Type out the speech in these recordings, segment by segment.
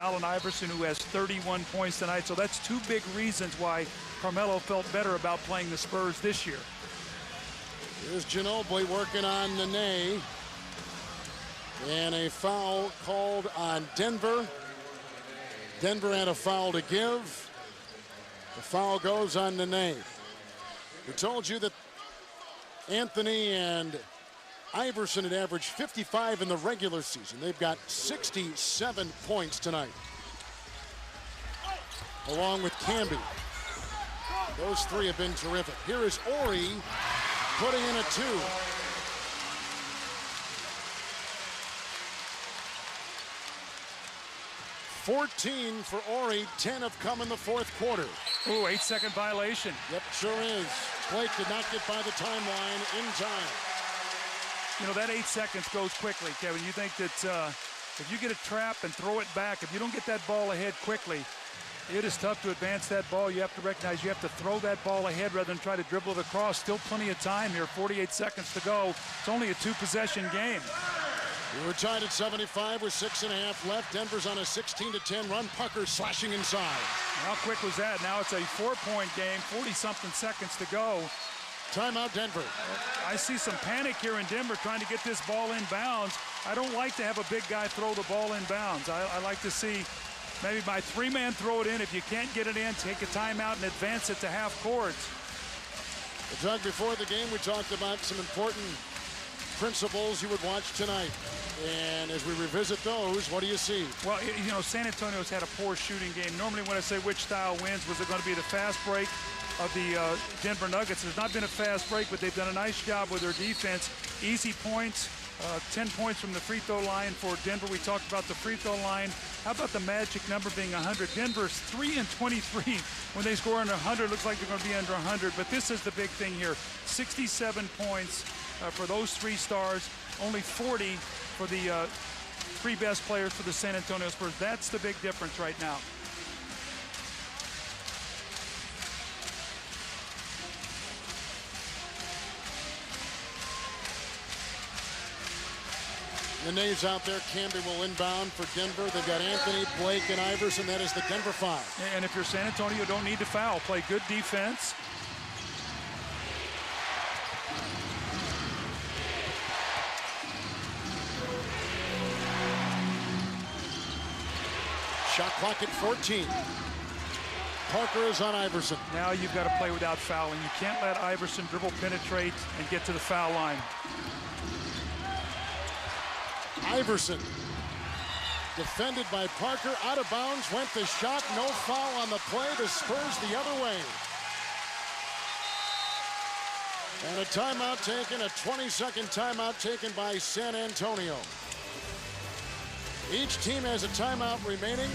Allen Iverson, who has 31 points tonight. So that's two big reasons why Carmelo felt better about playing the Spurs this year. Here's Ginobili working on Nene. And a foul called on Denver. Denver had a foul to give. The foul goes on Nene. We told you that Anthony and Iverson had averaged 55 in the regular season. They've got 67 points tonight, along with Camby. Those three have been terrific. Here is Ori putting in a 2. 14 for Ori, 10 have come in the fourth quarter. Ooh, 8-second violation. Yep, sure is. Blake did not get by the timeline in time. You know, that 8 seconds goes quickly, Kevin. You think that if you get a trap and throw it back, if you don't get that ball ahead quickly, it is tough to advance that ball. You have to recognize you have to throw that ball ahead rather than try to dribble it across. Still plenty of time here, 48 seconds to go. It's only a 2-possession game. We were tied at 75 with 6.5 left. Denver's on a 16-10 run. Pucker slashing inside. How quick was that? Now it's a 4-point game, 40-something seconds to go. Timeout, Denver. I see some panic here in Denver trying to get this ball in bounds. I don't like to have a big guy throw the ball in bounds. I like to see maybe my 3-man throw it in. If you can't get it in, take a timeout and advance it to half court. The talk before the game, we talked about some important principles you would watch tonight. And as we revisit those, what do you see? Well, you know, San Antonio's had a poor shooting game. Normally when I say which style wins, was it going to be the fast break of the Denver Nuggets? There's not been a fast break, but they've done a nice job with their defense. Easy points, 10 points from the free throw line for Denver. We talked about the free throw line. How about the magic number being 100? Denver's 3-23. When they score under 100, looks like they're going to be under 100. But this is the big thing here. 67 points for those 3 stars. Only 40 for the 3 best players for the San Antonio Spurs. That's the big difference right now. Nene's out there. Camby will inbound for Denver. They've got Anthony, Blake, and Iverson. That is the Denver 5. And if you're San Antonio, you don't need to foul. Play good defense. Shot clock at 14. Parker is on Iverson. Now you've got to play without fouling. You can't let Iverson dribble, penetrate, and get to the foul line. Iverson, defended by Parker, out of bounds, went the shot, no foul on the play. The Spurs the other way. And a timeout taken, a 20-second timeout taken by San Antonio. Each team has a timeout remaining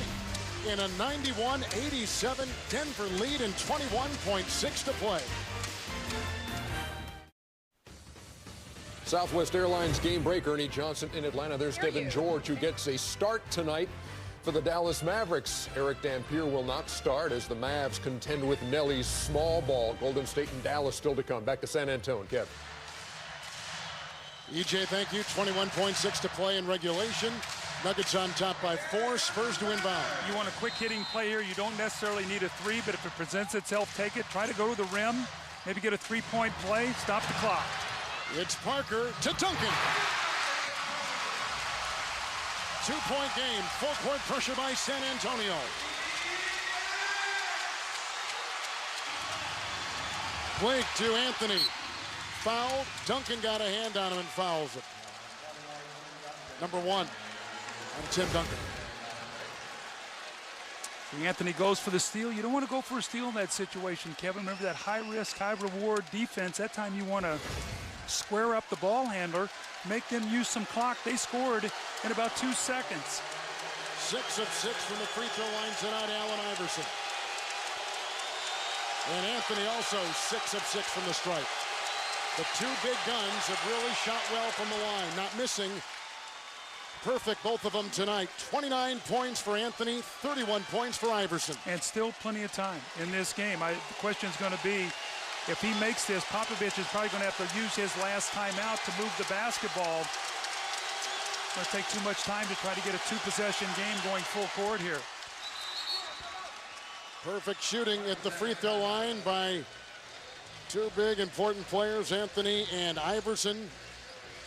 in a 91-87 Denver lead and 21.6 to play. Southwest Airlines game break. Ernie Johnson in Atlanta. There's Devin George, who gets a start tonight for the Dallas Mavericks. Eric Dampier will not start as the Mavs contend with Nelly's small ball. Golden State and Dallas still to come. Back to San Antonio, Kev. EJ, thank you. 21.6 to play in regulation. Nuggets on top by 4. Spurs to inbound. You want a quick hitting play here. You don't necessarily need a 3, but if it presents itself, take it. Try to go to the rim. Maybe get a 3-point play. Stop the clock. It's Parker to Duncan. 2-point game. Full court pressure by San Antonio. Blake to Anthony. Fouled. Duncan got a hand on him and fouls it. Number 1 on Tim Duncan. Anthony goes for the steal. You don't want to go for a steal in that situation, Kevin. Remember that high-risk, high-reward defense. That time you want to square up the ball handler, make them use some clock. They scored in about 2 seconds. 6 of 6 from the free throw line tonight, Allen Iverson. And Anthony also 6 of 6 from the stripe. The 2 big guns have really shot well from the line, not missing. Perfect, both of them tonight. 29 points for Anthony, 31 points for Iverson. And still plenty of time in this game. The question's going to be, if he makes this, Popovich is probably going to have to use his last timeout to move the basketball. It's going to take too much time to try to get a two-possession game going full court here. Perfect shooting at the free throw line by two big important players, Anthony and Iverson.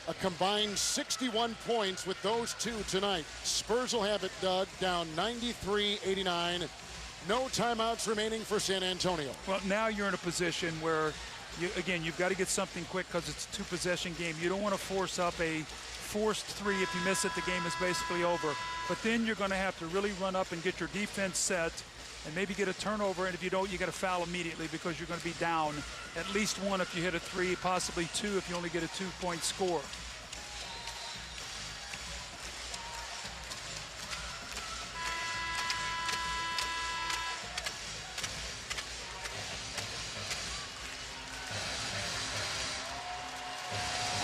A combined 61 points with those two tonight. Spurs will have it, Doug, down 93-89. No timeouts remaining for San Antonio. Well, now you're in a position where, you've got to get something quick because it's a two-possession game. You don't want to force up a forced three. If you miss it, the game is basically over. But then you're going to have to really run up and get your defense set and maybe get a turnover. And if you don't, you got to foul immediately because you're going to be down at least one if you hit a three, possibly two if you only get a two-point score.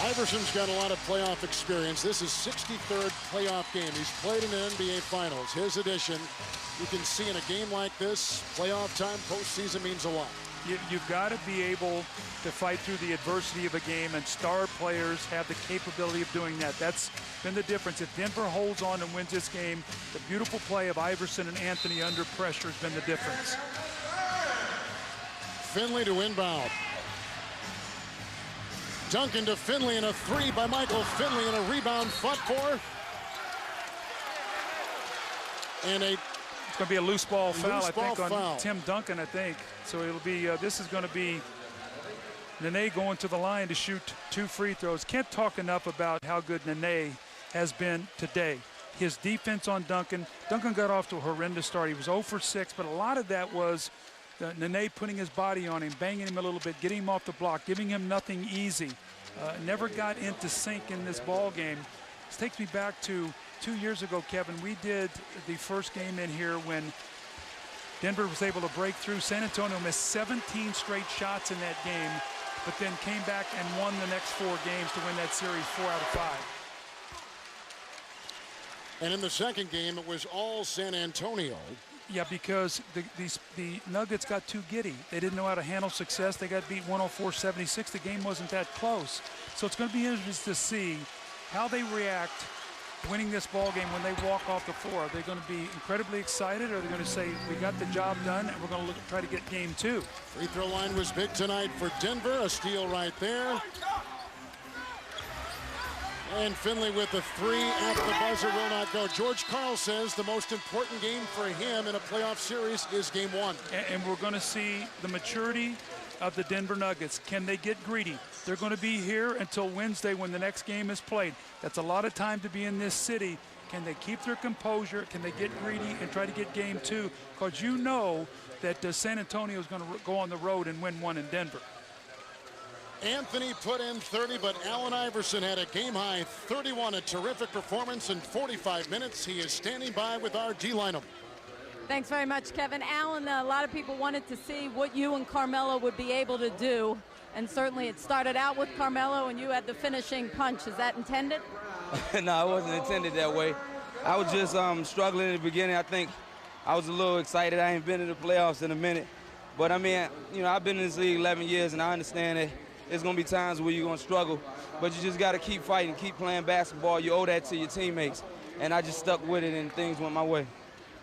Iverson's got a lot of playoff experience. This is 63rd playoff game. He's played in the NBA Finals. His addition, you can see in a game like this, playoff time, postseason means a lot. You've got to be able to fight through the adversity of a game, and star players have the capability of doing that. That's been the difference. If Denver holds on and wins this game, the beautiful play of Iverson and Anthony under pressure has been the difference. Finley to inbound. Duncan to Finley, and a three by Michael Finley, and a rebound fought for. And it's going to be a loose ball foul, I think, foul on Tim Duncan, I think. So it'll be, this is going to be Nene going to the line to shoot two free throws. Can't talk enough about how good Nene has been today. His defense on Duncan got off to a horrendous start. He was 0 for 6, but a lot of that was Nene putting his body on him, banging him a little bit, getting him off the block, giving him nothing easy. Never got into sync in this ball game. This takes me back to 2 years ago, Kevin. We did the first game in here when Denver was able to break through. San Antonio missed 17 straight shots in that game, but then came back and won the next 4 games to win that series 4 out of 5. And in the second game, it was all San Antonio. Yeah, because the Nuggets got too giddy. They didn't know how to handle success. They got beat 104-76. The game wasn't that close. So it's going to be interesting to see how they react winning this ball game when they walk off the floor. Are they going to be incredibly excited, or are they going to say, we got the job done and we're going to try to get game 2? Free throw line was big tonight for Denver. A steal right there. And Finley with the three at the buzzer will not go. George Karl says the most important game for him in a playoff series is game 1. And we're going to see the maturity of the Denver Nuggets. Can they get greedy? They're going to be here until Wednesday when the next game is played. That's a lot of time to be in this city. Can they keep their composure? Can they get greedy and try to get game 2? Because you know that San Antonio is going to go on the road and win 1 in Denver. Anthony put in 30, but Allen Iverson had a game-high 31, a terrific performance in 45 minutes. He is standing by with our D-lineup. Thanks very much, Kevin. Allen, a lot of people wanted to see what you and Carmelo would be able to do, and certainly it started out with Carmelo, and you had the finishing punch. Is that intended? No, it wasn't intended that way. I was just struggling in the beginning. I think I was a little excited. I ain't been in the playoffs in a minute. But, I mean, you know, I've been in this league 11 years, and I understand that there's going to be times where you're going to struggle, but you just got to keep fighting, keep playing basketball. You owe that to your teammates, and I just stuck with it, and things went my way.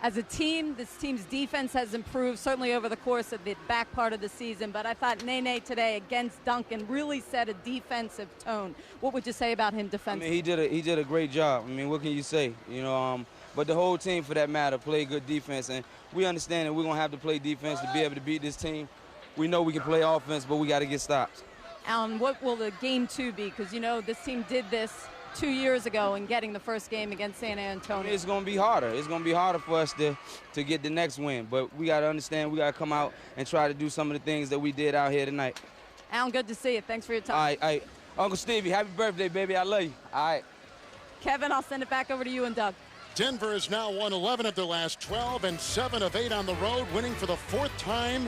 As a team, this team's defense has improved, certainly over the course of the back part of the season, but I thought Nene today against Duncan really set a defensive tone. What would you say about him defensively? I mean, he did a great job. I mean, what can you say? You know, but the whole team, for that matter, played good defense, and we understand that we're going to have to play defense to be able to beat this team. We know we can play offense, but we got to get stops. Alan, what will the game 2 be? Because, you know, this team did this 2 years ago in getting the first game against San Antonio. I mean, it's going to be harder. It's going to be harder for us to get the next win. But we got to understand, we got to come out and try to do some of the things that we did out here tonight. Alan, good to see you. Thanks for your time. All right. Uncle Stevie, happy birthday, baby. I love you. All right. Kevin, I'll send it back over to you and Doug. Denver has now won 11 of their last 12 and 7 of 8 on the road, winning for the 4th time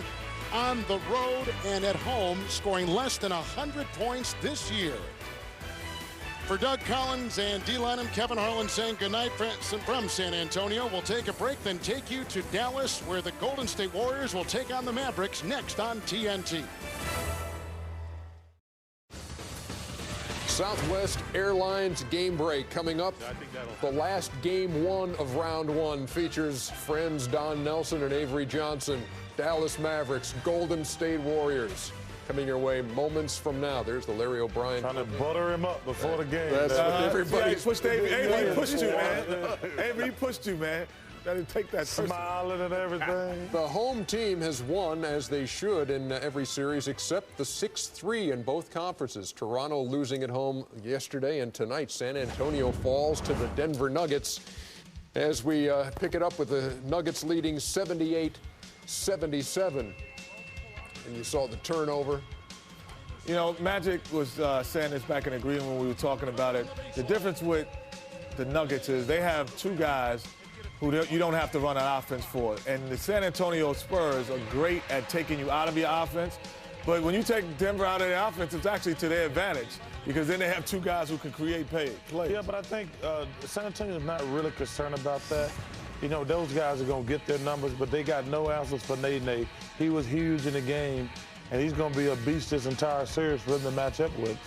on the road and at home, scoring less than 100 points this year. For Doug Collins and D-Line, Kevin Harlan saying goodnight from San Antonio. We'll take a break, then take you to Dallas, where the Golden State Warriors will take on the Mavericks next on TNT. Southwest Airlines game break coming up. The last game 1 of round 1 features friends Don Nelson and Avery Johnson. Dallas Mavericks, Golden State Warriors. Coming your way moments from now. There's the Larry O'Brien. Trying to butter him up before the game. That's what everybody pushed Avery pushed you, man. Avery pushed you, man. Gotta take that smiling and everything. The home team has won, as they should, in every series except the 6-3 in both conferences. Toronto losing at home yesterday, and tonight San Antonio falls to the Denver Nuggets as we pick it up with the Nuggets leading 78-77. And you saw the turnover. You know, Magic was saying this back in agreement when we were talking about it. The difference with the Nuggets is they have 2 guys who you don't have to run an offense for. And the San Antonio Spurs are great at taking you out of your offense. But when you take Denver out of their offense, it's actually to their advantage because then they have 2 guys who can create plays. Yeah, but I think San Antonio's not really concerned about that. You know, those guys are going to get their numbers, but they got no answers for Nene. He was huge in the game, and he's going to be a beast this entire series for them to match up with.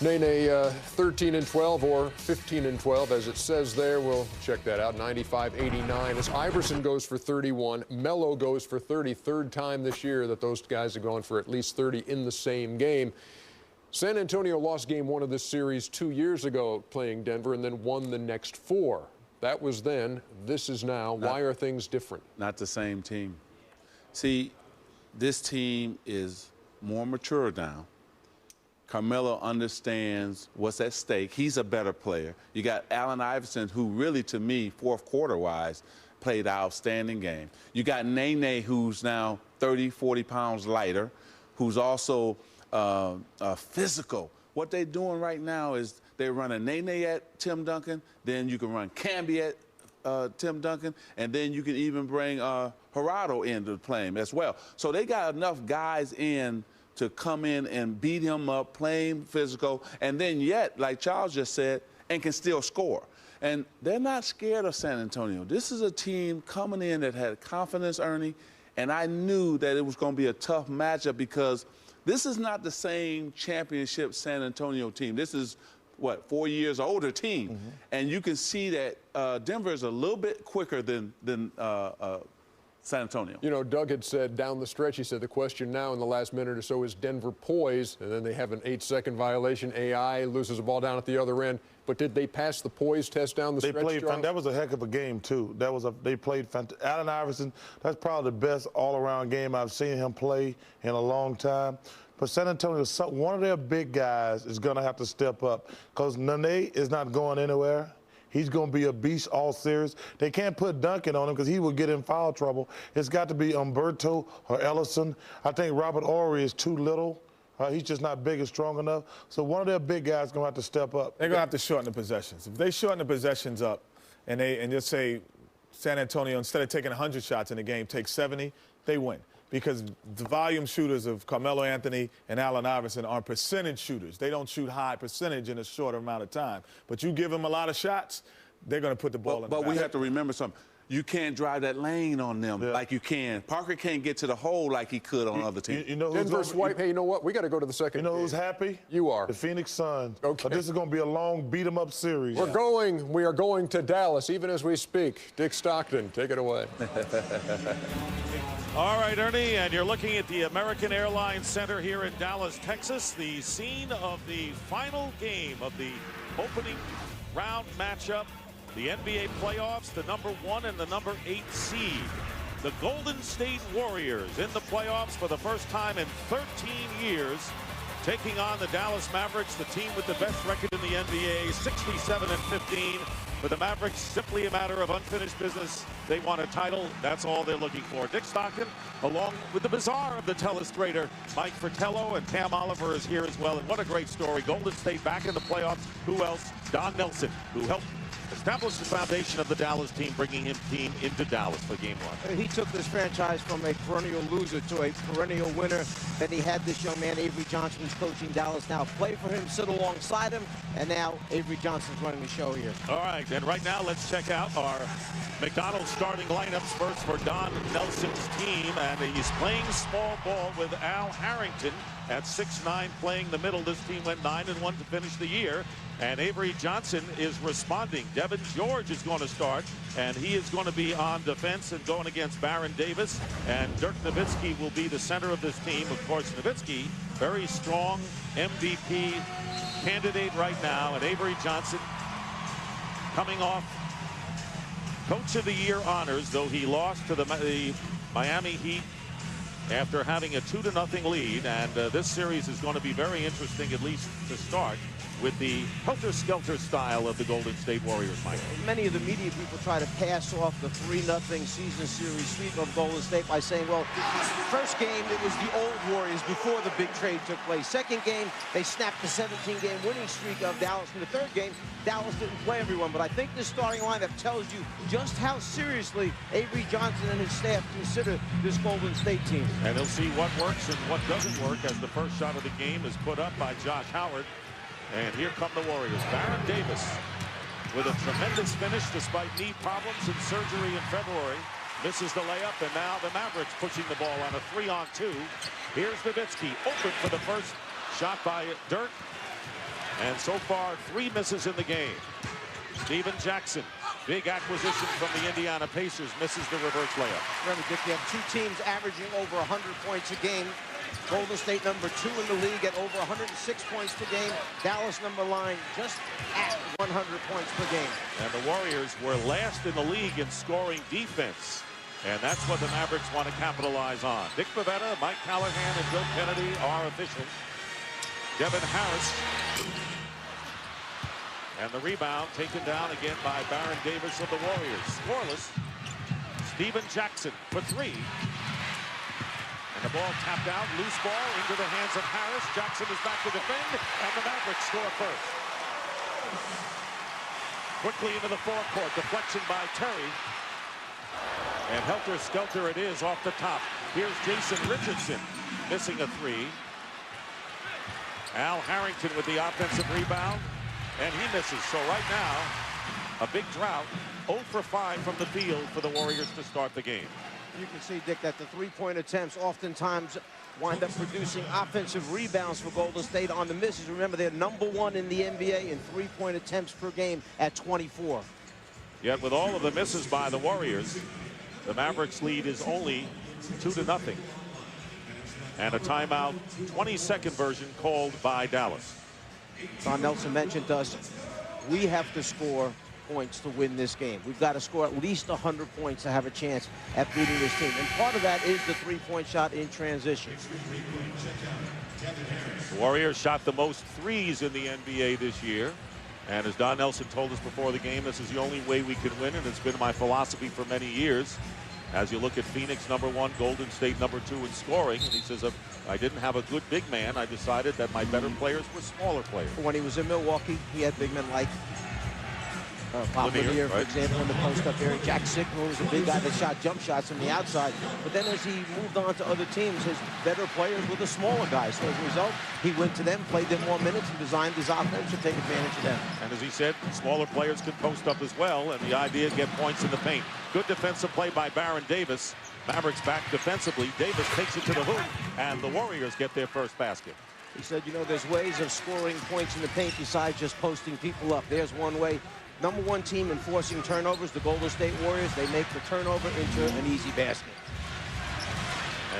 Nene 13-12 or 15-12, as it says there. We'll check that out. 95-89 as Iverson goes for 31. Melo goes for 30. Third time this year that those guys have gone for at least 30 in the same game. San Antonio lost game 1 of this series 2 years ago playing Denver and then won the next 4. That was then. This is now. Why are things different? Not the same team. See, this team is more mature now. Carmelo understands what's at stake. He's a better player. You got Allen Iverson, who really, to me, fourth quarter-wise, played an outstanding game. You got Nene, who's now 30, 40 pounds lighter, who's also physical. What they're doing right now is they're running Nene at Tim Duncan, then you can run Camby at Tim Duncan, and then you can even bring Gerardo into the play as well. So they got enough guys in to come in and beat him up, playing physical, and then yet, like Charles just said, and can still score. And they're not scared of San Antonio. This is a team coming in that had confidence, Ernie, and I knew that it was going to be a tough matchup because this is not the same championship San Antonio team. This is, what, 4 years older team. Mm-hmm. And you can see that Denver is a little bit quicker than San Antonio. You know, Doug had said down the stretch, he said the question now in the last minute or so is Denver poised? And then they have an 8-second violation. AI loses the ball down at the other end. But did they pass the poise test down the stretch? That was a heck of a game, too. They played fantastic. Allen Iverson, that's probably the best all-around game I've seen him play in a long time. But San Antonio, one of their big guys is going to have to step up because Nene is not going anywhere. He's going to be a beast all series. They can't put Duncan on him because he will get in foul trouble. It's got to be Umberto or Ellison. I think Robert Horry is too little. He's just not big and strong enough. So one of their big guys is going to have to step up. They're going to have to shorten the possessions. If they shorten the possessions up and just say San Antonio, instead of taking 100 shots in the game, take 70, they win. Because the volume shooters of Carmelo Anthony and Allen Iverson are percentage shooters. They don't shoot high percentage in a short amount of time. But you give them a lot of shots, they're going to put the ball in the basket. But we have to remember something. You can't drive that lane on them like you can. Parker can't get to the hole like he could on other teams. You know Denver swipe. Hey, you know what? We got to go to the second. You know who's happy? You are. The Phoenix Suns. Okay. But this is going to be a long beat-em-up series. We are going to Dallas even as we speak. Dick Stockton, take it away. All right, Ernie, and you're looking at the American Airlines Center here in Dallas, Texas, the scene of the final game of the opening round matchup. The NBA playoffs, the #1 and the #8 seed. The Golden State Warriors in the playoffs for the first time in 13 years, taking on the Dallas Mavericks, the team with the best record in the NBA, 67-15. For the Mavericks, simply a matter of unfinished business. They want a title. That's all they're looking for. Dick Stockton, along with the bizarre of the telestrator, Mike Fratello, and Pam Oliver is here as well. And what a great story. Golden State back in the playoffs. Who else? Don Nelson, who helped establish the foundation of the Dallas team, bringing him team into Dallas for game 1. He took this franchise from a perennial loser to a perennial winner. Then he had this young man, Avery Johnson, who's coaching Dallas now. Play for him, sit alongside him, and now Avery Johnson's running the show here. All right, and right now let's check out our McDonald's starting lineups first for Don Nelson's team, and he's playing small ball with Al Harrington at 6'9", playing the middle. This team went 9-1 to finish the year, and Avery Johnson is responding. Devin George is going to start, and he is going to be on defense and going against Baron Davis, and Dirk Nowitzki will be the center of this team. Of course, Nowitzki, very strong MVP candidate right now, and Avery Johnson coming off Coach of the Year honors, though he lost to the Miami Heat after having a 2-0 lead. And this series is going to be very interesting, at least to start, with the helter-skelter style of the Golden State Warriors, Mike. Many of the media people try to pass off the 3-0 season series sweep of Golden State by saying, well, first game, it was the old Warriors before the big trade took place. Second game, they snapped the 17-game winning streak of Dallas. In the third game, Dallas didn't play everyone. But I think this starting lineup tells you just how seriously Avery Johnson and his staff consider this Golden State team. And they'll see what works and what doesn't work as the first shot of the game is put up by Josh Howard. And here come the Warriors. Baron Davis with a tremendous finish despite knee problems and surgery in February. Misses the layup, and now the Mavericks pushing the ball on a 3-on-2. Here's Nowitzki, open for the first shot by Dirk. And so far, 3 misses in the game. Steven Jackson, big acquisition from the Indiana Pacers, misses the reverse layup. Remember, Dick, you have two teams averaging over 100 points a game. Golden State number 2 in the league at over 106 points per game. Dallas number 9 just at 100 points per game. And the Warriors were last in the league in scoring defense. And that's what the Mavericks want to capitalize on. Dick Bavetta, Mike Callahan, and Bill Kennedy are officials. Devin Harris. And the rebound taken down again by Baron Davis of the Warriors. Scoreless. Steven Jackson for 3. And the ball tapped out, loose ball into the hands of Harris. Jackson is back to defend, and the Mavericks score first. Quickly into the forecourt, deflection by Terry. And helter-skelter it is off the top. Here's Jason Richardson missing a 3. Al Harrington with the offensive rebound, and he misses. So right now, a big drought, 0 for 5 from the field for the Warriors to start the game. You can see, Dick, that the three-point attempts oftentimes wind up producing offensive rebounds for Golden State on the misses. Remember, they're number 1 in the NBA in three-point attempts per game at 24. Yet with all of the misses by the Warriors, the Mavericks lead is only 2-0. And a timeout, 22nd version called by Dallas. Don Nelson mentioned to us, we have to score points to win this game. We've got to score at least 100 points to have a chance at beating this team. And part of that is the three-point shot in transition. The Warriors shot the most threes in the NBA this year. And as Don Nelson told us before the game, this is the only way we can win, and it's been my philosophy for many years. As you look at Phoenix number 1, Golden State number 2 in scoring, and he says, if I didn't have a good big man, I decided that my better players were smaller players. When he was in Milwaukee, he had big men like Bob Lanier, for example, in the post-up area. Jack Sigma was a big guy that shot jump shots from the outside. But then as he moved on to other teams, his better players were the smaller guys. So as a result, he went to them, played them more minutes, and designed his offense to take advantage of them. And as he said, smaller players can post up as well, and the idea get points in the paint. Good defensive play by Baron Davis. Mavericks back defensively. Davis takes it to the hoop, and the Warriors get their first basket. He said, you know, there's ways of scoring points in the paint besides just posting people up. There's one way. Number 1 team in forcing turnovers, the Golden State Warriors. They make the turnover into an easy basket.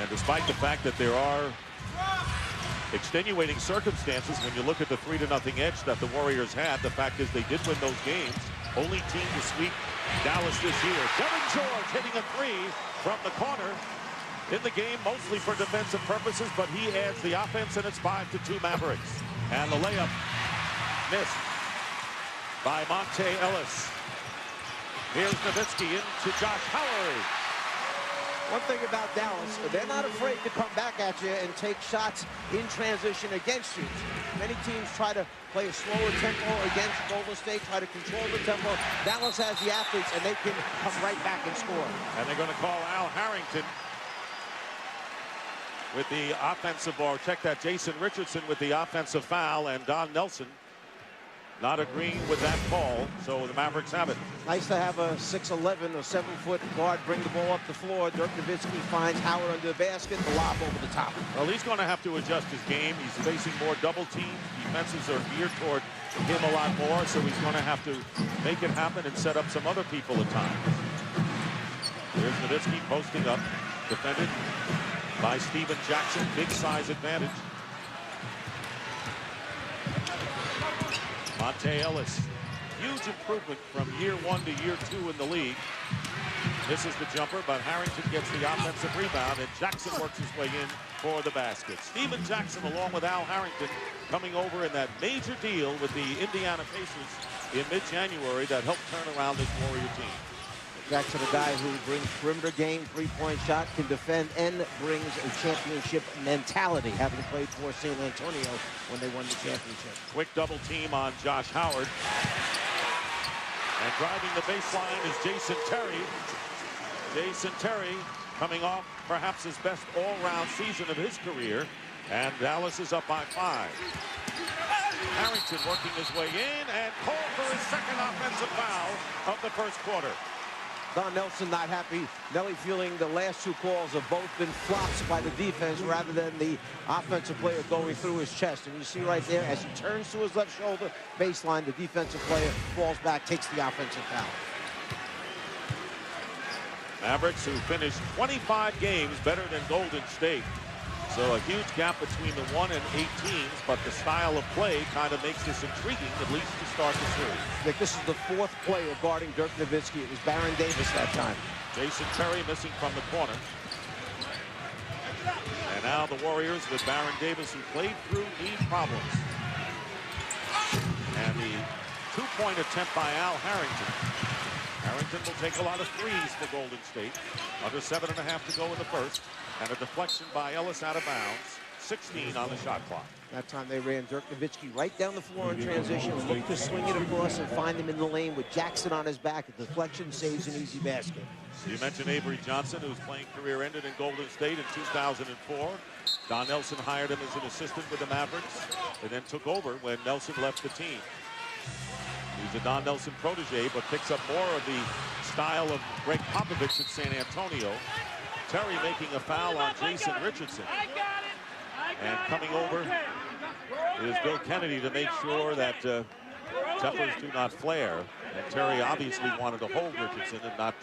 And despite the fact that there are extenuating circumstances when you look at the 3-0 edge that the Warriors had, the fact is they did win those games. Only team to sweep Dallas this year. Devin George hitting a 3 from the corner in the game, mostly for defensive purposes, but he adds the offense, and it's 5-2 Mavericks. And the layup missed by Monte Ellis. Here's Nowitzki into Josh Howard. One thing about Dallas, they're not afraid to come back at you and take shots in transition against you. Many teams try to play a slower tempo against Golden State, try to control the tempo. Dallas has the athletes, and they can come right back and score. And they're going to call Al Harrington with the offensive, or check that, Jason Richardson with the offensive foul, and Don Nelson not agreeing with that call, so the Mavericks have it. Nice to have a 6'11" or 7-foot guard bring the ball up the floor. Dirk Nowitzki finds Howard under the basket, the lob over the top. Well, he's going to have to adjust his game. He's facing more double teams. Defenses are geared toward him a lot more, so he's going to have to make it happen and set up some other people at times. Here's Nowitzki posting up, defended by Steven Jackson. Big size advantage. Monte Ellis, huge improvement from year 1 to year 2 in the league. Misses the jumper, but Harrington gets the offensive rebound, and Jackson works his way in for the basket. Steven Jackson, along with Al Harrington, coming over in that major deal with the Indiana Pacers in mid-January that helped turn around this Warrior team. Jackson, a guy who brings perimeter game, three-point shot, can defend, and brings a championship mentality, having played for San Antonio when they won the championship. Quick double team on Josh Howard. And driving the baseline is Jason Terry. Jason Terry coming off perhaps his best all-round season of his career. And Dallas is up by 5. Harrington working his way in and called for his second offensive foul of the first quarter. Don Nelson not happy. Nelly feeling the last 2 calls have both been flops by the defense rather than the offensive player going through his chest. And you see right there, as he turns to his left shoulder, baseline, the defensive player falls back, takes the offensive foul. Mavericks, who finished 25 games better than Golden State. So a huge gap between the 1 and 8 teams, but the style of play kind of makes this intriguing, at least to start the series. Nick, this is the 4th player guarding Dirk Nowitzki. It was Baron Davis that time. Jason Terry missing from the corner. And now the Warriors with Baron Davis, who played through knee problems. And the 2-point attempt by Al Harrington. Harrington will take a lot of threes for Golden State. Under 7.5 to go in the first. And a deflection by Ellis out of bounds. 16 on the shot clock. That time they ran Dirk Nowitzki right down the floor in transition, looked to swing it across and find him in the lane with Jackson on his back. A deflection saves an easy basket. You mentioned Avery Johnson, whose playing career ended in Golden State in 2004. Don Nelson hired him as an assistant with the Mavericks and then took over when Nelson left the team. He's a Don Nelson protege, but picks up more of the style of Greg Popovich at San Antonio. Terry making a foul on Jason Richardson. And coming over is Bill Kennedy to make sure that tempers do not flare. And Terry obviously wanted to hold Richardson and not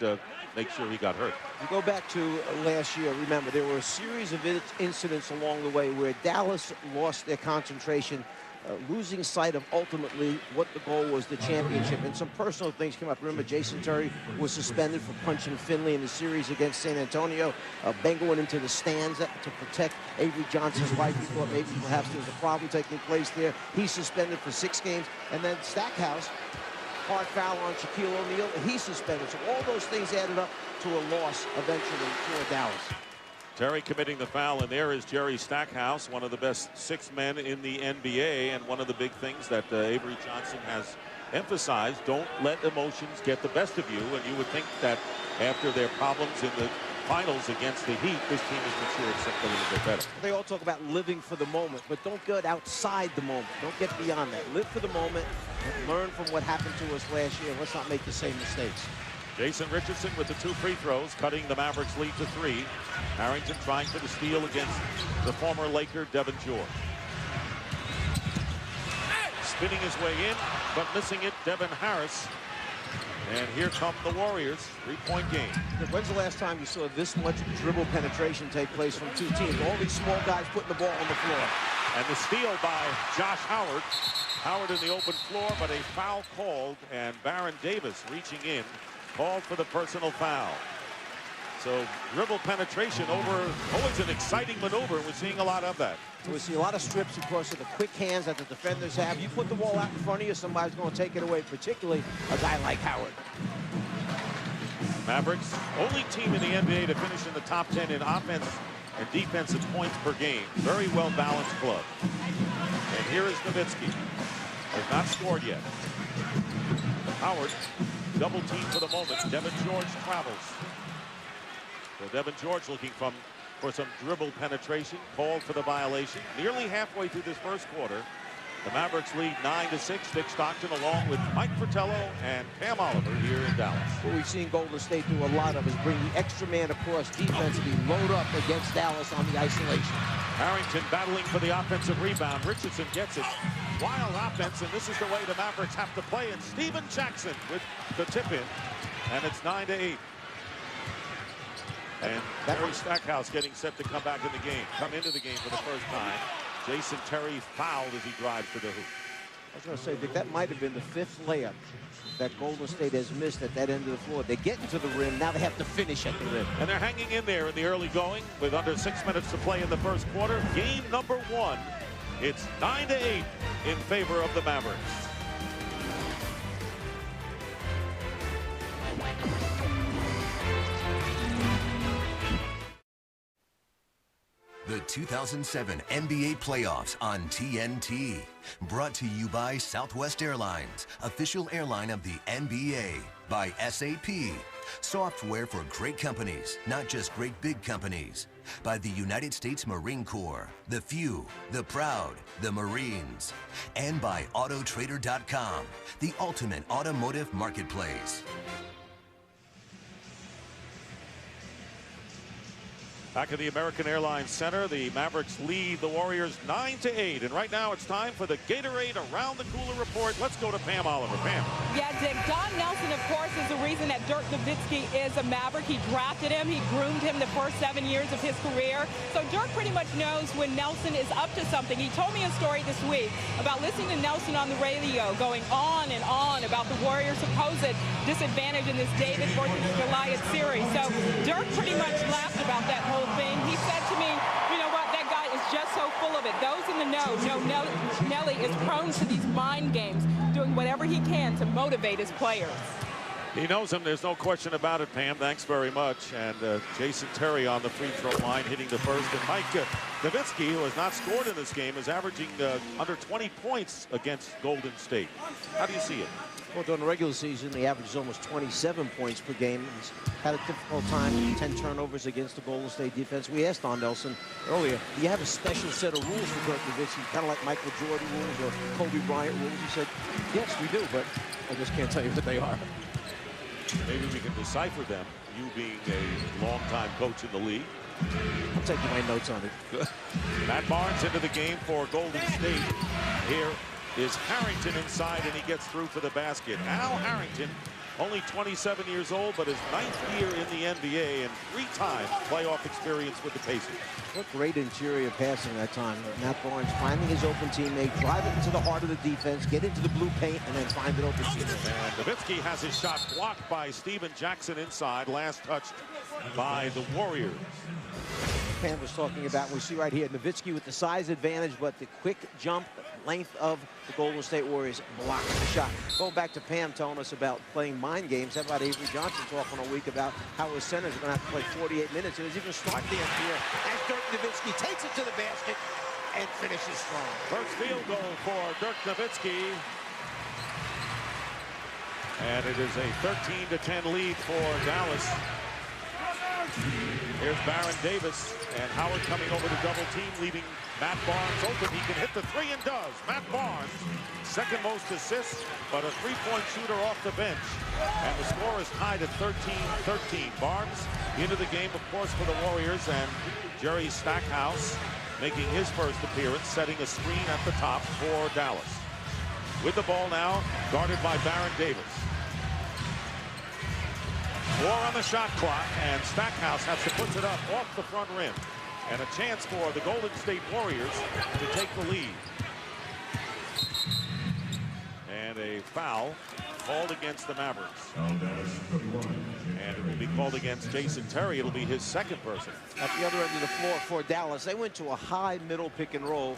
make sure he got hurt. You go back to last year, remember, there were a series of incidents along the way where Dallas lost their concentration, losing sight of ultimately what the goal was, the championship. And some personal things came up. Remember, Jason Terry was suspended for punching Finley in the series against San Antonio. Benga went into the stands to protect Avery Johnson's wife. He thought maybe perhaps there was a problem taking place there. He's suspended for 6 games. And then Stackhouse, hard foul on Shaquille O'Neal, and he's suspended. So all those things added up to a loss eventually for Dallas. Terry committing the foul, and there is Jerry Stackhouse, one of the best 6 men in the NBA, and one of the big things that Avery Johnson has emphasized, don't let emotions get the best of you. And you would think that after their problems in the finals against the Heat, this team has matured simply a little bit better. They all talk about living for the moment, but don't get outside the moment. Don't get beyond that. Live for the moment and learn from what happened to us last year. Let's not make the same mistakes. Jason Richardson with the 2 free throws, cutting the Mavericks lead to 3. Harrington trying for the steal against the former Laker, Devin George. Spinning his way in, but missing it, Devin Harris. And here come the Warriors, 3-point game. When's the last time you saw this much dribble penetration take place from 2 teams? All these small guys putting the ball on the floor. And the steal by Josh Howard. Howard in the open floor, but a foul called, and Baron Davis reaching in, called for the personal foul. So dribble penetration over, always an exciting maneuver. We're seeing a lot of that. We see a lot of strips because of the quick hands that the defenders have. You put the ball out in front of you, somebody's going to take it away, particularly a guy like Howard. Mavericks, only team in the NBA to finish in the top 10 in offense and defensive points per game. Very well-balanced club. And here is Nowitzki. Has not scored yet. Howard, double team for the moment. Devin George travels. So Devin George looking for some dribble penetration, called for the violation. Nearly halfway through this first quarter, The Mavericks lead 9-6. Dick Stockton along with Mike Fratello and Pam Oliver here in Dallas. What we've seen Golden State do a lot of is bring the extra man across defensively, load up against Dallas on the isolation. Harrington battling for the offensive rebound. Richardson gets it. Wild offense, and this is the way the Mavericks have to play. And Steven Jackson with the tip-in, and it's 9-8. And Terry Stackhouse getting set to come back in the game, come into the game for the first time. Jason Terry fouled as he drives to the hoop. I was going to say, Dick, that might have been the 5th layup that Golden State has missed at that end of the floor. They get into the rim, now they have to finish at the rim. And they're hanging in there in the early going with under 6 minutes to play in the first quarter. Game number 1. It's 9-8 in favor of the Mavericks. The 2007 NBA Playoffs on TNT. Brought to you by Southwest Airlines, official airline of the NBA. By SAP, software for great companies, not just great big companies. By the United States Marine Corps, the few, the proud, the Marines. And by Autotrader.com, the ultimate automotive marketplace. Back at the American Airlines Center, the Mavericks lead the Warriors 9-8. And right now it's time for the Gatorade Around the Cooler report. Let's go to Pam Oliver. Pam. Yeah, Dick, Don Nelson, of course, is the reason that Dirk Nowitzki is a Maverick. He drafted him. He groomed him the first 7 years of his career. So Dirk pretty much knows when Nelson is up to something. He told me a story this week about listening to Nelson on the radio going on and on about the Warriors' supposed disadvantage in this David versus Goliath series. So Dirk pretty much laughed about that whole thing. He said to me, you know what, that guy is just so full of it. Those in the know Nelly is prone to these mind games, doing whatever he can to motivate his players. He knows him. There's no question about it, Pam. Thanks very much. And Jason Terry on the free throw line hitting the first. And Mike Nowitzki, who has not scored in this game, is averaging under 20 points against Golden State. How do you see it? Well, during the regular season, the average is almost 27 points per game. He's had a difficult time, 10 turnovers against the Golden State defense. We asked Don Nelson earlier, do you have a special set of rules for Dirk Nowitzki, kind of like Michael Jordan rules or Kobe Bryant rules? He said, yes, we do, but I just can't tell you what they are. Maybe we can decipher them, you being a longtime coach in the league. I'm taking my notes on it. Matt Barnes into the game for Golden State. Here is Harrington inside, and he gets through for the basket. Al Harrington, only 27 years old, but his 9th year in the NBA and 3-time playoff experience with the Pacers. What great interior passing that time. Matt Barnes finding his open teammate, drive it into the heart of the defense, get into the blue paint, and then find an open teammate. And Nowitzki has his shot blocked by Steven Jackson inside, last touched by the Warriors. Pam was talking about, we see right here, Nowitzki with the size advantage, but the quick jump length of the Golden State Warriors blocks the shot. Going back to Pam telling us about playing mind games, how about Avery Johnson talking all week about how his centers are going to have to play 48 minutes, and he's even start the end here as Dirk Nowitzki takes it to the basket and finishes strong. First field goal for Dirk Nowitzki. And it is a 13-10 lead for Dallas. Here's Baron Davis, and Howard coming over to double team, leaving Matt Barnes open. He can hit the three and does. Matt Barnes, second most assists, but a three-point shooter off the bench. And the score is tied at 13-13. Barnes into the game, of course, for the Warriors, and Jerry Stackhouse making his first appearance, setting a screen at the top for Dallas. With the ball now, guarded by Baron Davis. 4 on the shot clock, and Stackhouse has to put it up off the front rim. And a chance for the Golden State Warriors to take the lead. And a foul called against the Mavericks. And it will be called against Jason Terry. It'll be his second person. At the other end of the floor for Dallas, they went to a high middle pick and roll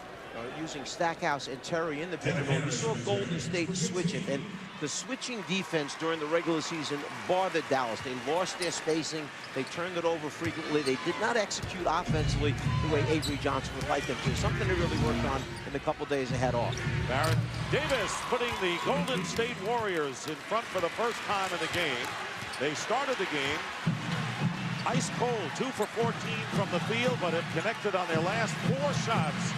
using Stackhouse and Terry in the pick and roll. You saw Golden State switch it, and the switching defense during the regular season bothered Dallas. They lost their spacing. They turned it over frequently. They did not execute offensively the way Avery Johnson would like them to. Something they really worked on in the couple days they had off. Baron Davis putting the Golden State Warriors in front for the first time in the game. They started the game ice cold, 2 for 14 from the field, but have connected on their last 4 shots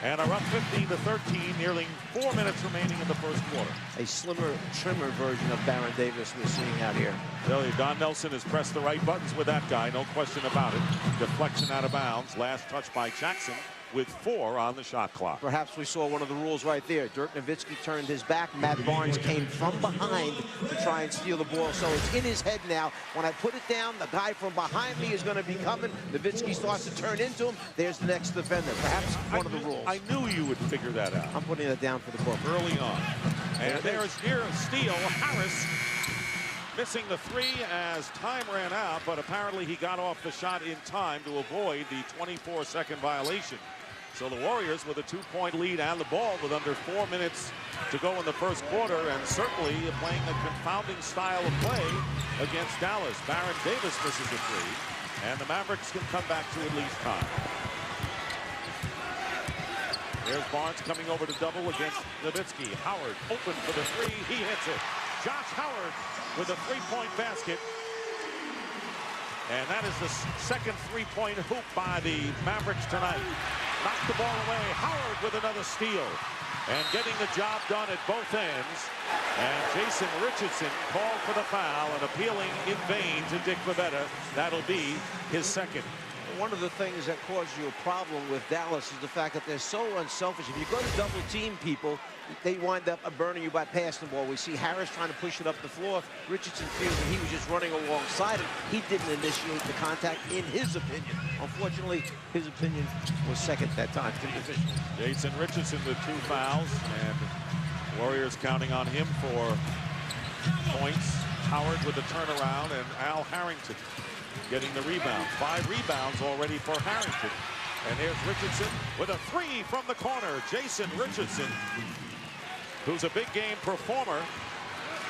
And are up 15-13, nearly 4 minutes remaining in the first quarter. A slimmer, trimmer version of Baron Davis we're seeing out here. Tell you, Don Nelson has pressed the right buttons with that guy, no question about it. Deflection out of bounds. Last touch by Jackson with 4 on the shot clock. Perhaps we saw one of the rules right there. Dirk Nowitzki turned his back. Matt Barnes came from behind to try and steal the ball. So it's in his head now. When I put it down, the guy from behind me is going to be coming. Nowitzki starts to turn into him. There's the next defender. Perhaps one of the rules. I knew you would figure that out. I'm putting it down for the book. Early on. And there's near steal. Harris missing the 3 as time ran out, but apparently he got off the shot in time to avoid the 24-second violation. So the Warriors with a 2-point lead and the ball with under 4 minutes to go in the first quarter, and certainly playing a confounding style of play against Dallas. Baron Davis misses a 3, and the Mavericks can come back to at least time. There's Barnes coming over to double against Nowitzki. Howard open for the 3. He hits it. Josh Howard with a 3-point basket. And that is the second 3-point hoop by the Mavericks tonight. Knocked the ball away. Howard with another steal. And getting the job done at both ends. And Jason Richardson called for the foul and appealing in vain to Dick Bavetta. That'll be his second. One of the things that caused you a problem with Dallas is the fact that they're so unselfish. If you go to double team people, they wind up burning you by passing the ball. We see Harris trying to push it up the floor. Richardson feels that he was just running alongside it. He didn't initiate the contact, in his opinion. Unfortunately, his opinion was second that time to the official. Jason Richardson with 2 fouls, and Warriors counting on him for points. Howard with the turnaround, and Al Harrington getting the rebound. 5 rebounds already for Harrington. And there's Richardson with a 3 from the corner. Jason Richardson, who's a big game performer.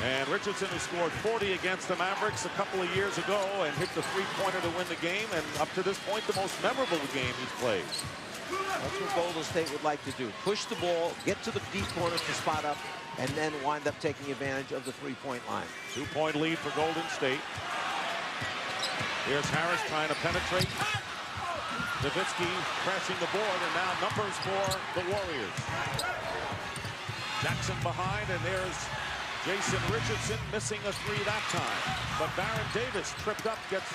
And Richardson, who scored 40 against the Mavericks a couple of years ago and hit the 3-pointer to win the game. And up to this point, the most memorable game he's played. That's what Golden State would like to do. Push the ball, get to the deep corner to spot up, and then wind up taking advantage of the 3-point line. 2-point lead for Golden State. Here's Harris trying to penetrate. Nowitzki crashing the board, and now numbers for the Warriors. Jackson behind, and there's Jason Richardson missing a 3 that time. But Baron Davis tripped up, gets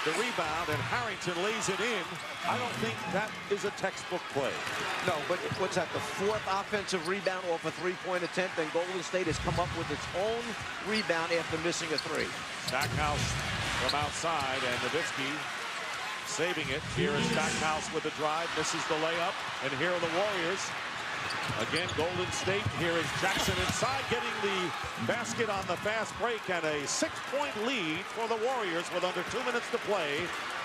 the rebound, and Harrington lays it in. I don't think that is a textbook play. No, but what's that, the 4th offensive rebound off a 3-point attempt, and Golden State has come up with its own rebound after missing a 3. Stackhouse from outside, and Nowitzki saving it. Here is Stackhouse with the drive, misses the layup, and here are the Warriors. Again, Golden State. Here is Jackson inside, getting the basket on the fast break, and a 6-point lead for the Warriors with under 2 minutes to play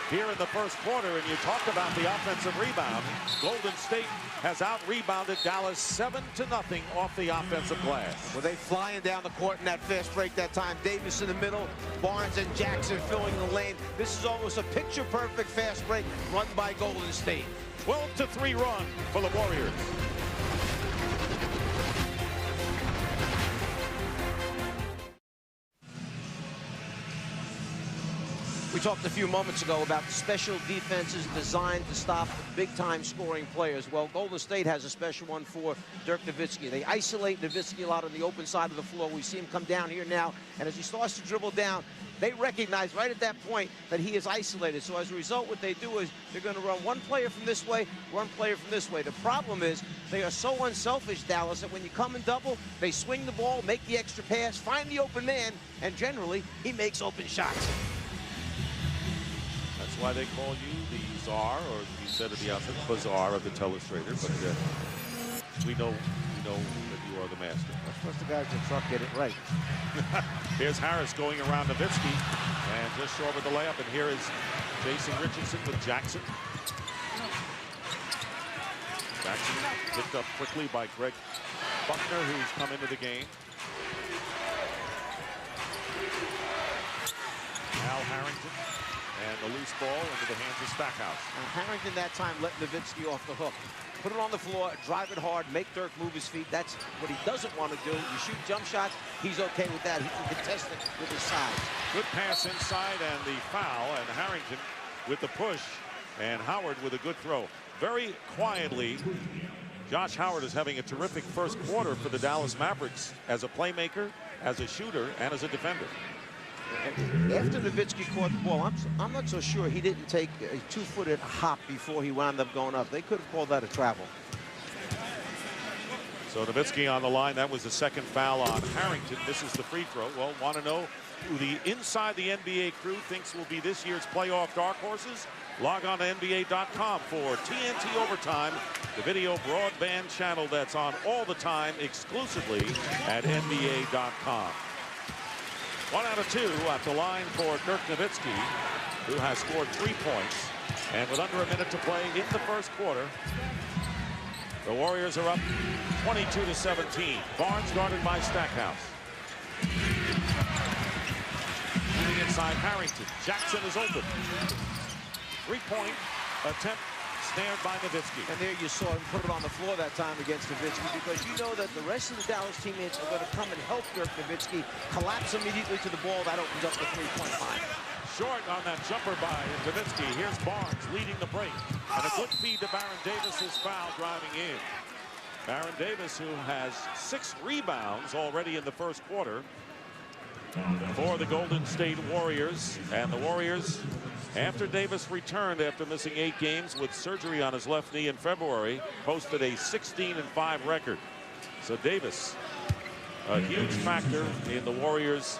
here in the first quarter. And you talk about the offensive rebound. Golden State has out-rebounded Dallas 7-0 off the offensive glass. Were they flying down the court in that fast break that time? Davis in the middle, Barnes and Jackson filling the lane. This is almost a picture-perfect fast break run by Golden State. 12-3 run for the Warriors. We talked a few moments ago about special defenses designed to stop big-time scoring players. Well, Golden State has a special one for Dirk Nowitzki. They isolate Nowitzki a lot on the open side of the floor. We see him come down here now, and as he starts to dribble down, they recognize right at that point that he is isolated. So as a result, what they do is they're going to run one player from this way, one player from this way. The problem is they are so unselfish, Dallas, that when you come and double, they swing the ball, make the extra pass, find the open man, and generally, he makes open shots. That's why they call you the czar, or you said at the outset, bazaar of the telestrator. But we know that you are the master. That's supposed the guys in the truck get it right. Here's Harris going around Nowitzki and just short of the layup. And here is Jason Richardson with Jackson. Jackson picked up quickly by Greg Buckner, who's come into the game. Al Harrington. And the loose ball into the hands of Stackhouse. And Harrington that time let Nowitzki off the hook. Put it on the floor, drive it hard, make Dirk move his feet. That's what he doesn't want to do. You shoot jump shots, he's okay with that. He can contest it with his size. Good pass inside and the foul, and Harrington with the push, and Howard with a good throw. Very quietly, Josh Howard is having a terrific first quarter for the Dallas Mavericks as a playmaker, as a shooter, and as a defender. After Nowitzki caught the ball, I'm not so sure he didn't take a two-footed hop before he wound up going up. They could have called that a travel. So Nowitzki on the line. That was the second foul on Harrington. Misses the free throw. Well, want to know who the Inside the NBA crew thinks will be this year's playoff dark horses? Log on to NBA.com for TNT Overtime, the video broadband channel that's on all the time exclusively at NBA.com. 1 out of 2 at the line for Dirk Nowitzki, who has scored 3 points. And with under a minute to play in the first quarter, the Warriors are up 22-17. Barnes guarded by Stackhouse. Moving inside Harrington. Jackson is open. 3-point attempt snared by Nowitzki. And there you saw him put it on the floor that time against Nowitzki, because you know that the rest of the Dallas teammates are going to come and help Dirk Nowitzki collapse immediately to the ball. That opens up the 3-point line. Short on that jumper by Nowitzki. Here's Barnes leading the break. And a good feed to Baron Davis, who's foul driving in. Baron Davis, who has 6 rebounds already in the first quarter for the Golden State Warriors. And the Warriors, after Davis returned after missing 8 games with surgery on his left knee in February, posted a 16-5 record. So Davis, a huge factor in the Warriors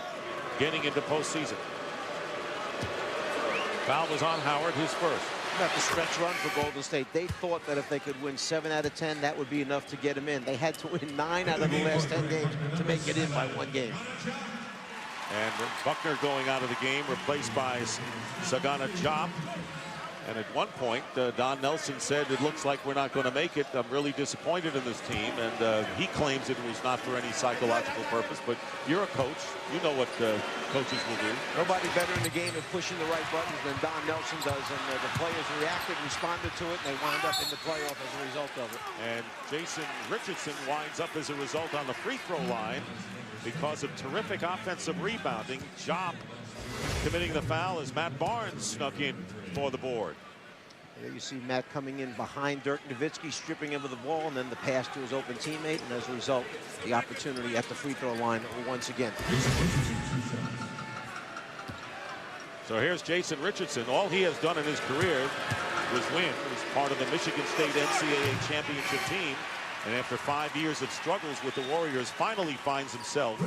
getting into postseason. Foul was on Howard, his first. About the stretch run for Golden State. They thought that if they could win 7 out of 10, that would be enough to get him in. They had to win 9 out of the last 10 games to make it in by 1 game. And Buckner going out of the game, replaced by Sagana Diop. And at one point, Don Nelson said, it looks like we're not going to make it. I'm really disappointed in this team. And he claims it was not for any psychological purpose. But you're a coach. You know what coaches will do. Nobody better in the game at pushing the right buttons than Don Nelson does. And the players reacted, responded to it, and they wound up in the playoff as a result of it. And Jason Richardson winds up as a result on the free throw line because of terrific offensive rebounding. Diop committing the foul as Matt Barnes snuck in for the board. There you see Matt coming in behind Dirk Nowitzki, stripping him of the ball, and then the pass to his open teammate, and as a result, the opportunity at the free throw line once again. So here's Jason Richardson. All he has done in his career was win. He's part of the Michigan State NCAA championship team. And after 5 years of struggles with the Warriors, finally finds himself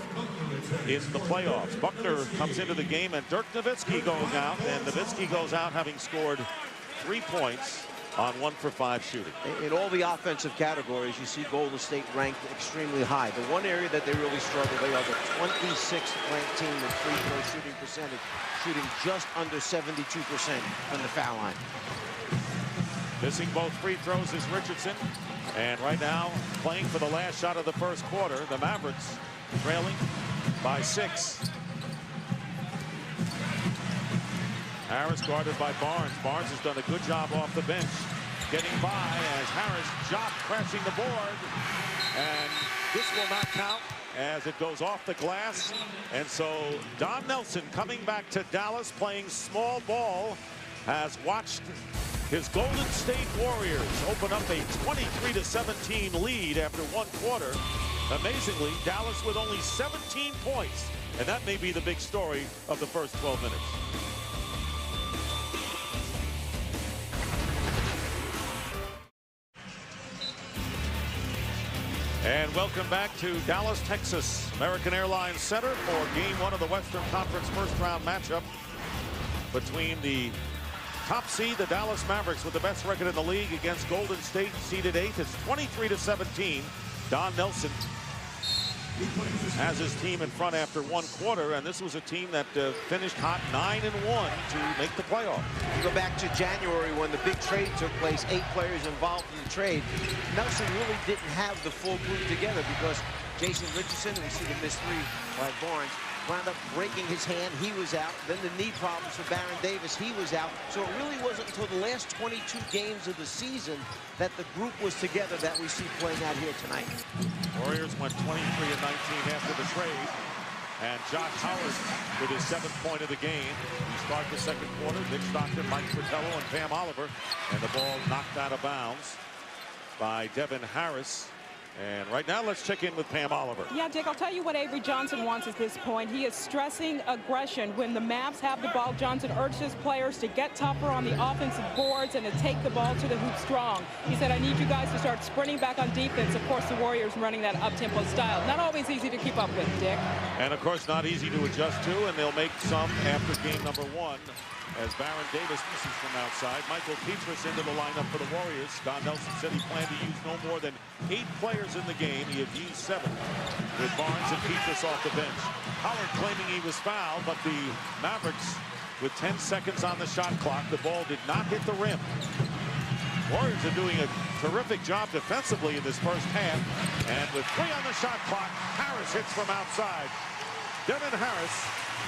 in the playoffs. Buckner comes into the game, and Dirk Nowitzki going out, and Nowitzki goes out having scored 3 points on 1 for 5 shooting. In all the offensive categories, you see Golden State ranked extremely high. The one area that they really struggle, they are the 26th ranked team in free throw shooting percentage, shooting just under 72% from the foul line. Missing both free throws is Richardson. And right now, playing for the last shot of the first quarter, the Mavericks trailing by 6. Harris guarded by Barnes. Barnes has done a good job off the bench, getting by as Harris Diop crashing the board. And this will not count as it goes off the glass. And so Don Nelson, coming back to Dallas, playing small ball, has watched his Golden State Warriors open up a 23-17 lead after 1 quarter. Amazingly, Dallas with only 17 points. And that may be the big story of the first 12 minutes. And welcome back to Dallas, Texas, American Airlines Center for Game 1 of the Western Conference first-round matchup between the top seed, the Dallas Mavericks, with the best record in the league, against Golden State, seeded 8th. It's 23-17. Don Nelson has his team in front after 1 quarter, and this was a team that finished hot 9-1 to make the playoff. You go back to January when the big trade took place, 8 players involved in the trade. Nelson really didn't have the full group together because Jason Richardson, we see the missed 3 by Barnes, wound up breaking his hand. He was out. Then the knee problems for Baron Davis. He was out. So it really wasn't until the last 22 games of the season that the group was together that we see playing out here tonight. Warriors went 23-19 after the trade. And Josh Howard with his 7th point of the game. We start the second quarter. Nick Stockton, Mike Fratello, and Pam Oliver. And the ball knocked out of bounds. by Devin Harris. And right now, let's check in with Pam Oliver. Yeah, Dick, I'll tell you what Avery Johnson wants at this point. He is stressing aggression. When the Mavs have the ball, Johnson urged his players to get tougher on the offensive boards and to take the ball to the hoop strong. He said, I need you guys to start sprinting back on defense. Of course, the Warriors running that up-tempo style. Not always easy to keep up with, Dick. And, of course, not easy to adjust to, and they'll make some after game number 1. As Baron Davis misses from outside. Michael Petras into the lineup for the Warriors. Don Nelson said he planned to use no more than 8 players in the game. He had used 7 with Barnes and Petras off the bench. Howard claiming he was fouled, but the Mavericks, with 10 seconds on the shot clock, the ball did not hit the rim. Warriors are doing a terrific job defensively in this first half. And with 3 on the shot clock, Harris hits from outside. Devin Harris,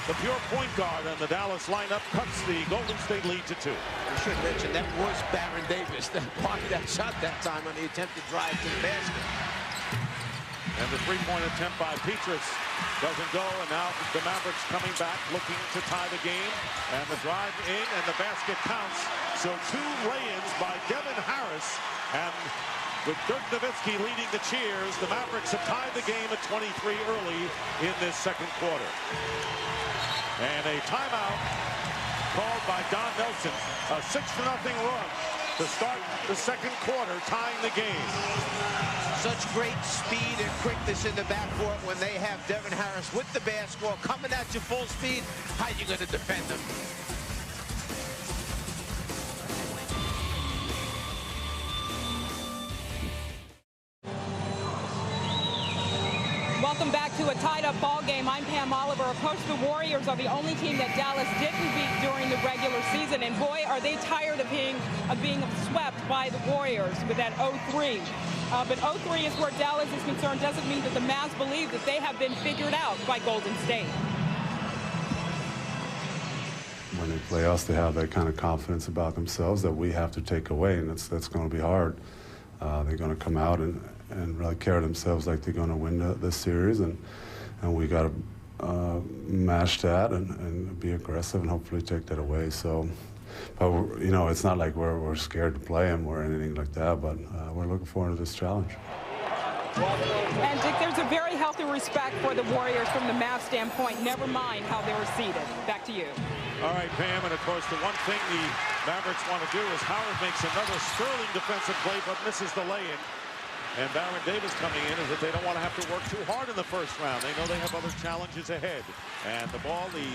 the pure point guard on the Dallas lineup, cuts the Golden State lead to 2. We should mention that was Baron Davis that blocked that shot that time on the attempted drive to the basket. And the three-point attempt by Petras doesn't go, and now the Mavericks coming back looking to tie the game. And the drive in, and the basket counts. So 2 lay-ins by Devin Harris, and with Dirk Nowitzki leading the cheers, the Mavericks have tied the game at 23 early in this second quarter. And a timeout called by Don Nelson, a 6-0 run to start the second quarter, tying the game. Such great speed and quickness in the backcourt when they have Devin Harris with the basketball coming at you full speed. How are you going to defend them? Welcome back to a tied-up ball game. I'm Pam Oliver. Of course, the Warriors are the only team that Dallas didn't beat during the regular season, and boy, are they tired of being swept by the Warriors with that 0-3. But 0-3 is where Dallas is concerned. Doesn't mean that the Mavs believe that they have been figured out by Golden State. When they play us, they have that kind of confidence about themselves that we have to take away, and that's going to be hard. They're going to come out and really carry themselves like they're going to win this series, and we got to match that and be aggressive and hopefully take that away. So, but you know, it's not like we're scared to play them or anything like that, but we're looking forward to this challenge. And Dick, there's a very healthy respect for the Warriors from the Mavs standpoint, never mind how they were seeded. Back to you. All right, Pam, and of course the one thing the Mavericks want to do is Howard makes another sterling defensive play but misses the lay-in. And Baron Davis coming in is that they don't want to have to work too hard in the first round. They know they have other challenges ahead. And the ball, the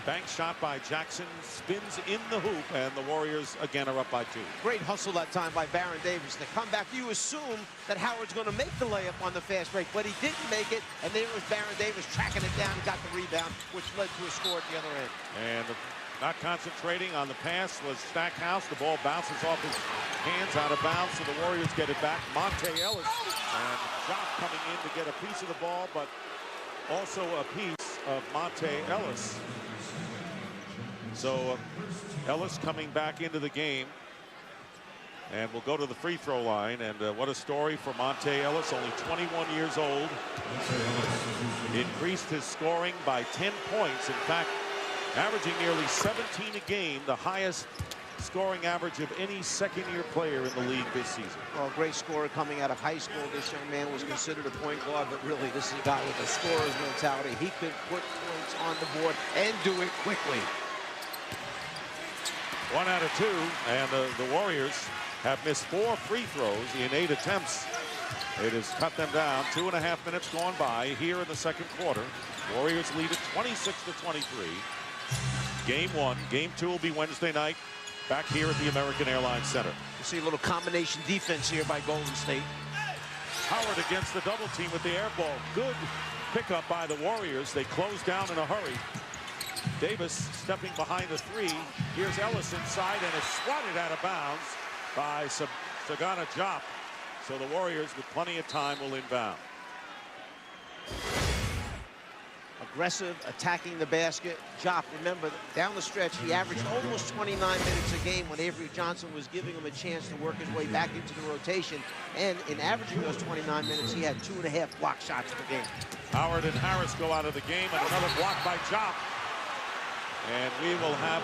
bank shot by Jackson, spins in the hoop, and the Warriors again are up by 2. Great hustle that time by Baron Davis. The comeback, you assume that Howard's going to make the layup on the fast break, but he didn't make it, and there was Baron Davis tracking it down and got the rebound, which led to a score at the other end. And not concentrating on the pass was Stackhouse. The ball bounces off his hands out of bounds, so the Warriors get it back. Monte Ellis and Jock coming in to get a piece of the ball, but also a piece of Monte Ellis. So Ellis coming back into the game, and we'll go to the free throw line. And what a story for Monte Ellis, only 21 years old. Increased his scoring by 10 points. In fact, averaging nearly 17 a game, the highest scoring average of any second-year player in the league this season. Well, great scorer coming out of high school. This young man was considered a point guard, but really this is a guy with a scorer's mentality. He could put points on the board and do it quickly. 1 out of 2, and the Warriors have missed 4 free throws in 8 attempts. It has cut them down. 2.5 minutes gone by here in the second quarter. Warriors lead at 26-23. Game 1. Game 2 will be Wednesday night back here at the American Airlines Center. You see a little combination defense here by Golden State. Howard against the double team with the air ball. Good pickup by the Warriors. They close down in a hurry. Davis stepping behind the 3. Here's Ellis inside, and is swatted out of bounds by Sagana Diop. So the Warriors, with plenty of time, will inbound. Aggressive, attacking the basket. Diop, remember, down the stretch, he averaged almost 29 minutes a game when Avery Johnson was giving him a chance to work his way back into the rotation. And in averaging those 29 minutes, he had 2.5 block shots per game. Howard and Harris go out of the game, and another block by Diop. And we will have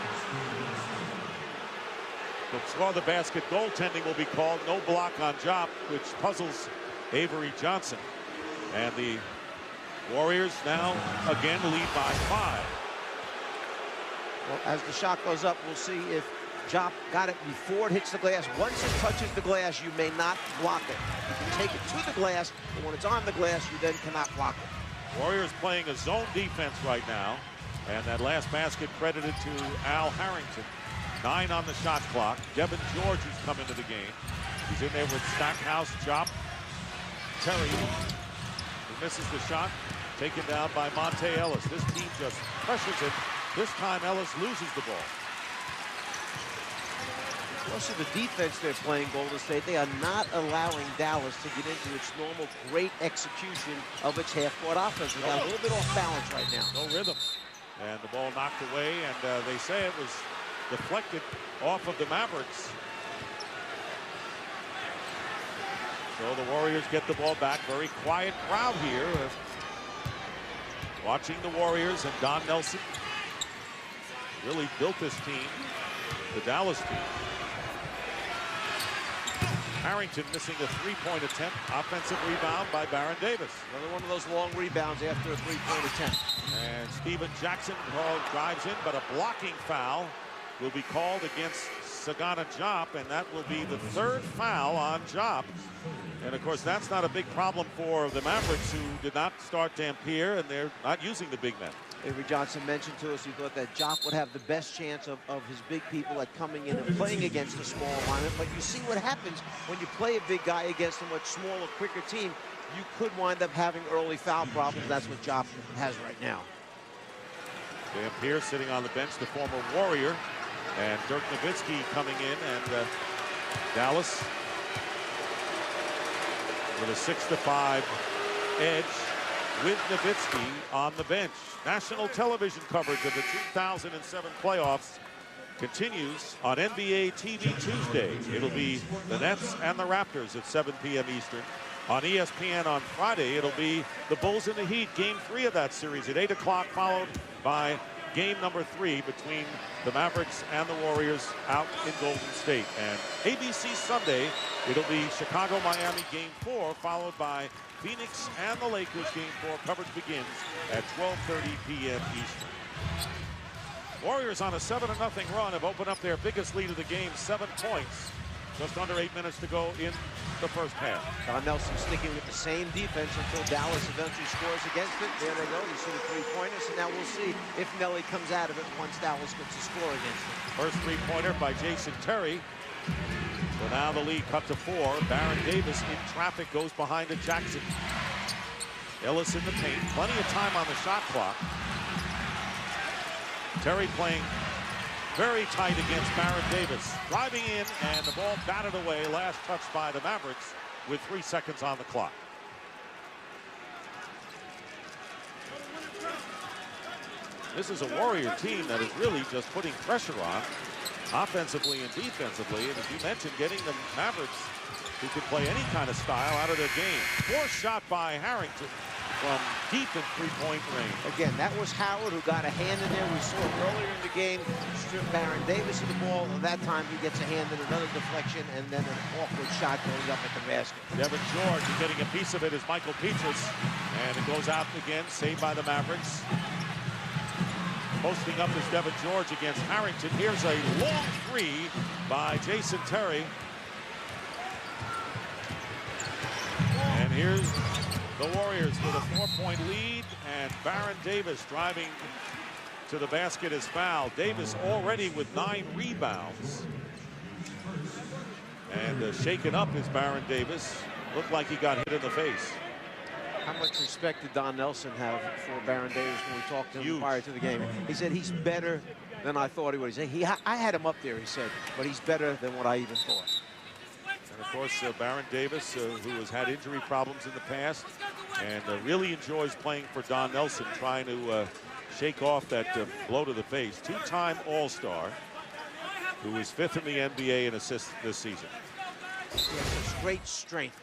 Before the basket, goaltending will be called. No block on Jop, which puzzles Avery Johnson. And the Warriors now again lead by 5. Well, as the shot goes up, we'll see if Jop got it before it hits the glass. Once it touches the glass, you may not block it. You can take it to the glass, but when it's on the glass, you then cannot block it. Warriors playing a zone defense right now. And that last basket credited to Al Harrington. 9 on the shot clock. Devin George has come into the game. He's in there with Stackhouse, Jop, Terry, who misses the shot. Taken down by Monte Ellis. This team just pressures it. This time Ellis loses the ball. Also, the defense they're playing, Golden State, they are not allowing Dallas to get into its normal great execution of its half-court offense. They got a little bit off balance right now. No rhythm. And the ball knocked away, and they say it was deflected off of the Mavericks. So the Warriors get the ball back. Very quiet crowd here. Watching the Warriors, and Don Nelson really built this team, the Dallas team. Harrington missing a three-point attempt. Offensive rebound by Baron Davis. Another one of those long rebounds after a three-point attempt. And Steven Jackson drives in, but a blocking foul will be called against Sagana Jop, and that will be the 3rd foul on Jop. And of course, that's not a big problem for the Mavericks, who did not start Dampier, and they're not using the big men. Avery Johnson mentioned to us he thought that Jop would have the best chance of his big people at coming in and playing against a small alignment. But you see what happens when you play a big guy against a much smaller, quicker team. You could wind up having early foul problems. That's what Jop has right now. Dampier sitting on the bench, the former Warrior. And Dirk Nowitzki coming in, and Dallas with a 6-5 edge with Nowitzki on the bench. National television coverage of the 2007 playoffs continues on NBA TV Tuesday. It'll be the Nets and the Raptors at 7 p.m. Eastern. On ESPN on Friday, it'll be the Bulls and the Heat, Game 3 of that series at 8 o'clock, followed by Game number 3 between the Mavericks and the Warriors out in Golden State. And ABC Sunday, it'll be Chicago-Miami Game 4, followed by Phoenix and the Lakers Game 4. Coverage begins at 12:30 p.m. Eastern. Warriors on a 7-0 run have opened up their biggest lead of the game, 7 points. Just under 8 minutes to go in the first half. Don Nelson sticking with the same defense until Dallas eventually scores against it. There they go. You see the three-pointers, and now we'll see if Nelly comes out of it once Dallas gets a score against it. First three-pointer by Jason Terry. So now the lead cut to 4. Baron Davis in traffic goes behind to Jackson. Ellis in the paint. Plenty of time on the shot clock. Terry playing very tight against Baron Davis. Driving in, and the ball batted away. Last touch by the Mavericks with 3 seconds on the clock. This is a Warrior team that is really just putting pressure on, offensively and defensively. And as you mentioned, getting the Mavericks, who can play any kind of style, out of their game. Forced shot by Harrington from deep in three-point range. Again, that was Howard who got a hand in there. We saw it earlier in the game. Stripped Baron Davis of the ball, and that time he gets a hand in another deflection, and then an awkward shot goes up at the basket. Devin George is getting a piece of it as Michael Petrus, and it goes out again, saved by the Mavericks. Posting up is Devin George against Harrington. Here's a long three by Jason Terry. And here's the Warriors with a 4-point lead, and Baron Davis driving to the basket is fouled. Davis already with 9 rebounds. And shaken up is Baron Davis. Looked like he got hit in the face. How much respect did Don Nelson have for Baron Davis when we talked to him prior to the game? He said he's better than I thought he would. He said, I had him up there, he said, but he's better than what I even thought. And of course, Baron Davis, who has had injury problems in the past, and really enjoys playing for Don Nelson, trying to shake off that blow to the face. 2-time All-Star, who is 5th in the NBA in assists this season. He has such great strength,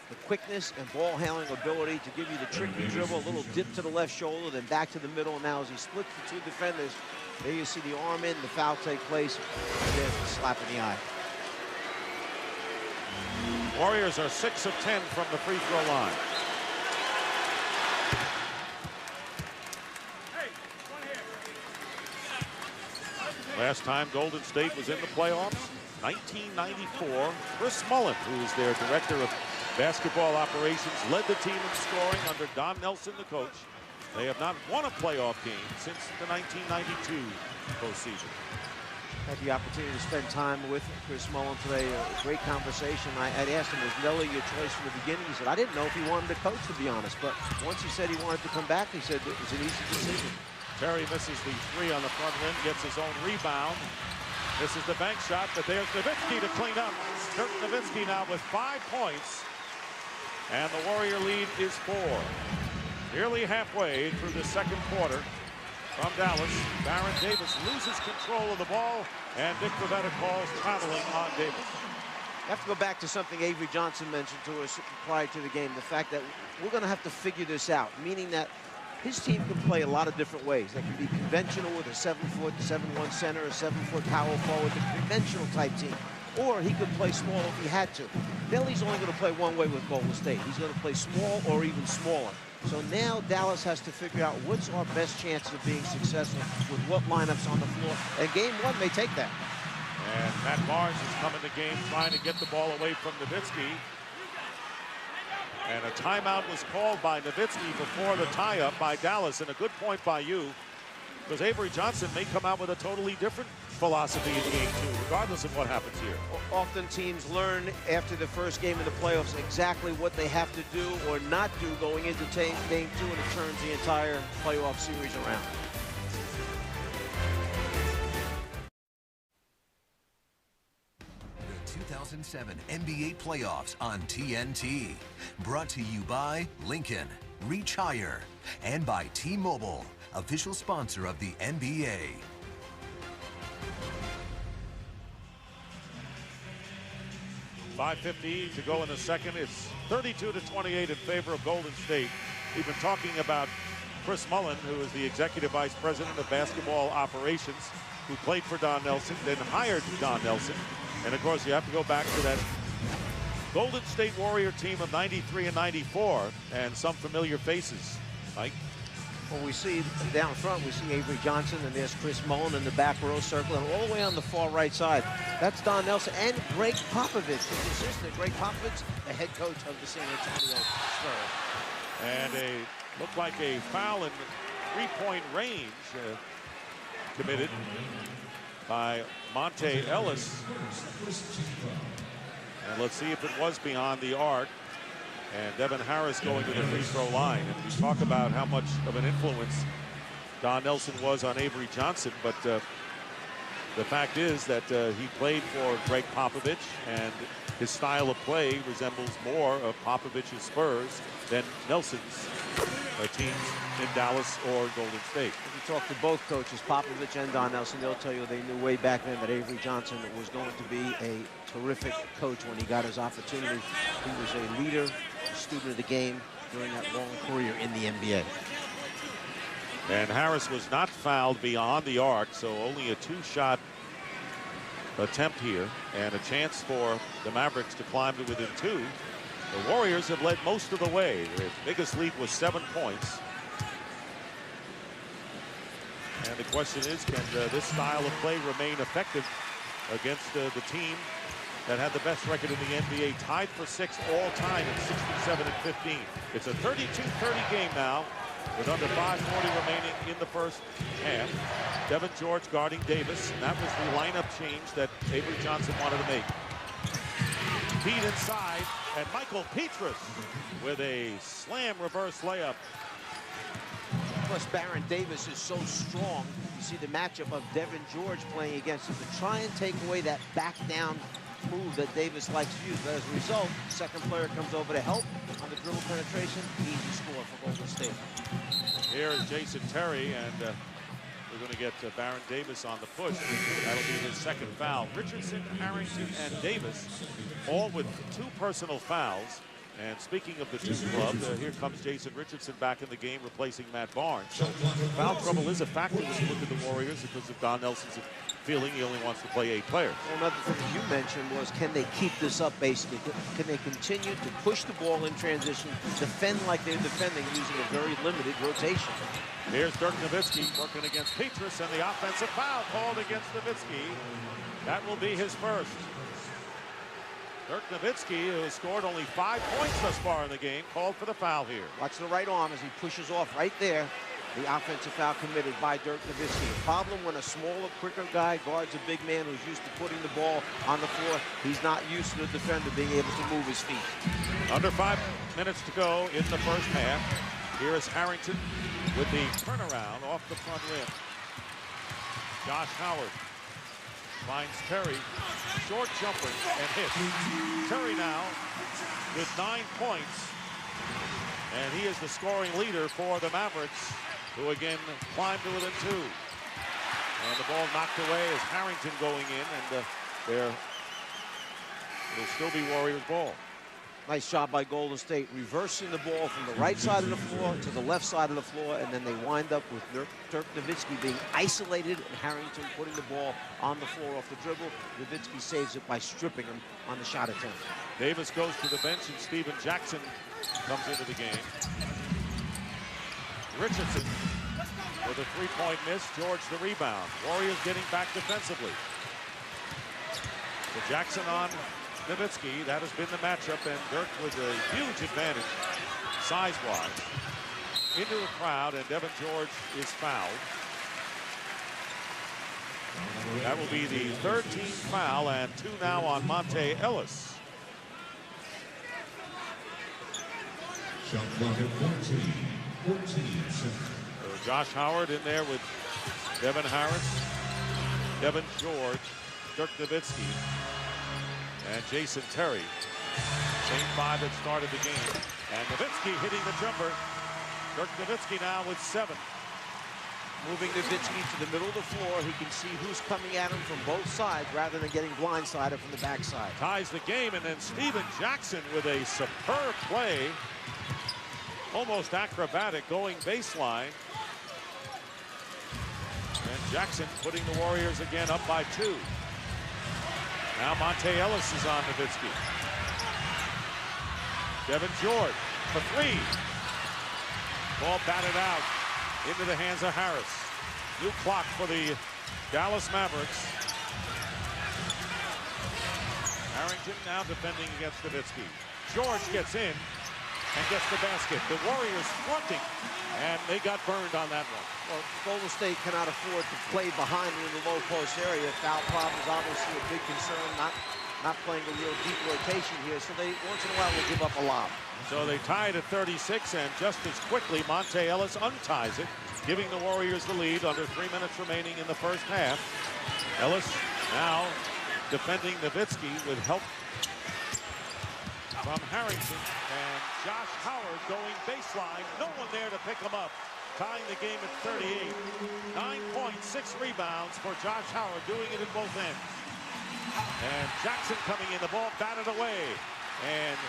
the quickness and ball handling ability to give you the tricky dribble, a little dip to the left shoulder, then back to the middle. And now as he splits the 2 defenders, there you see the arm in, the foul take place, and there's the slap in the eye. Warriors are 6 of 10 from the free throw line. Last time Golden State was in the playoffs, 1994. Chris Mullin, who is their director of basketball operations, led the team in scoring under Don Nelson, the coach. They have not won a playoff game since the 1992 postseason. Had the opportunity to spend time with Chris Mullin today. A great conversation. I'd asked him, was Nelly your choice from the beginning? He said, I didn't know if he wanted to coach, to be honest. But once he said he wanted to come back, he said it was an easy decision. Terry misses the three on the front rim, gets his own rebound. This is the bank shot, but there's Nowitzki to clean up. Dirk Nowitzki now with 5 points. And the Warrior lead is 4. Nearly halfway through the second quarter. From Dallas, Baron Davis loses control of the ball, and Dick Pavetta calls traveling on Davis. You have to go back to something Avery Johnson mentioned to us prior to the game, the fact that we're going to have to figure this out, meaning that his team can play a lot of different ways. They can be conventional with a 7-foot, 7-1 center, a 7-foot power forward, the conventional type team. Or he could play small if he had to. Nelly's only going to play one way with Golden State. He's going to play small or even smaller. So now Dallas has to figure out what's our best chances of being successful with what lineups on the floor. And game one may take that. And Matt Barnes is coming to game trying to get the ball away from Nowitzki. And a timeout was called by Nowitzki before the tie-up by Dallas. And a good point by you, because Avery Johnson may come out with a totally different philosophy in game two, regardless of what happens here. Often teams learn after the first game of the playoffs exactly what they have to do or not do going into game two, and it turns the entire playoff series around. The 2007 NBA Playoffs on TNT. Brought to you by Lincoln, Reach Higher, and by T-Mobile, official sponsor of the NBA. .550 to go in the second. It's 32-28 in favor of Golden State. We've been talking about Chris Mullin, who is the executive vice president of basketball operations, who played for Don Nelson, then hired Don Nelson. And of course, you have to go back to that Golden State Warrior team of 93 and 94, and some familiar faces. Mike? Well, we see down front, we see Avery Johnson, and there's Chris Mullin in the back row circle, and all the way on the far right side, that's Don Nelson and Greg Popovich, his assistant. Greg Popovich, the head coach of the San Antonio Spurs. And looked like a foul in three-point range committed by Monte Ellis. And let's see if it was beyond the arc. And Devin Harris going to the free throw line. And we talk about how much of an influence Don Nelson was on Avery Johnson, but the fact is that he played for Greg Popovich, and his style of play resembles more of Popovich's Spurs than Nelson's teams in Dallas or Golden State. If you talk to both coaches, Popovich and Don Nelson, they'll tell you they knew way back then that Avery Johnson was going to be a terrific coach when he got his opportunity. He was a leader, a student of the game during that long career in the NBA. And Harris was not fouled beyond the arc, so only a two-shot attempt here, and a chance for the Mavericks to climb to within 2. The Warriors have led most of the way. Their biggest lead was 7 points. And the question is, can this style of play remain effective against the team that had the best record in the NBA, tied for 6th all time at 67 and 15. It's a 32-30 game now with under 5:40 remaining in the first half. Devin George guarding Davis, and that was the lineup change that Avery Johnson wanted to make. Feed inside, and Michael Petrus with a slam reverse layup. Plus, Baron Davis is so strong. You see the matchup of Devin George playing against him to try and take away that back down move that Davis likes to use. But as a result, second player comes over to help on the dribble penetration. Easy score for Golden State. Here is Jason Terry, and we're going to get Baron Davis on the push. That'll be his second foul. Richardson, Harrington, and Davis all with 2 personal fouls. And speaking of the two clubs, here comes Jason Richardson back in the game, replacing Matt Barnes. So foul trouble is a factor when you look at the Warriors because of Don Nelson's feeling he only wants to play 8 players. Well, another thing you mentioned was, can they keep this up, basically? Can they continue to push the ball in transition, defend like they're defending using a very limited rotation? Here's Dirk Nowitzki working against Petrus, and the offensive foul called against Nowitzki. That will be his first. Dirk Nowitzki, who has scored only 5 points thus far in the game, called for the foul here. Watch the right arm as he pushes off right there. The offensive foul committed by Dirk Nowitzki. The problem when a smaller, quicker guy guards a big man who's used to putting the ball on the floor, he's not used to the defender being able to move his feet. Under 5 minutes to go in the first half. Here is Harrington with the turnaround off the front rim. Josh Howard finds Terry, short jumper, and hits. Terry now with 9 points, and he is the scoring leader for the Mavericks, who again climbed to within 2. And the ball knocked away as Harrington going in, and it'll still be Warriors ball. Nice job by Golden State, reversing the ball from the right side of the floor to the left side of the floor, and then they wind up with Dirk Nowitzki being isolated and Harrington putting the ball on the floor off the dribble. Nowitzki saves it by stripping him on the shot attempt. Davis goes to the bench, and Steven Jackson comes into the game. Richardson with a 3-point miss. George the rebound. Warriors getting back defensively. So Jackson on Nowitzki, that has been the matchup, and Dirk with a huge advantage size-wise. Into the crowd, and Devin George is fouled. That will be the 3rd team foul, and 2 now on Monte Ellis. Shot clock at 14 seconds. So Josh Howard in there with Devin Harris, Devin George, Dirk Nowitzki, and Jason Terry. Same 5 that started the game. And Nowitzki hitting the jumper. Dirk Nowitzki now with 7. Moving Nowitzki to the middle of the floor, he can see who's coming at him from both sides rather than getting blindsided from the backside. Ties the game, and then Steven Jackson with a superb play. Almost acrobatic going baseline. And Jackson putting the Warriors again up by 2. Now Monte Ellis is on Nowitzki. Devin George for 3. Ball batted out into the hands of Harris. New clock for the Dallas Mavericks. Harrington now defending against Nowitzki. George gets in and gets the basket. The Warriors fronting, and they got burned on that one. Well, Golden State cannot afford to play behind in the low post area. Foul problems obviously a big concern. Not playing a real deep rotation here, so they once in a while will give up a lob. So they tied at 36, and just as quickly Monte Ellis unties it, giving the Warriors the lead under 3 minutes remaining in the first half. Ellis now defending Nowitzki with help from Harrington, and Josh Howard going baseline. No one there to pick him up. Tying the game at 38. 9 points, 6 rebounds for Josh Howard, doing it at both ends. And Jackson coming in, the ball batted away. And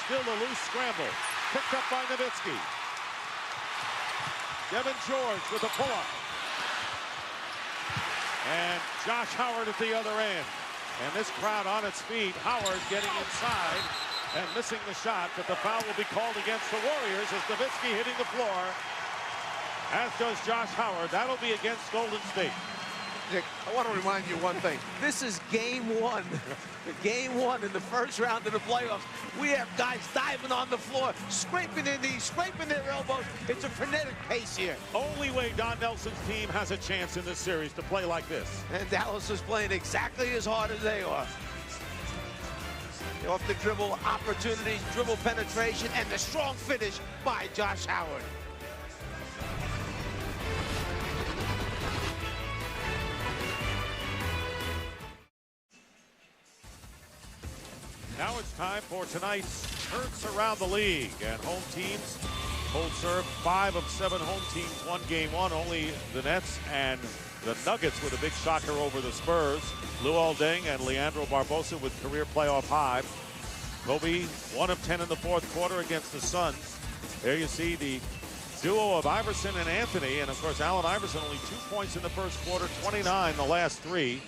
still a loose scramble. Picked up by Nowitzki. Devin George with a pull-up. And Josh Howard at the other end. And this crowd on its feet. Howard getting inside and missing the shot, but the foul will be called against the Warriors as Nowitzki hitting the floor, as does Josh Howard. That'll be against Golden State. Nick, I want to remind you one thing. This is game 1. Game 1 in the first round of the playoffs. We have guys diving on the floor, scraping their knees, scraping their elbows. It's a frenetic pace here. Only way Don Nelson's team has a chance in this series to play like this. And Dallas is playing exactly as hard as they are. Off the dribble opportunities, dribble penetration, and the strong finish by Josh Howard. Now it's time for tonight's Hurts Around the League. And home teams hold serve. 5 of 7 home teams won game 1. Only the Nets and the Nuggets with a big shocker over the Spurs. Luol Deng and Leandro Barbosa with career playoff high. Kobe, 1 of 10 in the fourth quarter against the Suns. There you see the duo of Iverson and Anthony. And, of course, Allen Iverson only 2 points in the first quarter, 29 the last 3.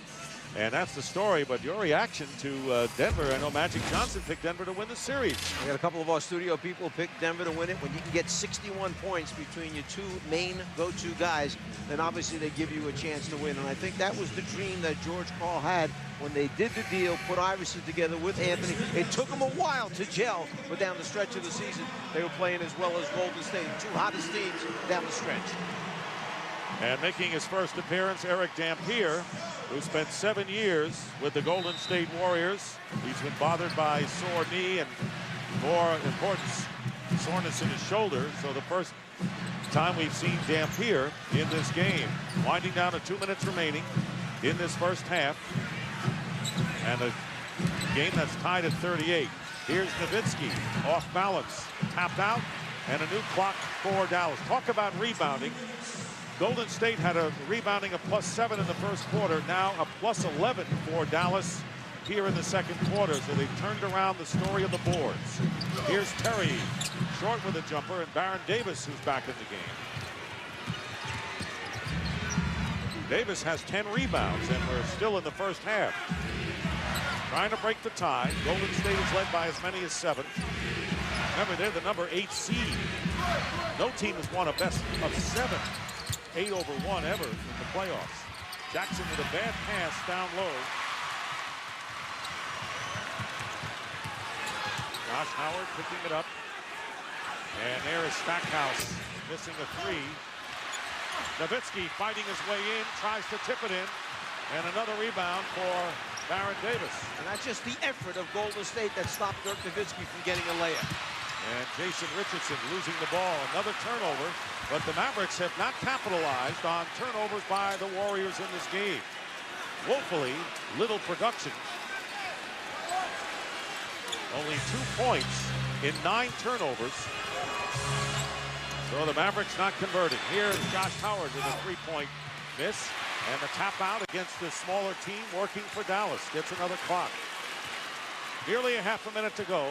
And that's the story. But your reaction to Denver, I know Magic Johnson picked Denver to win the series. We got a couple of our studio people pick Denver to win it. When you can get 61 points between your two main go-to guys, then obviously they give you a chance to win. And I think that was the dream that George Karl had when they did the deal, put Iverson together with Anthony. It took them a while to gel, but down the stretch of the season, they were playing as well as Golden State, two hottest teams down the stretch. And making his first appearance, Eric Dampier, who spent 7 years with the Golden State Warriors. He's been bothered by sore knee and, more important, soreness in his shoulder. So the first time we've seen Dampier in this game. Winding down to 2 minutes remaining in this first half. And a game that's tied at 38. Here's Nowitzki, off balance, tapped out, and a new clock for Dallas. Talk about rebounding. Golden State had a rebounding of +7 in the first quarter, now a +11 for Dallas here in the second quarter. So they've turned around the story of the boards. Here's Terry, short with a jumper, and Baron Davis, who's back in the game. Davis has 10 rebounds, and we're still in the first half. Trying to break the tie. Golden State is led by as many as 7. Remember, they're the number 8 seed. No team has won a best of 7. 8-over-1 ever in the playoffs. Jackson with a bad pass down low. Josh Howard picking it up. And there is Stackhouse missing a 3. Nowitzki fighting his way in, tries to tip it in. And another rebound for Baron Davis. And that's just the effort of Golden State that stopped Dirk Nowitzki from getting a layup. And Jason Richardson losing the ball. Another turnover. But the Mavericks have not capitalized on turnovers by the Warriors in this game. Woefully little production. Only 2 points in 9 turnovers. So the Mavericks not converting. Here is Josh Howard with a 3-point miss. And the tap out against the smaller team working for Dallas. Gets another clock. Nearly a half a minute to go.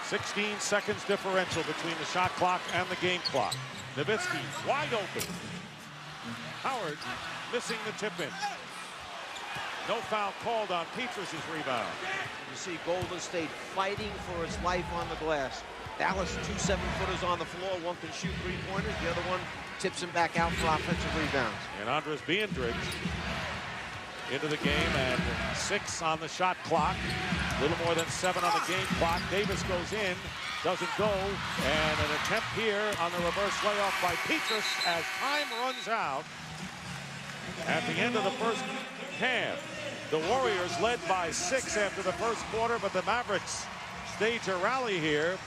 16 seconds differential between the shot clock and the game clock. Nowitzki wide open. Howard missing the tip in. No foul called on Petrus' rebound. You see Golden State fighting for its life on the glass. Dallas, 2 7-footers on the floor. One can shoot 3-pointers. The other one tips him back out for offensive rebounds. And Andres Biendrich into the game, and 6 on the shot clock. A little more than 7 on the game clock. Davis goes in, doesn't go, and an attempt here on the reverse layoff by Petrus as time runs out. At the end of the first half, the Warriors led by 6 after the first quarter, but the Mavericks stage a rally here.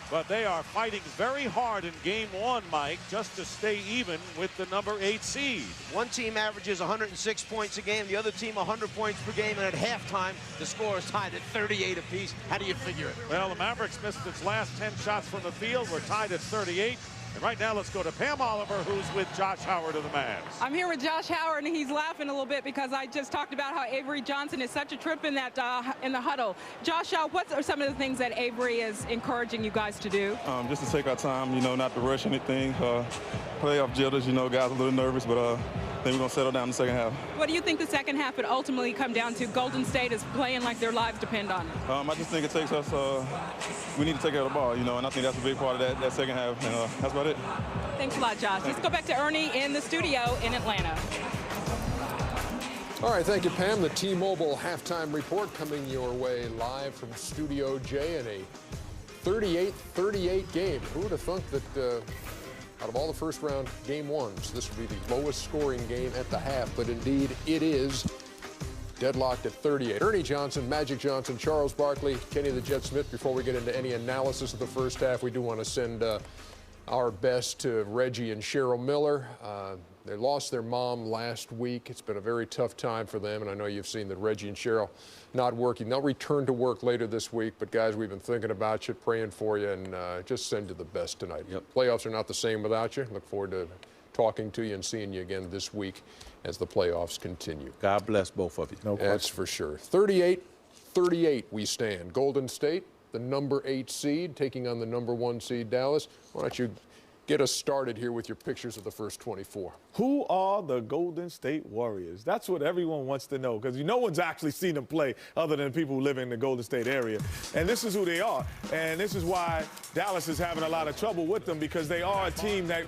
But they are fighting very hard in game 1, Mike, just to stay even with the number 8 seed. One team averages 106 points a game, the other team 100 points per game, and at halftime, the score is tied at 38 apiece. How do you figure it? Well, the Mavericks missed its last 10 shots from the field. We're tied at 38. And right now, let's go to Pam Oliver, who's with Josh Howard of the Mavs. I'm here with Josh Howard, and he's laughing a little bit because I just talked about how Avery Johnson is such a trip in that in the huddle. Josh, what are some of the things that Avery is encouraging you guys to do? Just to take our time, not to rush anything. Playoff jitters, guys are a little nervous, but I think we're going to settle down in the second half. What do you think the second half would ultimately come down to? Golden State is playing like their lives depend on it. I just think it takes us, we need to take care of the ball, and I think that's a big part of that second half, and that's about it. Thanks a lot, Josh. Let's go back to Ernie in the studio in Atlanta. All right, thank you, Pam. The T-Mobile halftime report coming your way live from Studio J in a 38-38 game. Who would have thunk that out of all the first-round game 1s, this would be the lowest scoring game at the half, but indeed it is. Deadlocked at 38. Ernie Johnson, Magic Johnson, Charles Barkley, Kenny the Jet Smith. Before we get into any analysis of the first half, we do want to send our best to Reggie and Cheryl Miller. They lost their mom last week. It's been a very tough time for them, and I know you've seen that Reggie and Cheryl not working. They'll return to work later this week, but guys, we've been thinking about you, praying for you, and just send you the best tonight. Yep. Playoffs are not the same without you. Look forward to talking to you and seeing you again this week as the playoffs continue. God bless both of you. That's for sure. 38-38 38 we stand. Golden State, the number 8 seed, taking on the number 1 seed Dallas. Why don't you get us started here with your pictures of the first 24. Who are the Golden State Warriors? That's what everyone wants to know, because no one's actually seen them play other than people who live in the Golden State area. And this is who they are. And this is why Dallas is having a lot of trouble with them, because they are a team that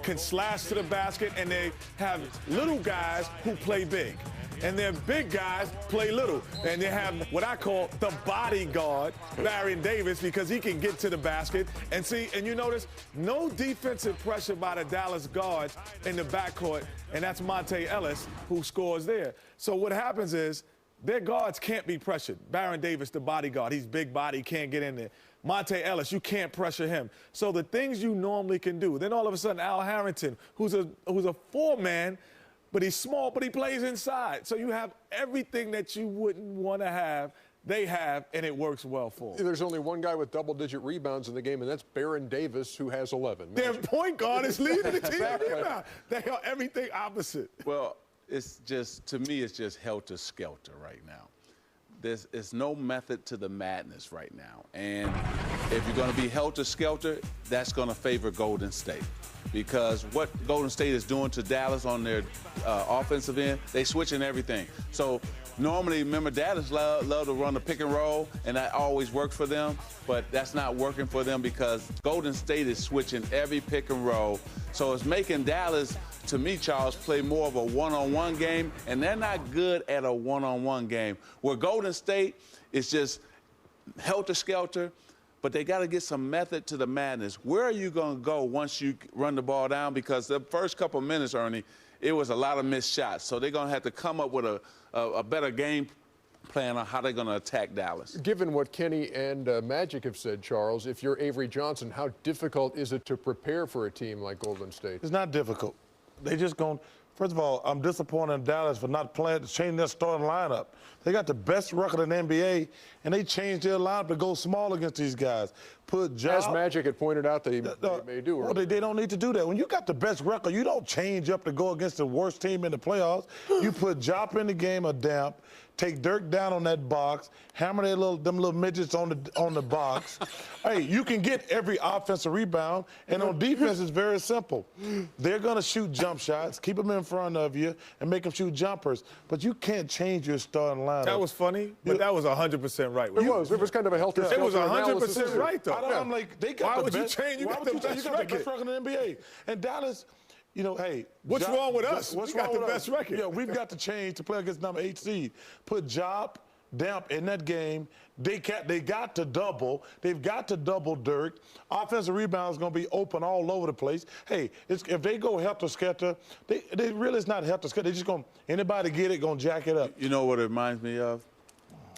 can slash to the basket, and they have little guys who play big. And their big guys play little. And they have what I call the bodyguard, Baron Davis, because he can get to the basket. And see, and you notice, no defensive pressure by the Dallas guards in the backcourt, and that's Monte Ellis who scores there. So what happens is their guards can't be pressured. Baron Davis, the bodyguard, he's big body, can't get in there. Monte Ellis, you can't pressure him. So the things you normally can do. Then all of a sudden, Al Harrington, who's a 4-man, but he's small, but he plays inside. So you have everything that you wouldn't want to have, they have, and it works well for them. There's only one guy with double-digit rebounds in the game, and that's Baron Davis, who has 11. Their point guard is leading the team in rebound. They are everything opposite. Well, it's just, to me, it's just helter-skelter right now. There's no method to the madness right now. And if you're going to be helter-skelter, that's going to favor Golden State. Because what Golden State is doing to Dallas on their offensive end, they switching everything. So normally, remember, Dallas love to run the pick and roll, and that always works for them. But that's not working for them because Golden State is switching every pick and roll. So it's making Dallas, to me, Charles, play more of a one-on-one game, and they're not good at a one-on-one game. Where Golden State is just helter-skelter, but they got to get some method to the madness. Where are you going to go once you run the ball down? Because the first couple of minutes, Ernie, it was a lot of missed shots. So they're going to have to come up with a better game plan on how they're going to attack Dallas. Given what Kenny and Magic have said, Charles, if you're Avery Johnson, how difficult is it to prepare for a team like Golden State? It's not difficult. They just going. First of all, I'm disappointed in Dallas for not changing their starting lineup. They got the best record in the NBA, and they changed their lineup to go small against these guys. As Magic had pointed out, they may do. Well, they don't need to do that. When you got the best record, you don't change up to go against the worst team in the playoffs. You put Jop in the game of damp, take Dirk down on that box, hammer them little midgets on the box. Hey, you can get every offensive rebound, and on defense, it's very simple. They're going to shoot jump shots, keep them in front of you, and make them shoot jumpers. But you can't change your starting lineup. That was funny, but that was 100% right. It was kind of a helter-skelter. It was 100% right, though. I'm like, they got Why would you change? You got the best record in the NBA. And Dallas, you know, hey. What's wrong with us? We got the best record. Yeah, we've got to change to play against number 8 seed. Put Job, Damp in that game. They got to double. They've got to double Dirk. Offensive rebound is going to be open all over the place. Hey, if they go helter-skelter, they really is not helter-skelter. They're just going, anybody get it, going to jack it up. You know what it reminds me of?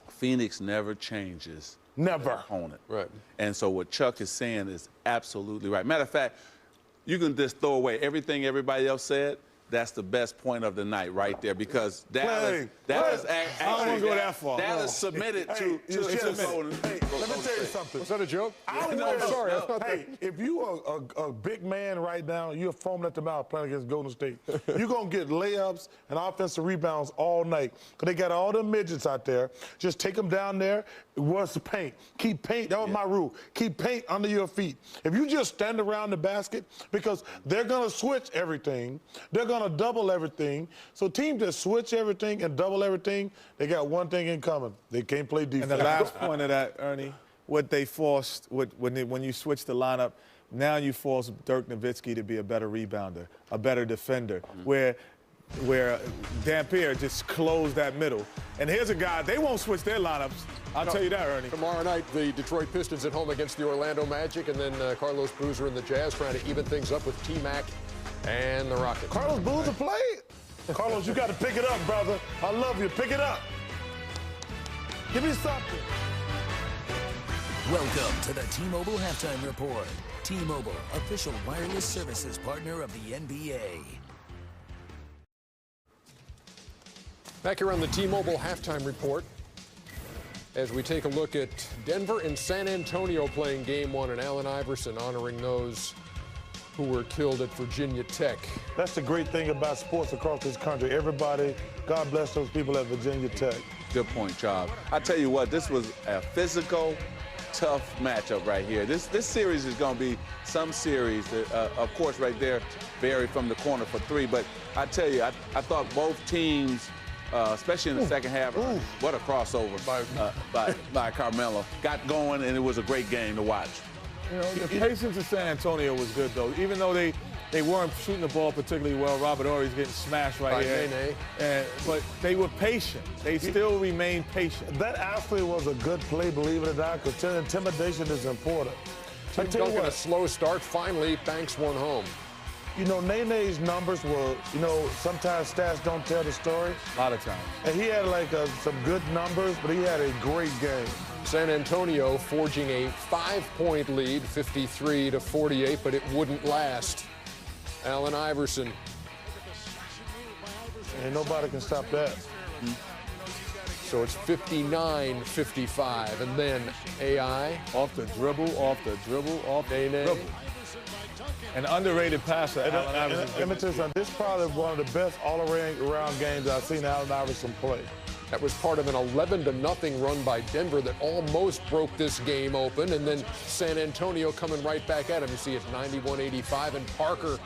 Phoenix never changes. Never. Opponent. Right. And so what Chuck is saying is absolutely right. Matter of fact, you can just throw away everything everybody else said. That's the best point of the night right there because Dallas I don't want to go that far. Dallas submitted to Golden State. Let me tell you something. Was that a joke? I'm sorry. Hey, if you are a big man right now, you're foaming at the mouth playing against Golden State, you're going to get layups and offensive rebounds all night. Because they got all the midgets out there. Just take them down there. What's the paint? Keep paint. That was my rule. Keep paint under your feet. If you just stand around the basket, because they're going to switch everything. They're going to double everything. So teams that switch everything and double everything, they got one thing in common. They can't play defense. And the last point of that, Ernie, what they forced when you switch the lineup, now you force Dirk Nowitzki to be a better rebounder, a better defender, where Dampier just closed that middle. And here's a guy, they won't switch their lineups. I'll tell you that, Ernie. Tomorrow night, the Detroit Pistons at home against the Orlando Magic, and then Carlos Boozer and the Jazz trying to even things up with T-Mac and the Rockets. Carlos Boozer played? Carlos, you got to pick it up, brother. I love you. Pick it up. Give me something. Welcome to the T-Mobile Halftime Report. T-Mobile, official wireless services partner of the NBA. Back here on the T-Mobile Halftime Report, as we take a look at Denver and San Antonio playing Game 1, and Allen Iverson honoring those who were killed at Virginia Tech. That's the great thing about sports across this country. Everybody, God bless those people at Virginia Tech. Good point, Charles. I tell you what, this was a physical, tough matchup right here. This series is going to be some series that, of course, right there, vary from the corner for three. But I tell you, I thought both teams, especially in the second half, what a crossover by Carmelo. Got going, and it was a great game to watch. You know, the patience of San Antonio was good, though. Even though they weren't shooting the ball particularly well, Robert Horry's getting smashed right here. But they were patient. They still remained patient. That actually was a good play, believe it or not, because intimidation is important. Tim Duncan, a slow start. Finally, banks one home. You know, Nene's numbers were, you know, sometimes stats don't tell the story. A lot of times. And he had like some good numbers, but he had a great game. San Antonio forging a 5-point lead, 53-48, but it wouldn't last. Allen Iverson. And nobody can stop that. So it's 59-55, and then AI. Off the dribble, off the dribble, off the dribble. An underrated passer, Allen Iverson. This is probably one of the best all-around games I've seen Allen Iverson play. That was part of an 11-0 run by Denver that almost broke this game open, and then San Antonio coming right back at him. You see it's 91-85, and Parker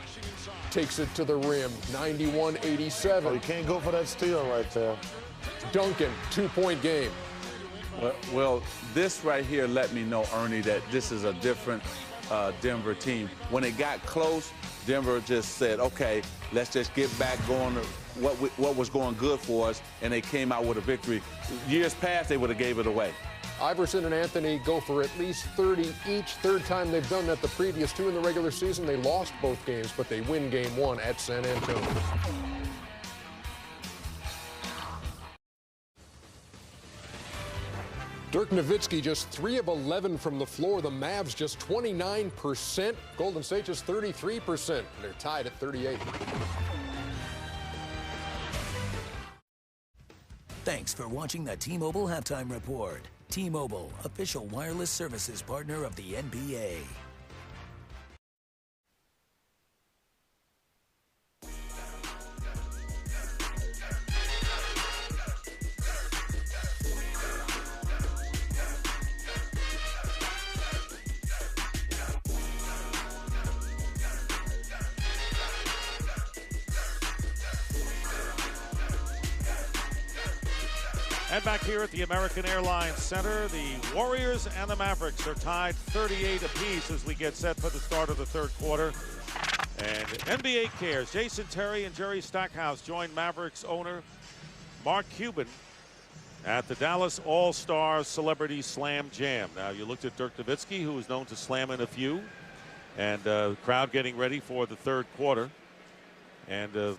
takes it to the rim, 91-87. Oh, you can't go for that steal right there. Duncan, 2-point game. Well, this right here let me know, Ernie, that this is a different Denver team. When it got close, Denver just said, okay, let's just get back going to what was going good for us, and they came out with a victory. Years past, they would have gave it away. Iverson and Anthony go for at least 30 each. Third time they've done that. The previous two in the regular season, they lost both games, but they win game one at San Antonio. Dirk Nowitzki just 3 of 11 from the floor. The Mavs just 29%. Golden State just 33%. They're tied at 38. Thanks for watching the T-Mobile Halftime Report. T-Mobile, official wireless services partner of the NBA. And back here at the American Airlines Center, the Warriors and the Mavericks are tied 38 apiece as we get set for the start of the third quarter. And NBA Cares, Jason Terry and Jerry Stackhouse join Mavericks owner Mark Cuban at the Dallas All-Star Celebrity Slam Jam. Now, you looked at Dirk Nowitzki, who is known to slam in a few, and the crowd getting ready for the third quarter. And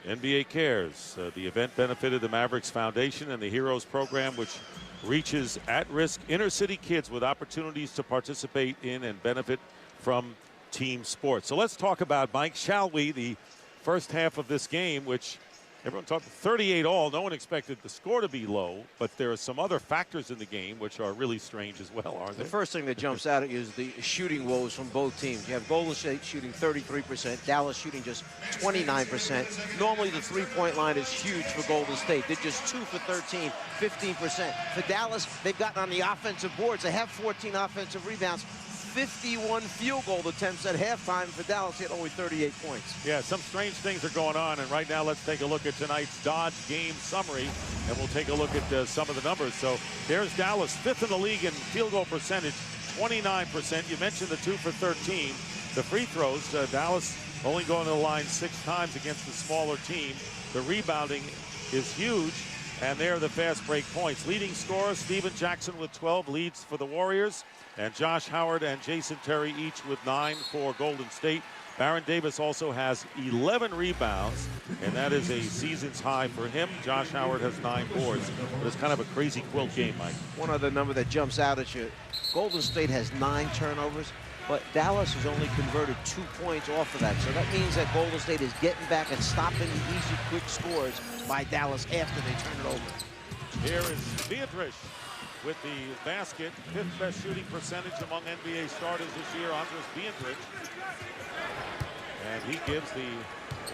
NBA Cares. The event benefited the Mavericks Foundation and the Heroes Program, which reaches at-risk inner-city kids with opportunities to participate in and benefit from team sports. So let's talk about, Mike, shall we, the first half of this game, which everyone talked 38 all. No one expected the score to be low, but there are some other factors in the game which are really strange as well, aren't they? The first thing that jumps out at you is the shooting woes from both teams. You have Golden State shooting 33%, Dallas shooting just 29%. Normally the three-point line is huge for Golden State. They're just 2 for 13, 15%. For Dallas, they've gotten on the offensive boards. They have 14 offensive rebounds. 51 field goal attempts at halftime. For Dallas, hit only 38 points. Yeah, some strange things are going on, and right now let's take a look at tonight's Dodge game summary, and we'll take a look at some of the numbers. So there's Dallas, 5th in the league in field goal percentage, 29%. You mentioned the 2 for 13. The free throws, Dallas only going to the line 6 times against the smaller team. The rebounding is huge, and there the fast break points. Leading scorer, Steven Jackson with 12 leads for the Warriors. And Josh Howard and Jason Terry each with 9 for Golden State. Baron Davis also has 11 rebounds, and that is a season's high for him. Josh Howard has 9 boards, but it's kind of a crazy quilt game, Mike. One other number that jumps out at you, Golden State has 9 turnovers, but Dallas has only converted 2 points off of that. So that means that Golden State is getting back and stopping the easy, quick scores by Dallas after they turn it over. Here is Beatrice. with the basket. 5th best shooting percentage among NBA starters this year, Andres Biedrins. And he gives the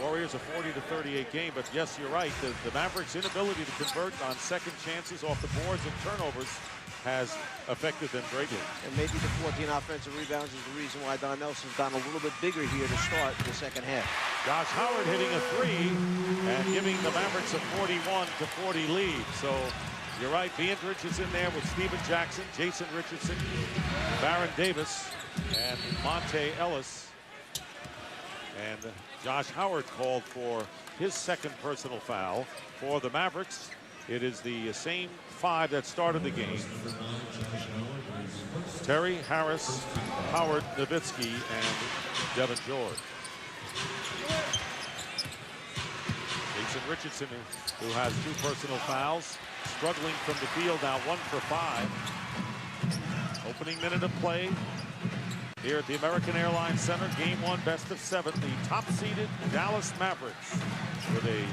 Warriors a 40-38 game. But yes, you're right. The Mavericks' inability to convert on second chances off the boards and turnovers has affected them greatly. And maybe the 14 offensive rebounds is the reason why Don Nelson's gone a little bit bigger here to start the second half. Josh Howard hitting a 3 and giving the Mavericks a 41-40 lead. So you're right, Biedrins is in there with Steven Jackson, Jason Richardson, Baron Davis, and Monte Ellis. And Josh Howard called for his second personal foul for the Mavericks. It is the same 5 that started the game. Terry, Harris, Howard, Nowitzki, and Devin George. Jason Richardson, who has 2 personal fouls, struggling from the field now, 1 for 5. Opening minute of play here at the American Airlines Center. Game 1, best of 7. The top-seeded Dallas Mavericks with a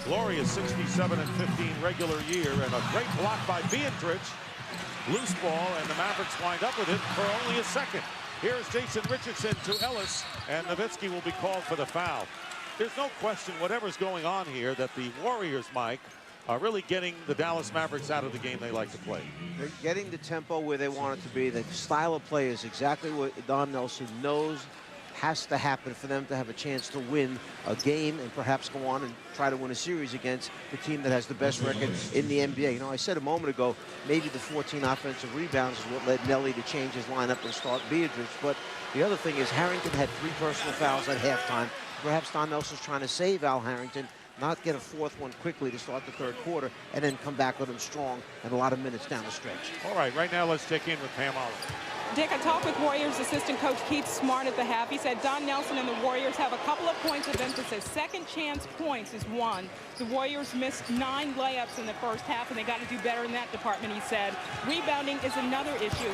glorious 67-15 regular year, and a great block by Biedrins. Loose ball, and the Mavericks wind up with it for only a second. Here's Jason Richardson to Ellis, and Nowitzki will be called for the foul. There's no question, whatever's going on here, that the Warriors, Mike, are really getting the Dallas Mavericks out of the game they like to play. They're getting the tempo where they want it to be. The style of play is exactly what Don Nelson knows has to happen for them to have a chance to win a game and perhaps go on and try to win a series against the team that has the best record in the NBA. You know, I said a moment ago, maybe the 14 offensive rebounds is what led Nelly to change his lineup and start Biedrins. But the other thing is Harrington had 3 personal fouls at halftime. Perhaps Don Nelson's trying to save Al Harrington, not get a 4th one quickly to start the 3rd quarter, and then come back with him strong and a lot of minutes down the stretch. All right, right now let's check in with Pam Oliver. Dick, I talked with Warriors assistant coach Keith Smart at the half. He said Don Nelson and the Warriors have a couple of points of emphasis. Second chance points is one. The Warriors missed 9 layups in the first half, and they got to do better in that department, he said. Rebounding is another issue.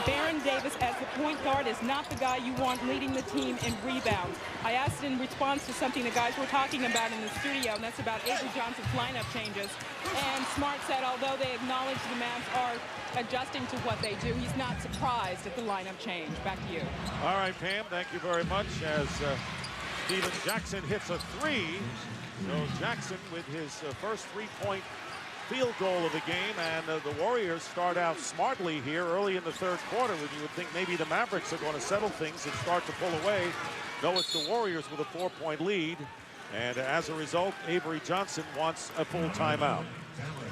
Baron Davis, as the point guard, is not the guy you want leading the team in rebounds. I asked in response to something the guys were talking about in the studio, and that's about Avery Johnson's lineup changes. And Smart said, although they acknowledge the Mavs are adjusting to what they do, he's not surprised at the lineup change. Back to you. All right, Pam, thank you very much. As Steven Jackson hits a 3. So Jackson with his first 3-point field goal of the game, and the Warriors start out smartly here early in the 3rd quarter when you would think maybe the Mavericks are going to settle things and start to pull away. No, it's the Warriors with a 4-point lead, and as a result, Avery Johnson wants a full timeout.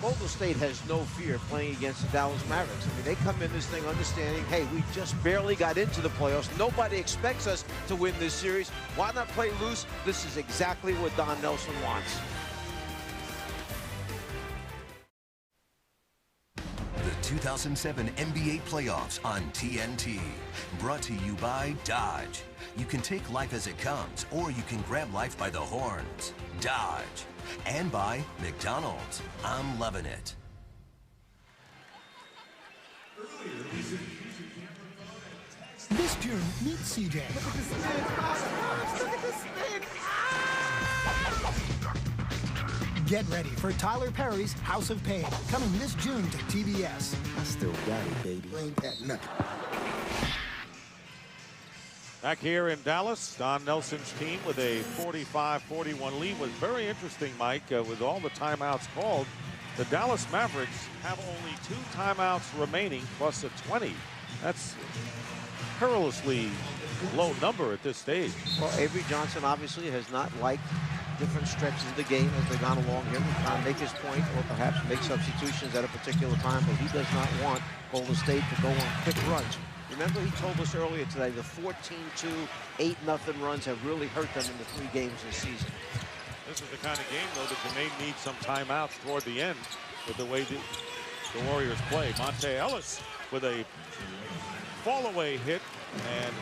Golden State has no fear playing against the Dallas Mavericks. I mean, they come in this thing understanding, hey, we just barely got into the playoffs. Nobody expects us to win this series. Why not play loose? This is exactly what Don Nelson wants. The 2007 NBA playoffs on TNT. Brought to you by Dodge. You can take life as it comes, or you can grab life by the horns. Dodge. And by McDonald's. I'm loving it. This June, meet CJ. Look at this thing. Get ready for Tyler Perry's House of Pain, coming this June to TBS. I still got it, baby. Ain't that nothing. Back here in Dallas, Don Nelson's team with a 45-41 lead. Was very interesting, Mike, with all the timeouts called. The Dallas Mavericks have only 2 timeouts remaining plus a 20. That's perilously low number at this stage. Well, Avery Johnson obviously has not liked different stretches of the game as they've gone along here. He's trying to make his point or perhaps make substitutions at a particular time, but he does not want Golden State to go on quick runs. Remember, he told us earlier today the 14-2, 8-0 runs have really hurt them in the 3 games this season. This is the kind of game, though, that you may need some timeouts toward the end with the way the Warriors play. Monte Ellis with a fall-away hit, and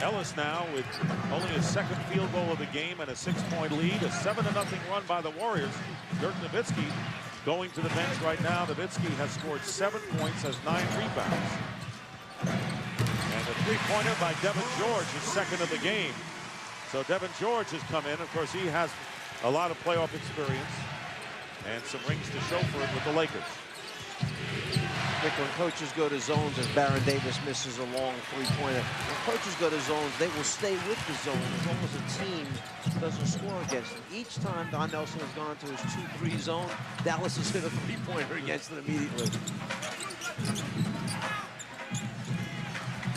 Ellis now with only his 2nd field goal of the game and a 6-point lead. A 7-0 run by the Warriors. Dirk Nowitzki going to the bench right now. Nowitzki has scored 7 points, has 9 rebounds. And a 3-pointer by Devin George, his 2nd of the game. So Devin George has come in. Of course, he has a lot of playoff experience and some rings to show for it with the Lakers. Rick, when coaches go to zones, as Baron Davis misses a long three-pointer, when coaches go to zones, they will stay with the zone as long as a team doesn't score against them. Each time Don Nelson has gone to his 2-3 zone, Dallas has hit a three-pointer against it immediately.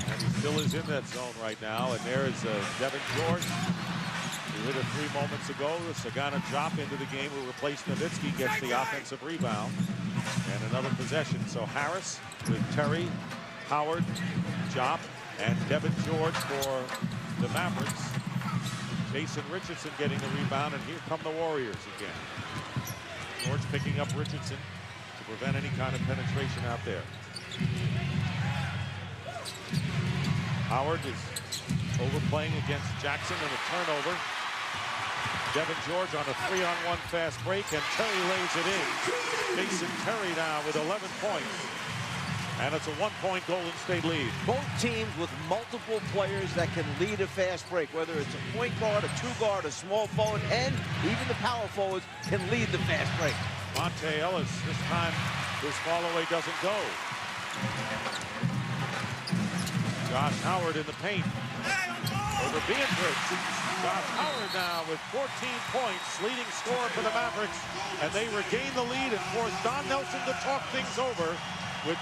And he still is in that zone right now. And there's Devin George, who hit it 3 moments ago. The Sagana drop into the game, who replaced Nowitzki, gets the offensive rebound. And another possession. So Harris with Terry, Howard, Jop, and Devin George for the Mavericks. Jason Richardson getting the rebound, and here come the Warriors again. George picking up Richardson to prevent any kind of penetration out there. Howard is overplaying against Jackson and a turnover. Devin George on a 3-on-1 fast break, and Terry lays it in. Jason Terry now with 11 points. And it's a 1-point Golden State lead. Both teams with multiple players that can lead a fast break, whether it's a point guard, a two-guard, a small forward, and even the power forwards can lead the fast break. Monte Ellis, this time his fall away doesn't go. Josh Howard in the paint over Beatrice. Josh Howard now with 14 points, leading scorer for the Mavericks, and they regain the lead and force Don Nelson to talk things over with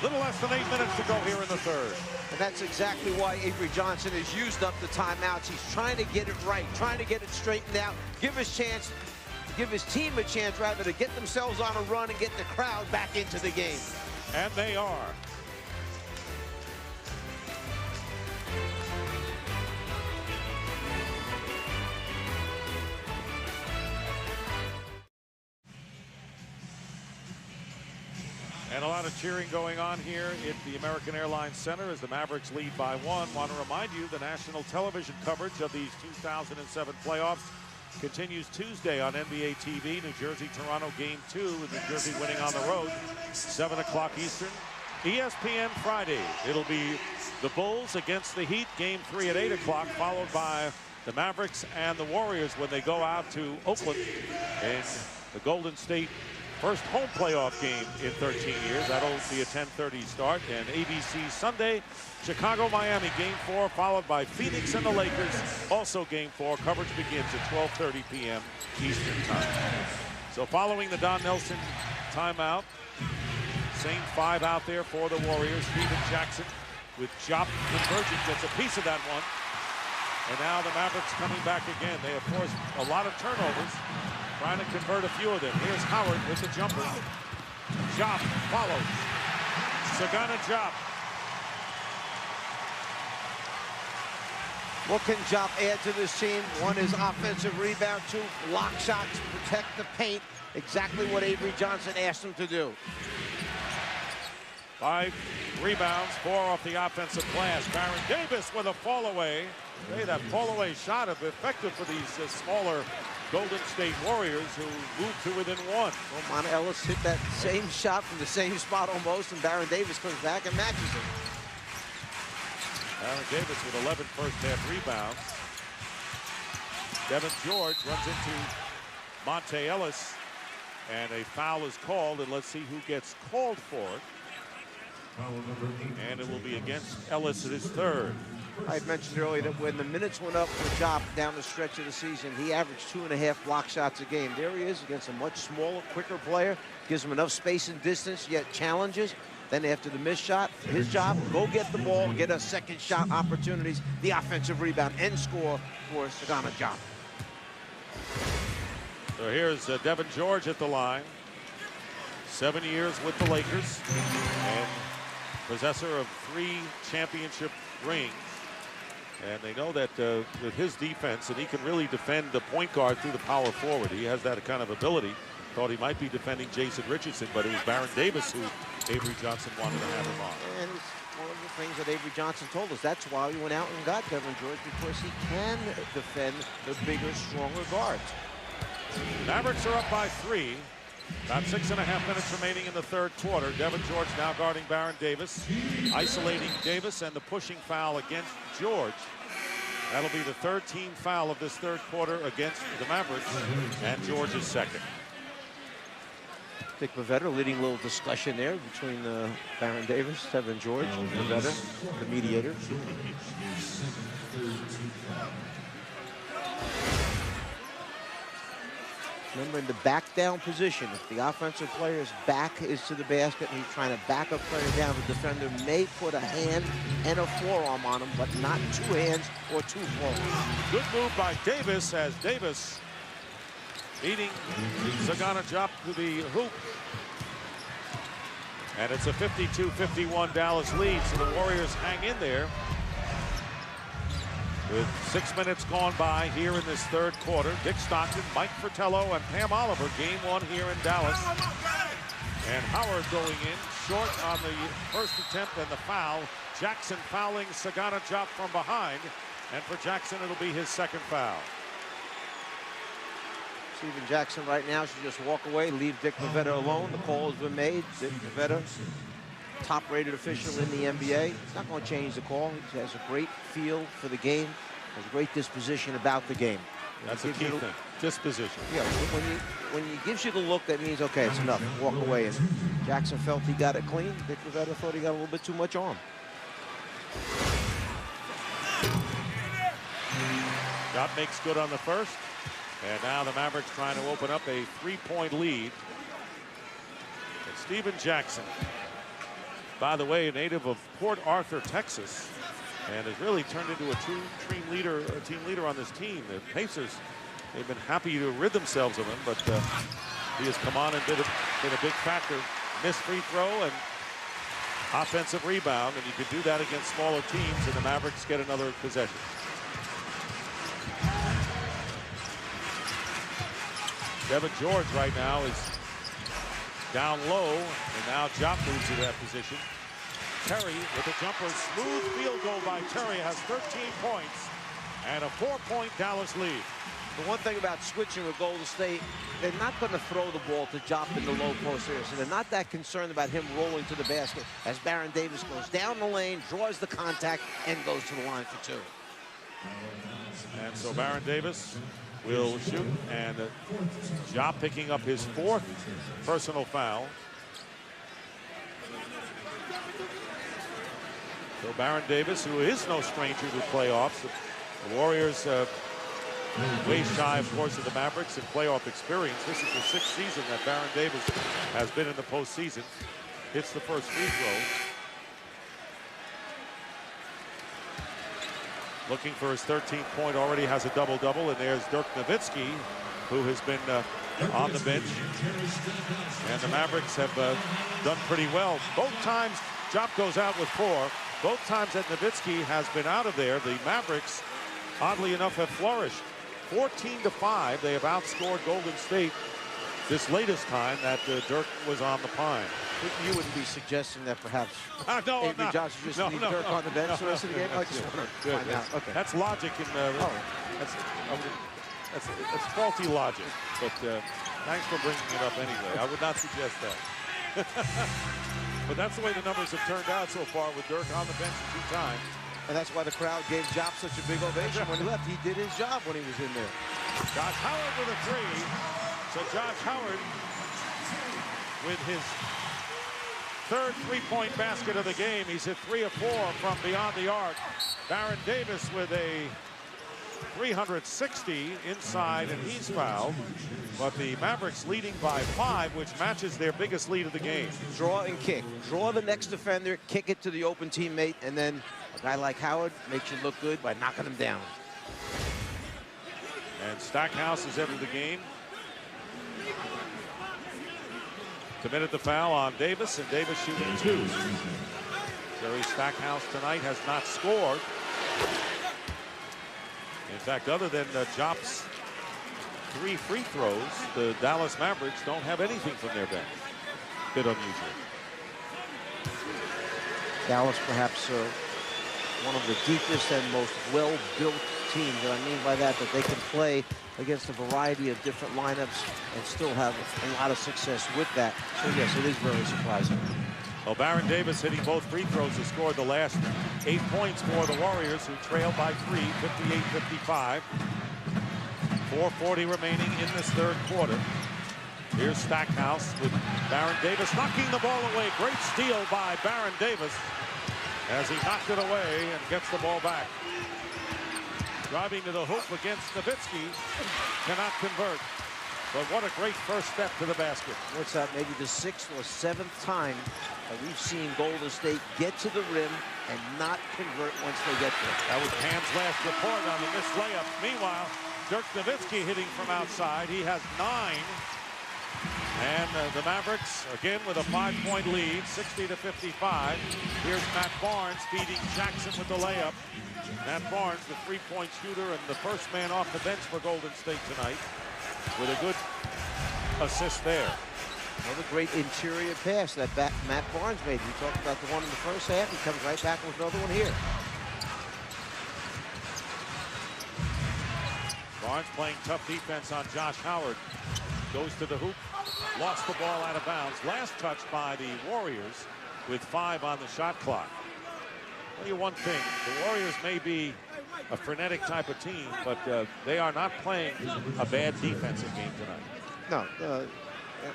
little less than 8 minutes to go here in the third. And that's exactly why Avery Johnson has used up the timeouts. He's trying to get it right, trying to get it straightened out, give his team a chance rather to get themselves on a run and get the crowd back into the game. And they are. And a lot of cheering going on here at the American Airlines Center as the Mavericks lead by 1. Want to remind you, the national television coverage of these 2007 playoffs continues Tuesday on NBA TV. New Jersey-Toronto Game 2 with New Jersey winning on the road, 7 o'clock Eastern. ESPN Friday, it'll be the Bulls against the Heat, Game 3 at 8 o'clock, followed by the Mavericks and the Warriors when they go out to Oakland in the Golden State first home playoff game in 13 years. That'll be a 10:30 start. And ABC Sunday, Chicago-Miami Game 4, followed by Phoenix and the Lakers. Also Game 4. Coverage begins at 12:30 p.m. Eastern Time. So following the Don Nelson timeout, same 5 out there for the Warriors. Steven Jackson with Jop converging, gets a piece of that one. And now the Mavericks coming back again. They have forced a lot of turnovers, trying to convert a few of them. Here's Howard with the jumper. Jop follows. Sagana Jop. What can Jop add to this team? 1 is offensive rebound, 2 block shots, protect the paint. Exactly what Avery Johnson asked him to do. 5 rebounds, 4 off the offensive glass. Baron Davis with a fall away. Hey, that fall away shot is effective for these smaller Golden State Warriors who moved to within 1. Well, Monte Ellis hit that same shot from the same spot almost, and Baron Davis comes back and matches it. Baron Davis with 11 first-half rebounds. Devin George runs into Monte Ellis, and a foul is called, and let's see who gets called for it. And it will be against Ellis at his 3rd. I had mentioned earlier that when the minutes went up for Jop down the stretch of the season, he averaged 2.5 block shots a game. There he is against a much smaller, quicker player. Gives him enough space and distance, yet challenges. Then after the missed shot, his job, go get the ball, get us second shot opportunities, the offensive rebound, and score for Sagana Jop. So here's Devin George at the line. 7 years with the Lakers and possessor of 3 championship rings. And they know that with his defense, and he can really defend the point guard through the power forward. He has that kind of ability. Thought he might be defending Jason Richardson, but it was Baron Davis who Avery Johnson wanted to have him on. And it's one of the things that Avery Johnson told us. That's why we went out and got Devin George, because he can defend the bigger, stronger guards. Mavericks are up by 3. About 6.5 minutes remaining in the third quarter. Devin George now guarding Baron Davis, isolating Davis, and the pushing foul against George. That'll be the 3rd team foul of this third quarter against the Mavericks, and George's 2nd. Dick Pavetta leading a little discussion there between Baron Davis, Devin George, and Pavetta, the mediator. Remember, in the back down position, if the offensive player's back is to the basket and he's trying to back a player down, the defender may put a hand and a forearm on him, but not two hands or two forearms. Good move by Davis as Davis beating Sagana Diop to the hoop. And it's a 52-51 Dallas lead, so the Warriors hang in there. With 6 minutes gone by here in this third quarter, Dick Stockton, Mike Fratello, and Pam Oliver, game one here in Dallas. And Howard going in, short on the first attempt and the foul. Jackson fouling Sagana Diop from behind. And for Jackson, it'll be his second foul. Steven Jackson right now should just walk away, leave Dick Pavetta alone. The call has been made. Dick Pavetta, top-rated official in the NBA. He's not going to change the call. He has a great feel for the game, has a great disposition about the game. That's a key thing, disposition. Yeah, when he gives you the look, that means, okay, it's enough, walk away. And Jackson felt he got it clean. Dick Pavetta thought he got a little bit too much on. Diop makes good on the first. And now the Mavericks trying to open up a 3-point lead. It's Steven Jackson. By the way, a native of Port Arthur, Texas, and has really turned into a team leader on this team. The Pacers, they've been happy to rid themselves of him, but he has come on and been a big factor. Missed free throw and offensive rebound, and you can do that against smaller teams, and the Mavericks get another possession. Devin George right now is down low, and now Diop moves to that position. Terry with a jumper, smooth field goal by Terry, has 13 points and a 4-point Dallas lead. The one thing about switching with Golden State, they're not going to throw the ball to Diop in the low post area, so they're not that concerned about him rolling to the basket as Baron Davis goes down the lane, draws the contact, and goes to the line for two. And so Baron Davis will shoot, and Diop picking up his fourth personal foul. So Baron Davis, who is no stranger to playoffs, the Warriors way shy, of course, of the Mavericks in playoff experience. This is the 6th season that Baron Davis has been in the postseason. Hits the first free throw. Looking for his 13th point, already has a double-double, and there's Dirk Nowitzki, who has been on the bench. And the Mavericks have done pretty well. Both times Diop goes out with 4. Both times that Nowitzki has been out of there, the Mavericks, oddly enough, have flourished. 14-5, they have outscored Golden State this latest time that Dirk was on the pine. You wouldn't be suggesting that perhaps no, Avery Johnson just leave Dirk on the bench for the rest of the game? I just want to find out. Okay. That's logic. That's faulty logic. But thanks for bringing it up anyway. I would not suggest that. But that's the way the numbers have turned out so far with Dirk on the bench 2 times. And that's why the crowd gave Diop such a big ovation when he left. He did his job when he was in there. Josh Howard with a 3. So Josh Howard with his 3rd 3-point basket of the game. He's hit 3 of 4 from beyond the arc. Baron Davis with a 360 inside, and he's fouled. But the Mavericks leading by 5, which matches their biggest lead of the game. Draw and kick. Draw the next defender, kick it to the open teammate, and then a guy like Howard makes you look good by knocking him down. And Stackhouse has entered the game. Committed the foul on Davis, and Davis shooting 2. Jerry Stackhouse tonight has not scored. In fact, other than Diop's 3 free throws, the Dallas Mavericks don't have anything from their bench. Bit unusual. Dallas perhaps one of the deepest and most well-built teams. And I mean by that they can play against a variety of different lineups and still have a lot of success with that. So yes, it is very surprising. Well, Baron Davis hitting both free throws has scored the last 8 points for the Warriors, who trail by 3, 58-55. 4:40 remaining in this third quarter. Here's Stackhouse with Baron Davis knocking the ball away. Great steal by Baron Davis as he knocked it away and gets the ball back. Driving to the hoop against Nowitzki, cannot convert. But what a great first step to the basket. What's that, maybe the 6th or 7th time that we've seen Golden State get to the rim and not convert once they get there. That was Ham's last report on the missed layup. Meanwhile, Dirk Nowitzki hitting from outside. He has 9. And the Mavericks, again, with a 5-point lead, 60-55. Here's Matt Barnes feeding Jackson with the layup. Matt Barnes, the 3-point shooter and the first man off the bench for Golden State tonight, with a good assist there. Another great interior pass that Matt Barnes made. We talked about the one in the first half. He comes right back with another one here. Barnes playing tough defense on Josh Howard. Goes to the hoop. Lost the ball out of bounds. Last touch by the Warriors with 5 on the shot clock. I'll tell you one thing. The Warriors may be a frenetic type of team, but they are not playing a bad defensive game tonight. No.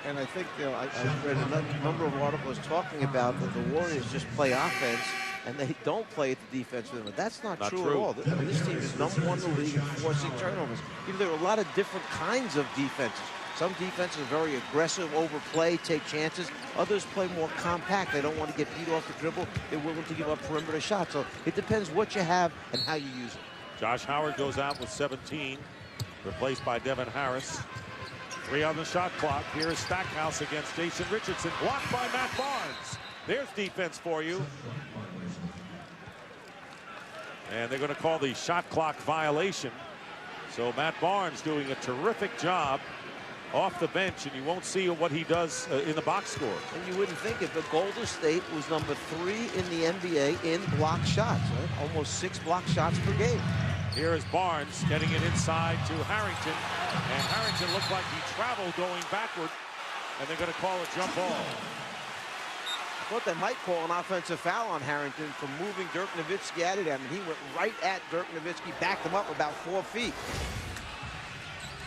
And I think, I've read a number of articles talking about that the Warriors just play offense and they don't play at the defense with them. But that's not true at all. I mean, this team is #1 in the league in forcing turnovers. There are a lot of different kinds of defenses. Some defenses are very aggressive, overplay, take chances. Others play more compact. They don't want to get beat off the dribble. They're willing to give up perimeter shots. So it depends what you have and how you use it. Josh Howard goes out with 17, replaced by Devin Harris. 3 on the shot clock. Here is Stackhouse against Jason Richardson. Blocked by Matt Barnes. There's defense for you. And they're going to call the shot clock violation. So Matt Barnes doing a terrific job off the bench, and you won't see what he does in the box score. And you wouldn't think it, but Golden State was #3 in the NBA in block shots. Right? Almost 6 block shots per game. Here is Barnes getting it inside to Harrington. And Harrington looked like he traveled going backward. And they're going to call a jump ball. I thought they might call an offensive foul on Harrington for moving Dirk Nowitzki out of him. And he went right at Dirk Nowitzki, backed him up about 4 feet.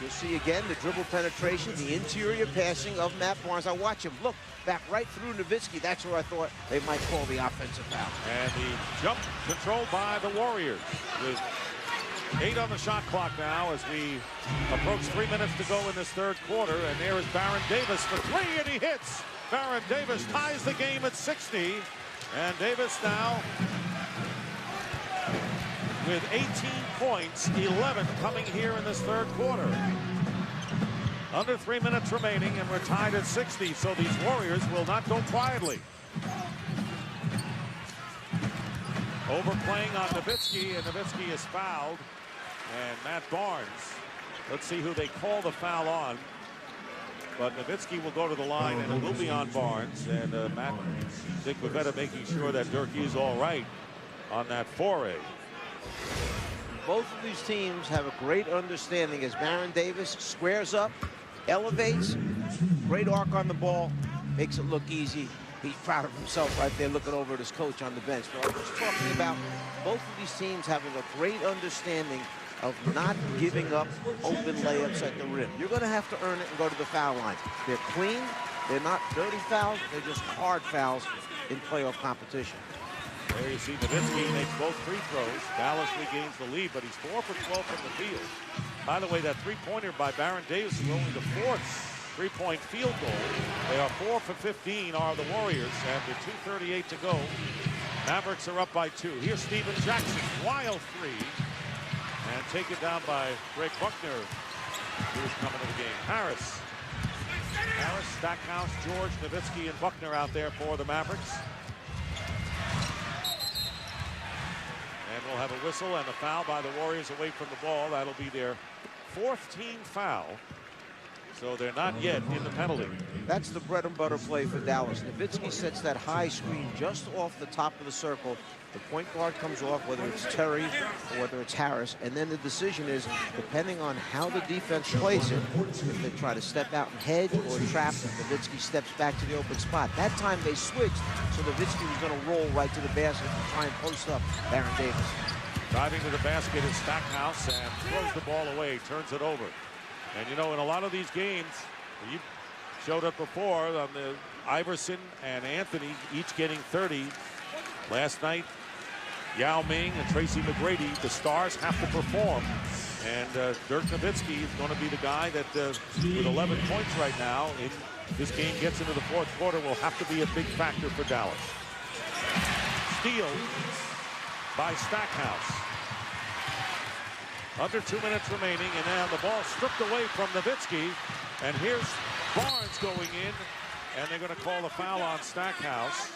You'll see again the dribble penetration, the interior passing of Matt Barnes. I watch him look back right through Nowitzki. That's where I thought they might call the offensive foul. And the jump controlled by the Warriors with 8 on the shot clock now as we approach 3 minutes to go in this 3rd quarter. And there is Baron Davis for 3, and he hits. Baron Davis ties the game at 60. And Davis now with 18 points, 11 coming here in this 3rd quarter. Under 3 minutes remaining, and we're tied at 60, so these Warriors will not go quietly. Overplaying on Nowitzki, and Nowitzki is fouled. And Matt Barnes, let's see who they call the foul on. But Nowitzki will go to the line, and it will be on Barnes. And Dick Bavetta making sure that Dirk is all right on that foray. Both of these teams have a great understanding as Baron Davis squares up, elevates, great arc on the ball, makes it look easy. He's proud of himself right there looking over at his coach on the bench. But I'm just talking about both of these teams having a great understanding of not giving up open layups at the rim. You're going to have to earn it and go to the foul line. They're clean. They're not dirty fouls. They're just hard fouls in playoff competition. There you see Nowitzki makes both free throws. Dallas regains the lead, but he's 4 for 12 from the field. By the way, that 3-pointer by Baron Davis is only the 4th 3-point field goal. They are 4 for 15 are the Warriors after 2:38 to go. Mavericks are up by 2. Here's Steven Jackson, wild 3. And taken down by Greg Buckner, who's coming to the game. Harris, Stackhouse, George, Nowitzki, and Buckner out there for the Mavericks. And we'll have a whistle and a foul by the Warriors away from the ball. That'll be their 4th team foul. So they're not yet in the penalty. That's the bread and butter play for Dallas. Nowitzki sets that high screen just off the top of the circle. The point guard comes off, whether it's Terry or whether it's Harris, and then the decision is, depending on how the defense plays it, if they try to step out and hedge or trap, Nowitzki steps back to the open spot. That time they switched, so Nowitzki was going to roll right to the basket and try and post up Baron Davis. Driving to the basket is Stackhouse and throws the ball away, turns it over. And you know, in a lot of these games, showed up before on the Iverson and Anthony each getting 30. Last night, Yao Ming and Tracy McGrady, the stars, have to perform. And Dirk Nowitzki is going to be the guy that, with 11 points right now, if this game gets into the fourth quarter, will have to be a big factor for Dallas. Steal by Stackhouse. Under 2 minutes remaining, and now the ball stripped away from Nowitzki. And here's Barnes going in, and they're going to call a foul on Stackhouse,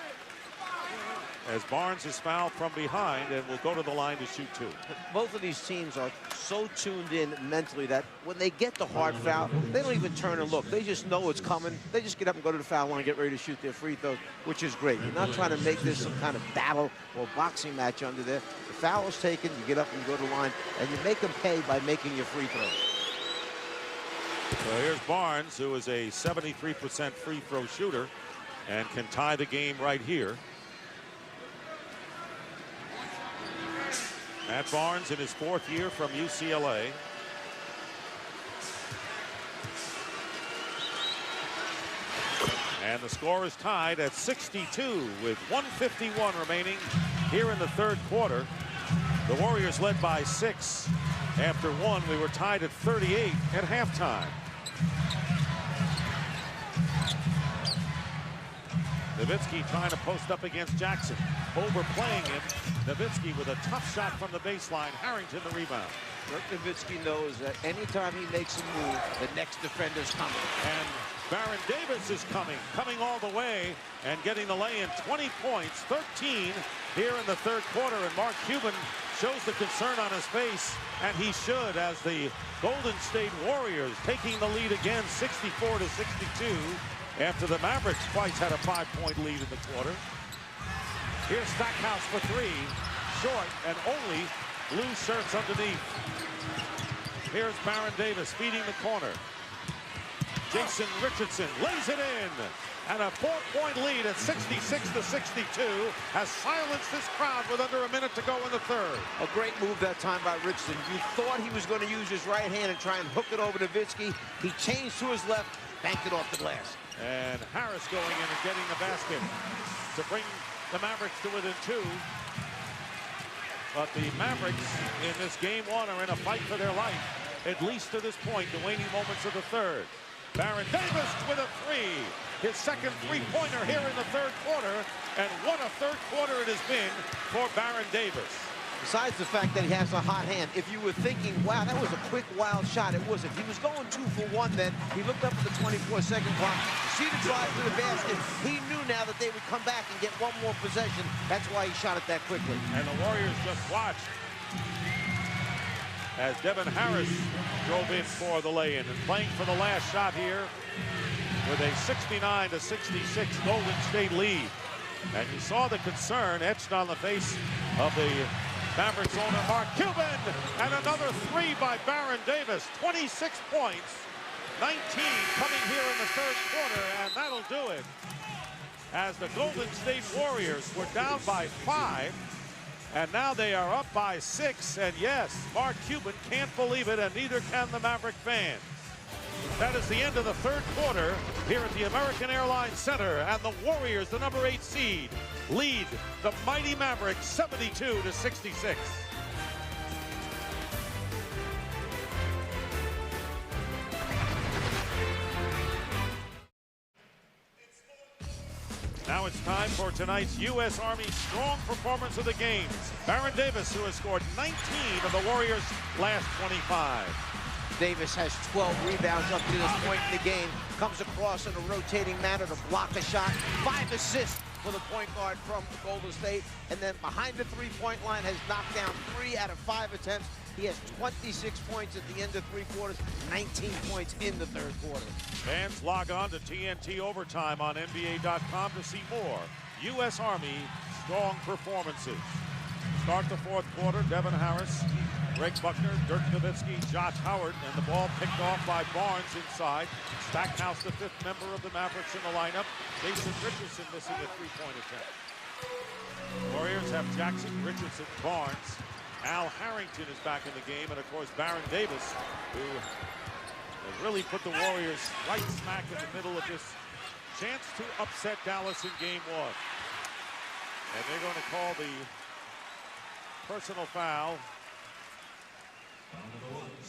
as Barnes is fouled from behind and will go to the line to shoot 2. Both of these teams are so tuned in mentally that when they get the hard foul, they don't even turn and look. They just know it's coming. They just get up and go to the foul line and get ready to shoot their free throws, which is great. You're not trying to make this some kind of battle or boxing match under there. The foul is taken, you get up and you go to the line, and you make them pay by making your free throws. So here's Barnes, who is a 73% free throw shooter and can tie the game right here. Matt Barnes in his 4th year from UCLA. And the score is tied at 62 with 1:51 remaining here in the third quarter. The Warriors led by 6 after 1. We were tied at 38 at halftime. Nowitzki trying to post up against Jackson. Overplaying him. Nowitzki with a tough shot from the baseline. Harrington the rebound. Dirk Nowitzki knows that anytime he makes a move, the next defender's coming. And Baron Davis is coming all the way and getting the lay-in. 20 points, 13 here in the third quarter. And Mark Cuban shows the concern on his face, and he should, as the Golden State Warriors taking the lead again, 64-62. After the Mavericks twice had a 5-point lead in the quarter. Here's Stackhouse for 3. Short and only loose shirts underneath. Here's Baron Davis feeding the corner. Jason Richardson lays it in. And a 4-point lead at 66-62 has silenced this crowd with under a minute to go in the third. A great move that time by Richardson. You thought he was going to use his right hand and try and hook it over to Nowitzki. He changed to his left, banked it off the glass. And Harris going in and getting the basket to bring the Mavericks to within 2. But the Mavericks in this game 1 are in a fight for their life, at least to this point, the waning moments of the third. Baron Davis with a 3. His second three-pointer here in the third quarter. And what a third quarter it has been for Baron Davis. Besides the fact that he has a hot hand, if you were thinking, wow, that was a quick, wild shot, it wasn't. He was going 2 for 1 then. He looked up at the 24-second clock, see the drive to the basket. He knew now that they would come back and get one more possession. That's why he shot it that quickly. And the Warriors just watched as Devin Harris drove in for the lay-in and playing for the last shot here with a 69-66 Golden State lead. And you saw the concern etched on the face of the Mavericks owner, Mark Cuban, and another 3 by Baron Davis. 26 points, 19 coming here in the third quarter, and that'll do it. As the Golden State Warriors were down by 5, and now they are up by 6. And yes, Mark Cuban can't believe it, and neither can the Maverick fans. That is the end of the third quarter here at the American Airlines Center, and the Warriors, the number 8 seed, lead the mighty Mavericks 72-66. Now it's time for tonight's U.S. Army strong performance of the games. Baron Davis, who has scored 19 of the Warriors' last 25. Davis has 12 rebounds up to this point in the game. Comes across in a rotating manner to block a shot. 5 assists for the point guard from Golden State. And then behind the three-point line has knocked down 3 out of 5 attempts. He has 26 points at the end of 3 quarters, 19 points in the third quarter. Fans log on to TNT Overtime on NBA.com to see more U.S. Army strong performances. Start the fourth quarter, Devin Harris, Greg Buckner, Dirk Nowitzki, Josh Howard, and the ball picked off by Barnes inside. Stackhouse, the 5th member of the Mavericks in the lineup. Jason Richardson missing a 3-point attempt. Warriors have Jackson, Richardson, Barnes. Al Harrington is back in the game, and of course Baron Davis, who Has really put the Warriors right smack in the middle of this chance to upset Dallas in game 1. And they're going to call the personal foul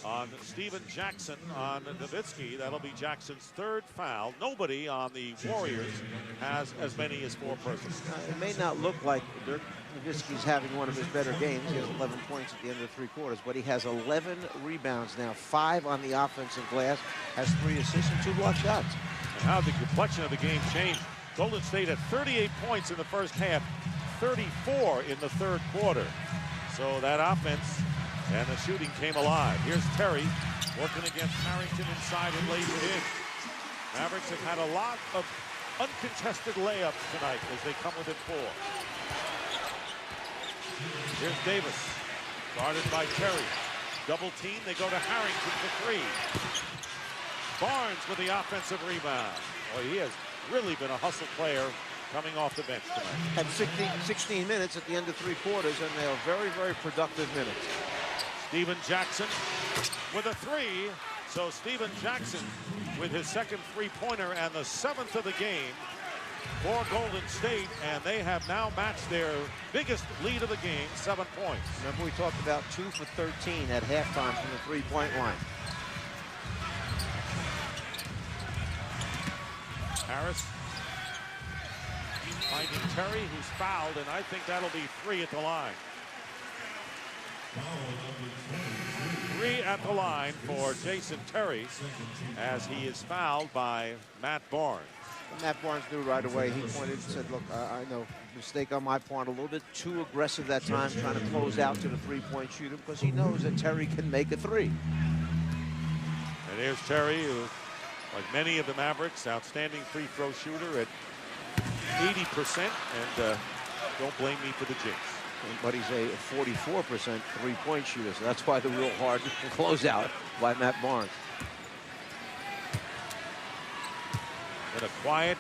on Steven Jackson on Nowitzki. That'll be Jackson's 3rd foul. Nobody on the Warriors has as many as 4 personal. It may not look like Dirk Nowitzki's having one of his better games. He has 11 points at the end of 3 quarters, but he has 11 rebounds now, 5 on the offensive glass, has 3 assists and 2 block shots. And how the complexion of the game changed. Golden State had 38 points in the first half, 34 in the 3rd quarter. So that offense and the shooting came alive. Here's Terry working against Harrington inside and lays it in. Mavericks have had a lot of uncontested layups tonight as they come within 4. Here's Davis, guarded by Terry. Double team, they go to Harrington for 3. Barnes with the offensive rebound. Well, he has really been a hustle player coming off the bench tonight. Had 16 minutes at the end of 3 quarters, and they are very, very productive minutes. Steven Jackson with a 3. So Steven Jackson with his 2nd 3-pointer and the 7th of the game for Golden State, and they have now matched their biggest lead of the game, 7 points. Remember we talked about 2 for 13 at halftime from the 3-point line. Harris finding Terry, who's fouled, and I think that'll be 3 at the line. 3 at the line for Jason Terry as he is fouled by Matt Barnes. Matt Barnes knew right away. He pointed and said, look, I know, mistake on my part, a little bit too aggressive that time, trying to close out to the 3-point shooter because he knows that Terry can make a 3. And here's Terry, who, like many of the Mavericks, outstanding free throw shooter at 80%, and don't blame me for the jinx. But he's a 44% 3-point shooter, so that's why the real hard closeout by Matt Barnes. And a quiet,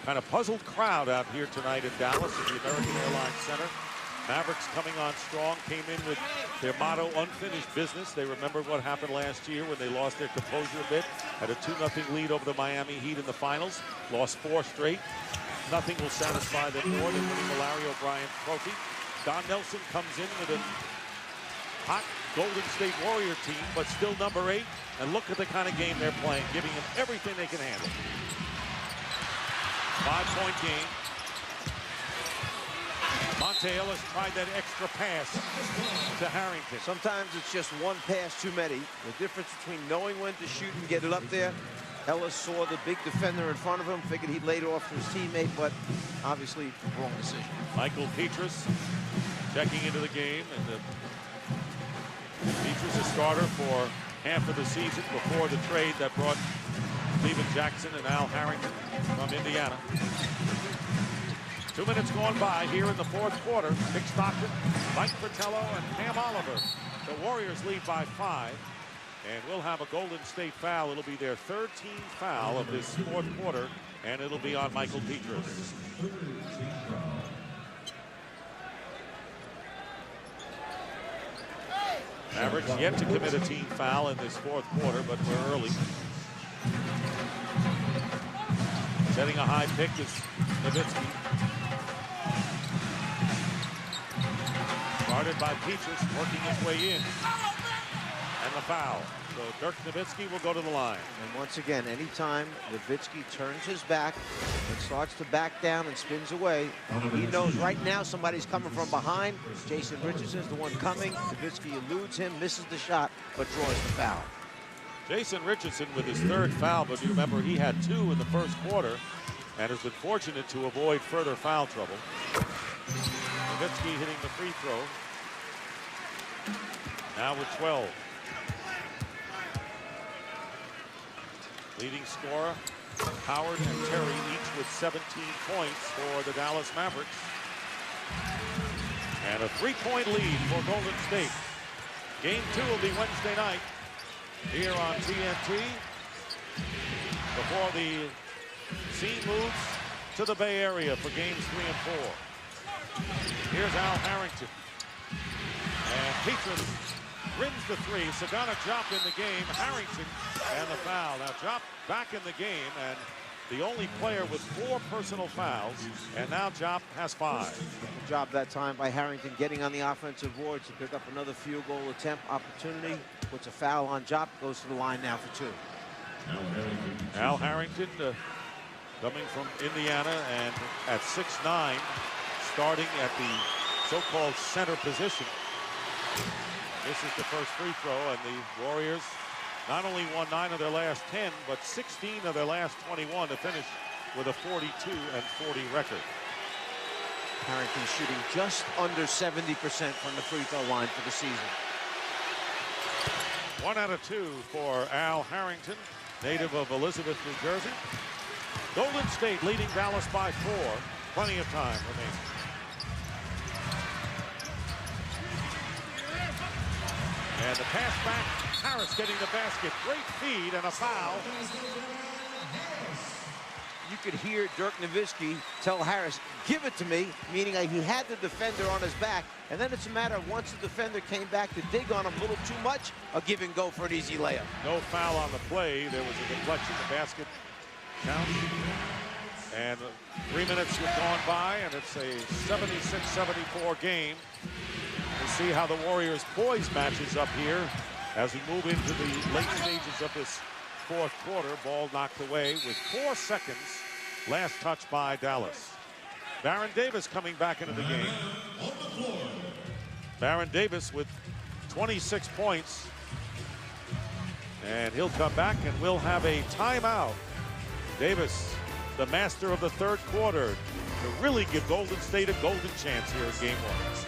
kind of puzzled crowd out here tonight in Dallas at the American Airlines Center. Mavericks coming on strong, came in with their motto, unfinished business. They remembered what happened last year when they lost their composure a bit. Had a 2-0 lead over the Miami Heat in the finals. Lost 4 straight. Nothing will satisfy them more than winning the Larry O'Brien Trophy. Don Nelson comes in with a hot Golden State Warrior team, but still number 8. And look at the kind of game they're playing, giving them everything they can handle. 5-point game. Monte Ellis tried that extra pass to Harrington. Sometimes it's just one pass too many. The difference between knowing when to shoot and get it up there. Ellis saw the big defender in front of him, figured he'd laid off to his teammate, but obviously wrong decision. Michael Petrus checking into the game, and Petrus a starter for half of the season before the trade that brought Steven Jackson and Al Harrington from Indiana. 2 minutes gone by here in the 4th quarter. Dick Stockton, Mike Fratello, and Cam Oliver. The Warriors lead by 5. And we'll have a Golden State foul. It'll be their 13th foul of this 4th quarter, and it'll be on Michael Petrus. Mavericks yet to commit a team foul in this 4th quarter, but we're early. Setting a high pick is Nowitzki. Guarded by Petrus, working his way in. And the foul. So Dirk Nowitzki will go to the line. And once again, anytime Nowitzki turns his back and starts to back down and spins away, he knows right now somebody's coming from behind. Jason Richardson's the one coming. Nowitzki eludes him, misses the shot, but draws the foul. Jason Richardson with his 3rd foul, but you remember he had 2 in the 1st quarter and has been fortunate to avoid further foul trouble. Nowitzki hitting the free throw. Now with 12. Leading scorer, Howard and Terry, each with 17 points for the Dallas Mavericks. And a 3-point lead for Golden State. Game 2 will be Wednesday night here on TNT before the scene moves to the Bay Area for games 3 and 4. Here's Al Harrington. And Petrus rins the three. Sagana Jop in the game. Harrington and the foul. Now Jop back in the game, and the only player with 4 personal fouls, and now Jop has 5. Good job that time by Harrington getting on the offensive board to pick up another field goal attempt opportunity. Puts a foul on Jop, goes to the line now for 2. Al Harrington coming from Indiana and at 6'9", starting at the so-called center position. This is the first free throw, and the Warriors not only won 9 of their last 10, but 16 of their last 21 to finish with a 42-40 record. Harrington shooting just under 70% from the free throw line for the season. 1 out of 2 for Al Harrington, native of Elizabeth, New Jersey. Golden State leading Dallas by 4. Plenty of time remaining. And the pass back, Harris getting the basket. Great feed and a foul. You could hear Dirk Nowitzki tell Harris, give it to me, meaning he had the defender on his back, and then it's a matter of once the defender came back to dig on him a little too much, a give and go for an easy layup. No foul on the play. There was a deflection. The basket count. And 3 minutes have gone by, and it's a 76-74 game. We'll see how the Warriors' poise matches up here as we move into the late stages of this 4th quarter. Ball knocked away with 4 seconds. Last touch by Dallas. Baron Davis coming back into the game. Baron Davis with 26 points. And he'll come back, and we'll have a timeout. Davis, the master of the 3rd quarter, to really give Golden State a golden chance here in Game 1.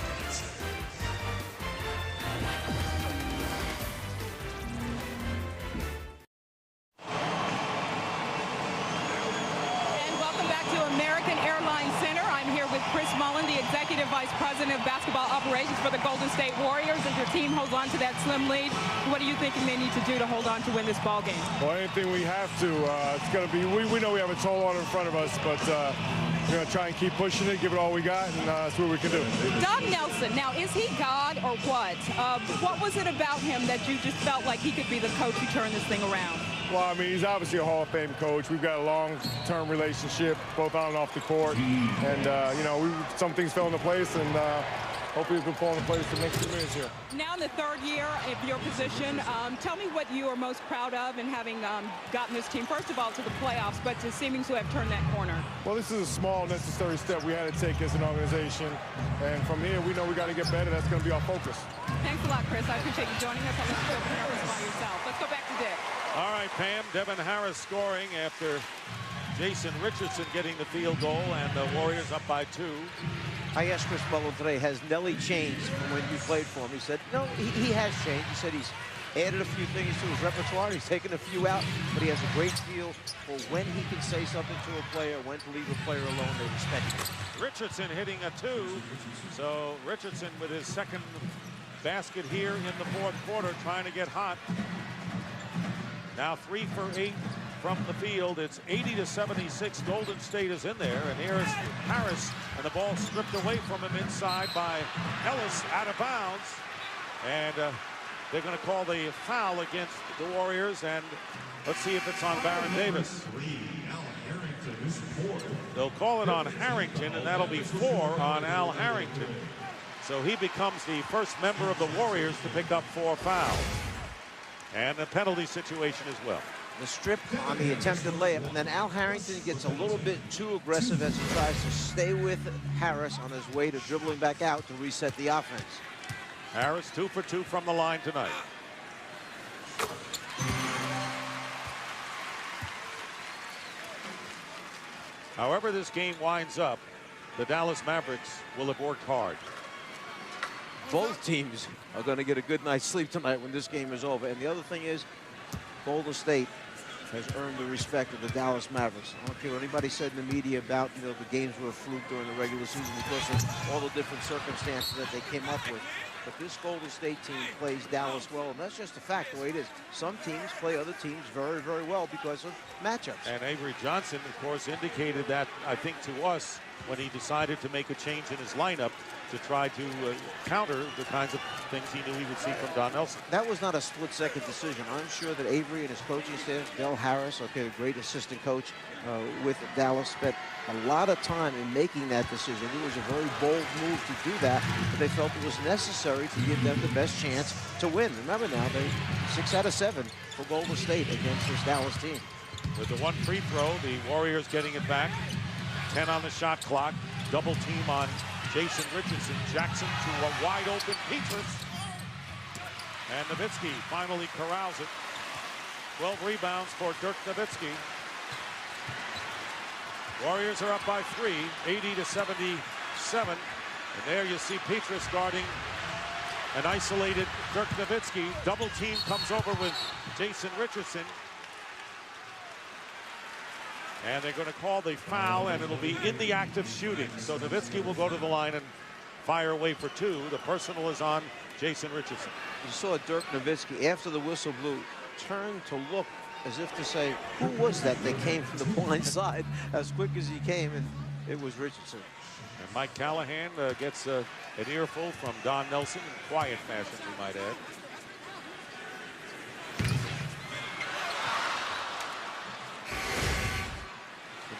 Executive Vice President of Basketball Operations for the Golden State Warriors. As your team holds on to that slim lead, what are you thinking they need to do to hold on to win this ball game? Well, anything we have to. It's going to be, we know we have a tall order in front of us, but we're going to try and keep pushing it, give it all we got, and see what we can do. Doug Nelson, now is he God or what? What was it about him that you just felt like he could be the coach who turned this thing around? Well, I mean, he's obviously a Hall of Fame coach. We've got a long-term relationship, both on and off the court. And, you know, some things fell into place, and hopefully we can fall into place the next 2 minutes here. Now in the 3rd year of your position, tell me what you are most proud of in having gotten this team, first of all, to the playoffs, but to seeming to have turned that corner. Well, this is a small, necessary step we had to take as an organization. And from here, we know we got to get better. That's going to be our focus. Thanks a lot, Chris. I appreciate you joining us on this field appearance by yourself. Let's go back to Dick. All right, Pam. Devin Harris scoring after Jason Richardson getting the field goal, and the Warriors up by 2. I asked Chris Mullin today, has Nelly changed from when you played for him? He said, no, he has changed. He said he's added a few things to his repertoire. He's taken a few out, but he has a great feel for when he can say something to a player, when to leave a player alone. They respect him. Richardson hitting a 2. So Richardson with his 2nd basket here in the 4th quarter, trying to get hot. Now 3 for 8 from the field. It's 80-76. Golden State is in there, and here's Harris, and the ball stripped away from him inside by Ellis, out of bounds. And they're going to call the foul against the Warriors, and let's see if it's on Baron Davis. They'll call it on Harrington, and that'll be 4 on Al Harrington. So he becomes the first member of the Warriors to pick up 4 fouls. And a penalty situation as well. The strip on the attempted layup, and then Al Harrington gets a little bit too aggressive as he tries to stay with Harris on his way to dribbling back out to reset the offense. Harris 2 for 2 from the line tonight. However this game winds up, the Dallas Mavericks will have worked hard. Both teams are going to get a good night's sleep tonight when this game is over. And the other thing is, Golden State has earned the respect of the Dallas Mavericks. I don't care what anybody said in the media about, the games were a fluke during the regular season because of all the different circumstances that they came up with. but this Golden State team plays Dallas well, and that's just a fact, the way it is. Some teams play other teams very, very well because of matchups. And Avery Johnson, of course, indicated that, I think, to us when he decided to make a change in his lineup to try to counter the kinds of things he knew he would see from Don Nelson. That was not a split-second decision. I'm sure that Avery and his coaching staff, Del Harris, okay, a great assistant coach with Dallas, spent a lot of time in making that decision. It was a very bold move to do that, but they felt it was necessary to give them the best chance to win. Remember now, they 6 out of 7 for Golden State against this Dallas team. With the one free throw, the Warriors getting it back. 10 on the shot clock. Double team on Jason Richardson. Jackson to a wide open Petrus. And Nowitzki finally corrals it. 12 rebounds for Dirk Nowitzki. Warriors are up by 3, 80-77. And there you see Petrus guarding an isolated Dirk Nowitzki. Double team comes over with Jason Richardson. And they're going to call the foul, and it'll be in the act of shooting. So Nowitzki will go to the line and fire away for 2. The personal is on Jason Richardson. You saw Dirk Nowitzki, after the whistle blew, turn to look as if to say, who was that came from the blind side as quick as he came, and it was Richardson. And Mike Callahan gets an earful from Don Nelson in quiet fashion, we might add.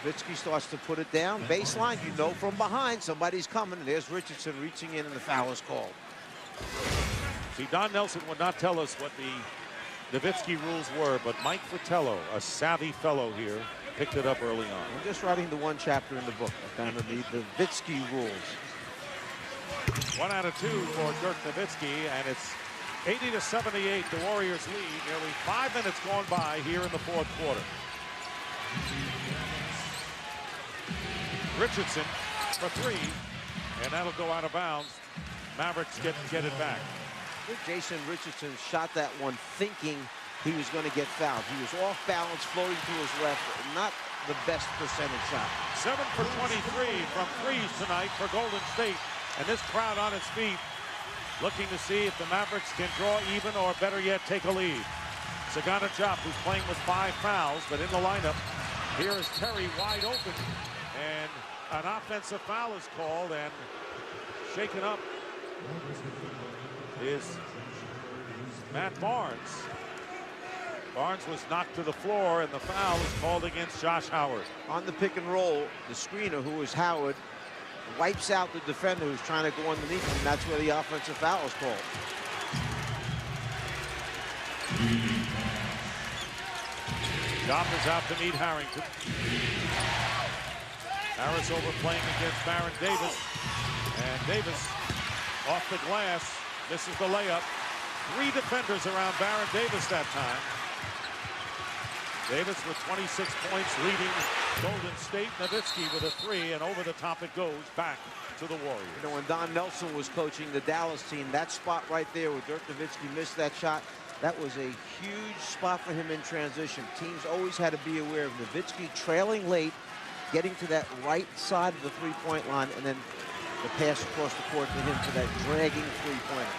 Nowitzki starts to put it down. Baseline, you know from behind, somebody's coming. And there's Richardson reaching in, and the foul is called. See, Don Nelson would not tell us what the Nowitzki rules were, but Mike Fratello, a savvy fellow here, picked it up early on. I'm just writing the one chapter in the book, kind of the Nowitzki rules. 1 out of 2 for Dirk Nowitzki, and it's 80-78. The Warriors lead. Nearly 5 minutes gone by here in the fourth quarter. Richardson for 3, and that'll go out of bounds. Mavericks get it back. Jason Richardson shot that one thinking he was going to get fouled. He was off balance, floating to his left. Not the best percentage shot. 7 for 23 from threes tonight for Golden State. And this crowd on its feet looking to see if the Mavericks can draw even, or better yet, take a lead. Sagana Diop, who's playing with 5 fouls, but in the lineup. Here is Terry wide open. And an offensive foul is called, and shaken up is Matt Barnes. Barnes was knocked to the floor, and the foul is called against Josh Howard. On the pick and roll, the screener, who is Howard, wipes out the defender who's trying to go underneath him, and that's where the offensive foul is called. Diop is out to meet Harrington. Harris overplaying against Baron Davis. And Davis off the glass, misses the layup. 3 defenders around Baron Davis that time. Davis with 26 points, leading Golden State. Nowitzki with a 3, and over the top it goes back to the Warriors. You know, when Don Nelson was coaching the Dallas team, that spot right there where Dirk Nowitzki missed that shot, that was a huge spot for him in transition. Teams always had to be aware of Nowitzki trailing late, getting to that right side of the three-point line, and then the pass across the court to him for that dragging three-pointer.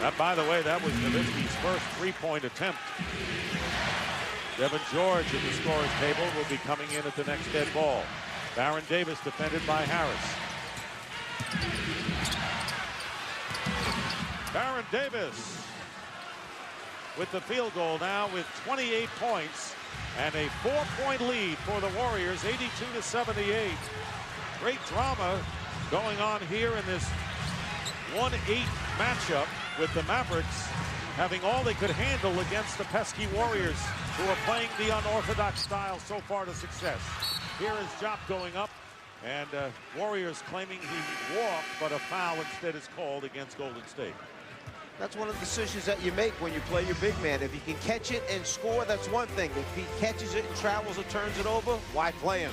That, by the way, that was Nowitzki's first three-point attempt. Devin George at the scorer's table will be coming in at the next dead ball. Baron Davis defended by Harris. Baron Davis with the field goal now with 28 points and a 4-point lead for the Warriors, 82-78. Great drama going on here in this 1-8 matchup, with the Mavericks having all they could handle against the pesky Warriors, who are playing the unorthodox style so far to success. Here is Diop going up, and Warriors claiming he walked, but a foul instead is called against Golden State. That's one of the decisions that you make when you play your big man. If you can catch it and score, that's one thing. If he catches it and travels or turns it over, why play him?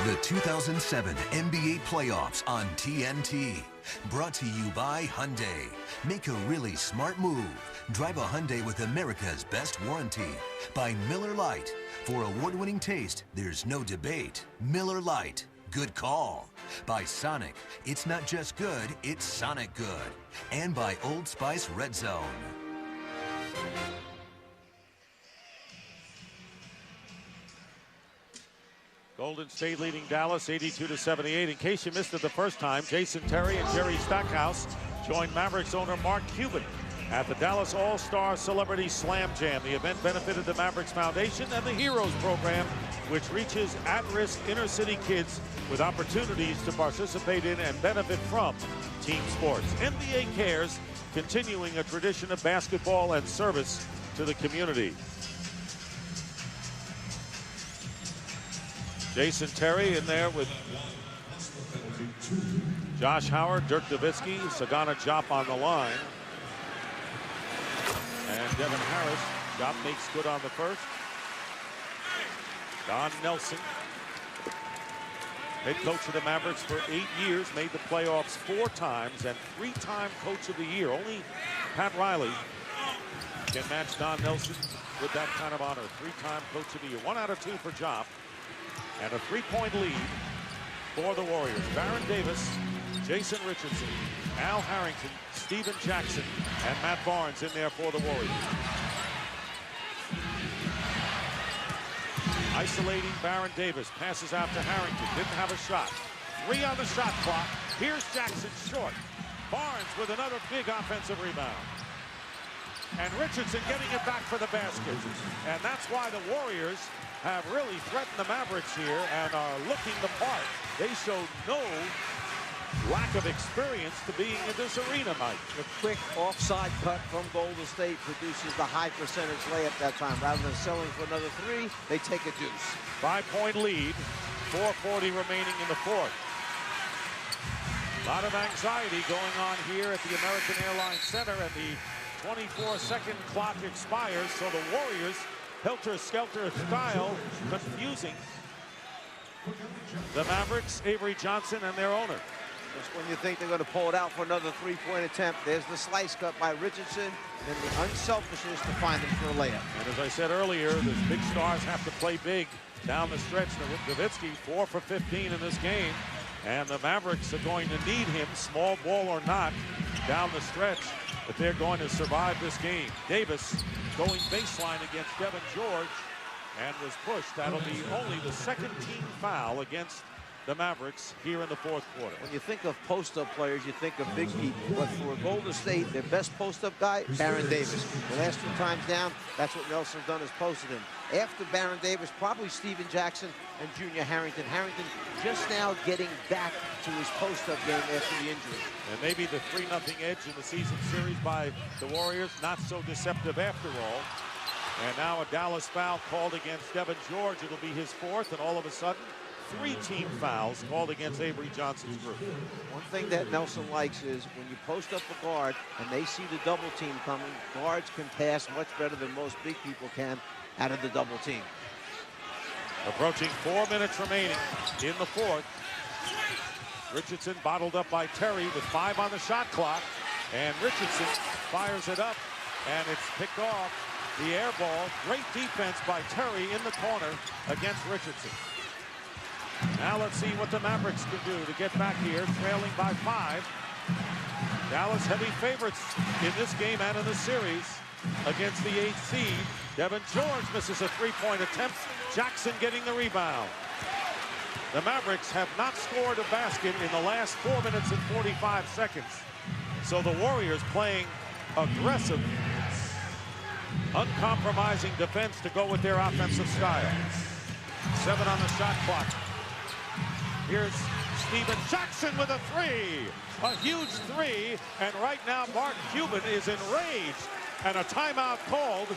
The 2007 NBA Playoffs on TNT. Brought to you by Hyundai. Make a really smart move. Drive a Hyundai with America's best warranty. By Miller Lite. For award-winning taste, there's no debate. Miller Lite. Good call. By Sonic, it's not just good, it's Sonic good. And by Old Spice Red Zone. Golden State leading Dallas 82-78. In case you missed it the first time, Jason Terry and Jerry Stackhouse joined Mavericks owner Mark Cuban at the Dallas All-Star Celebrity Slam Jam. The event benefited the Mavericks Foundation and the Heroes Program, which reaches at-risk inner-city kids with opportunities to participate in and benefit from team sports. NBA Cares, continuing a tradition of basketball and service to the community. Jason Terry in there with Josh Howard, Dirk Nowitzki, Sagana Diop on the line. And Devin Harris, Diop makes good on the first. Don Nelson, head coach of the Mavericks for 8 years, made the playoffs 4 times and 3-time coach of the year. Only Pat Riley can match Don Nelson with that kind of honor. 3-time coach of the year. 1 out of 2 for Diop. And a 3-point lead for the Warriors. Baron Davis, Jason Richardson, Al Harrington, Steven Jackson, and Matt Barnes in there for the Warriors. Isolating Baron Davis, passes out to Harrington, didn't have a shot. 3 on the shot clock. Here's Jackson short. Barnes with another big offensive rebound. And Richardson getting it back for the basket. And that's why the Warriors have really threatened the Mavericks here and are looking the part. They showed no lack of experience to being in this arena, Mike. The quick offside cut from Golden State produces the high percentage layup that time. Rather than selling for another 3, they take a deuce. 5-point lead, 4:40 remaining in the fourth. A lot of anxiety going on here at the American Airlines Center, and the 24-second clock expires, so the Warriors, helter-skelter style, confusing the Mavericks, Avery Johnson, and their owner. Just when you think they're going to pull it out for another 3-point attempt, there's the slice cut by Richardson, and the unselfishness to find him for a layup. And as I said earlier, the big stars have to play big down the stretch. Nowitzki 4 for 15 in this game, and the Mavericks are going to need him, small ball or not, down the stretch, if they're going to survive this game. Davis going baseline against Devin George and was pushed. That'll be only the 2nd team foul against the Mavericks here in the fourth quarter. When you think of post-up players, you think of big people. But for Golden State, their best post-up guy, Baron Davis. The last 2 times down, that's what Nelson's done, is posted him. After Baron Davis, probably Steven Jackson and Junior Harrington. Harrington just now getting back to his post-up game after the injury. And maybe the 3-0 edge in the season series by the Warriors, not so deceptive after all. And now a Dallas foul called against Devin George. It'll be his 4th, and all of a sudden, 3 team fouls called against Avery Johnson's group. One thing that Nelson likes is when you post up a guard and they see the double team coming, guards can pass much better than most big people can out of the double team. Approaching 4 minutes remaining in the fourth. Richardson bottled up by Terry with 5 on the shot clock. And Richardson fires it up, and it's picked off. The air ball. Great defense by Terry in the corner against Richardson. Now let's see what the Mavericks can do to get back here, trailing by 5. Dallas heavy favorites in this game and in the series against the 8th seed. Devin George misses a 3-point attempt. Jackson getting the rebound. The Mavericks have not scored a basket in the last 4 minutes and 45 seconds. So the Warriors playing aggressive, uncompromising defense to go with their offensive style. 7 on the shot clock. Here's Steven Jackson with a 3. A huge 3. And right now, Mark Cuban is enraged. And a timeout called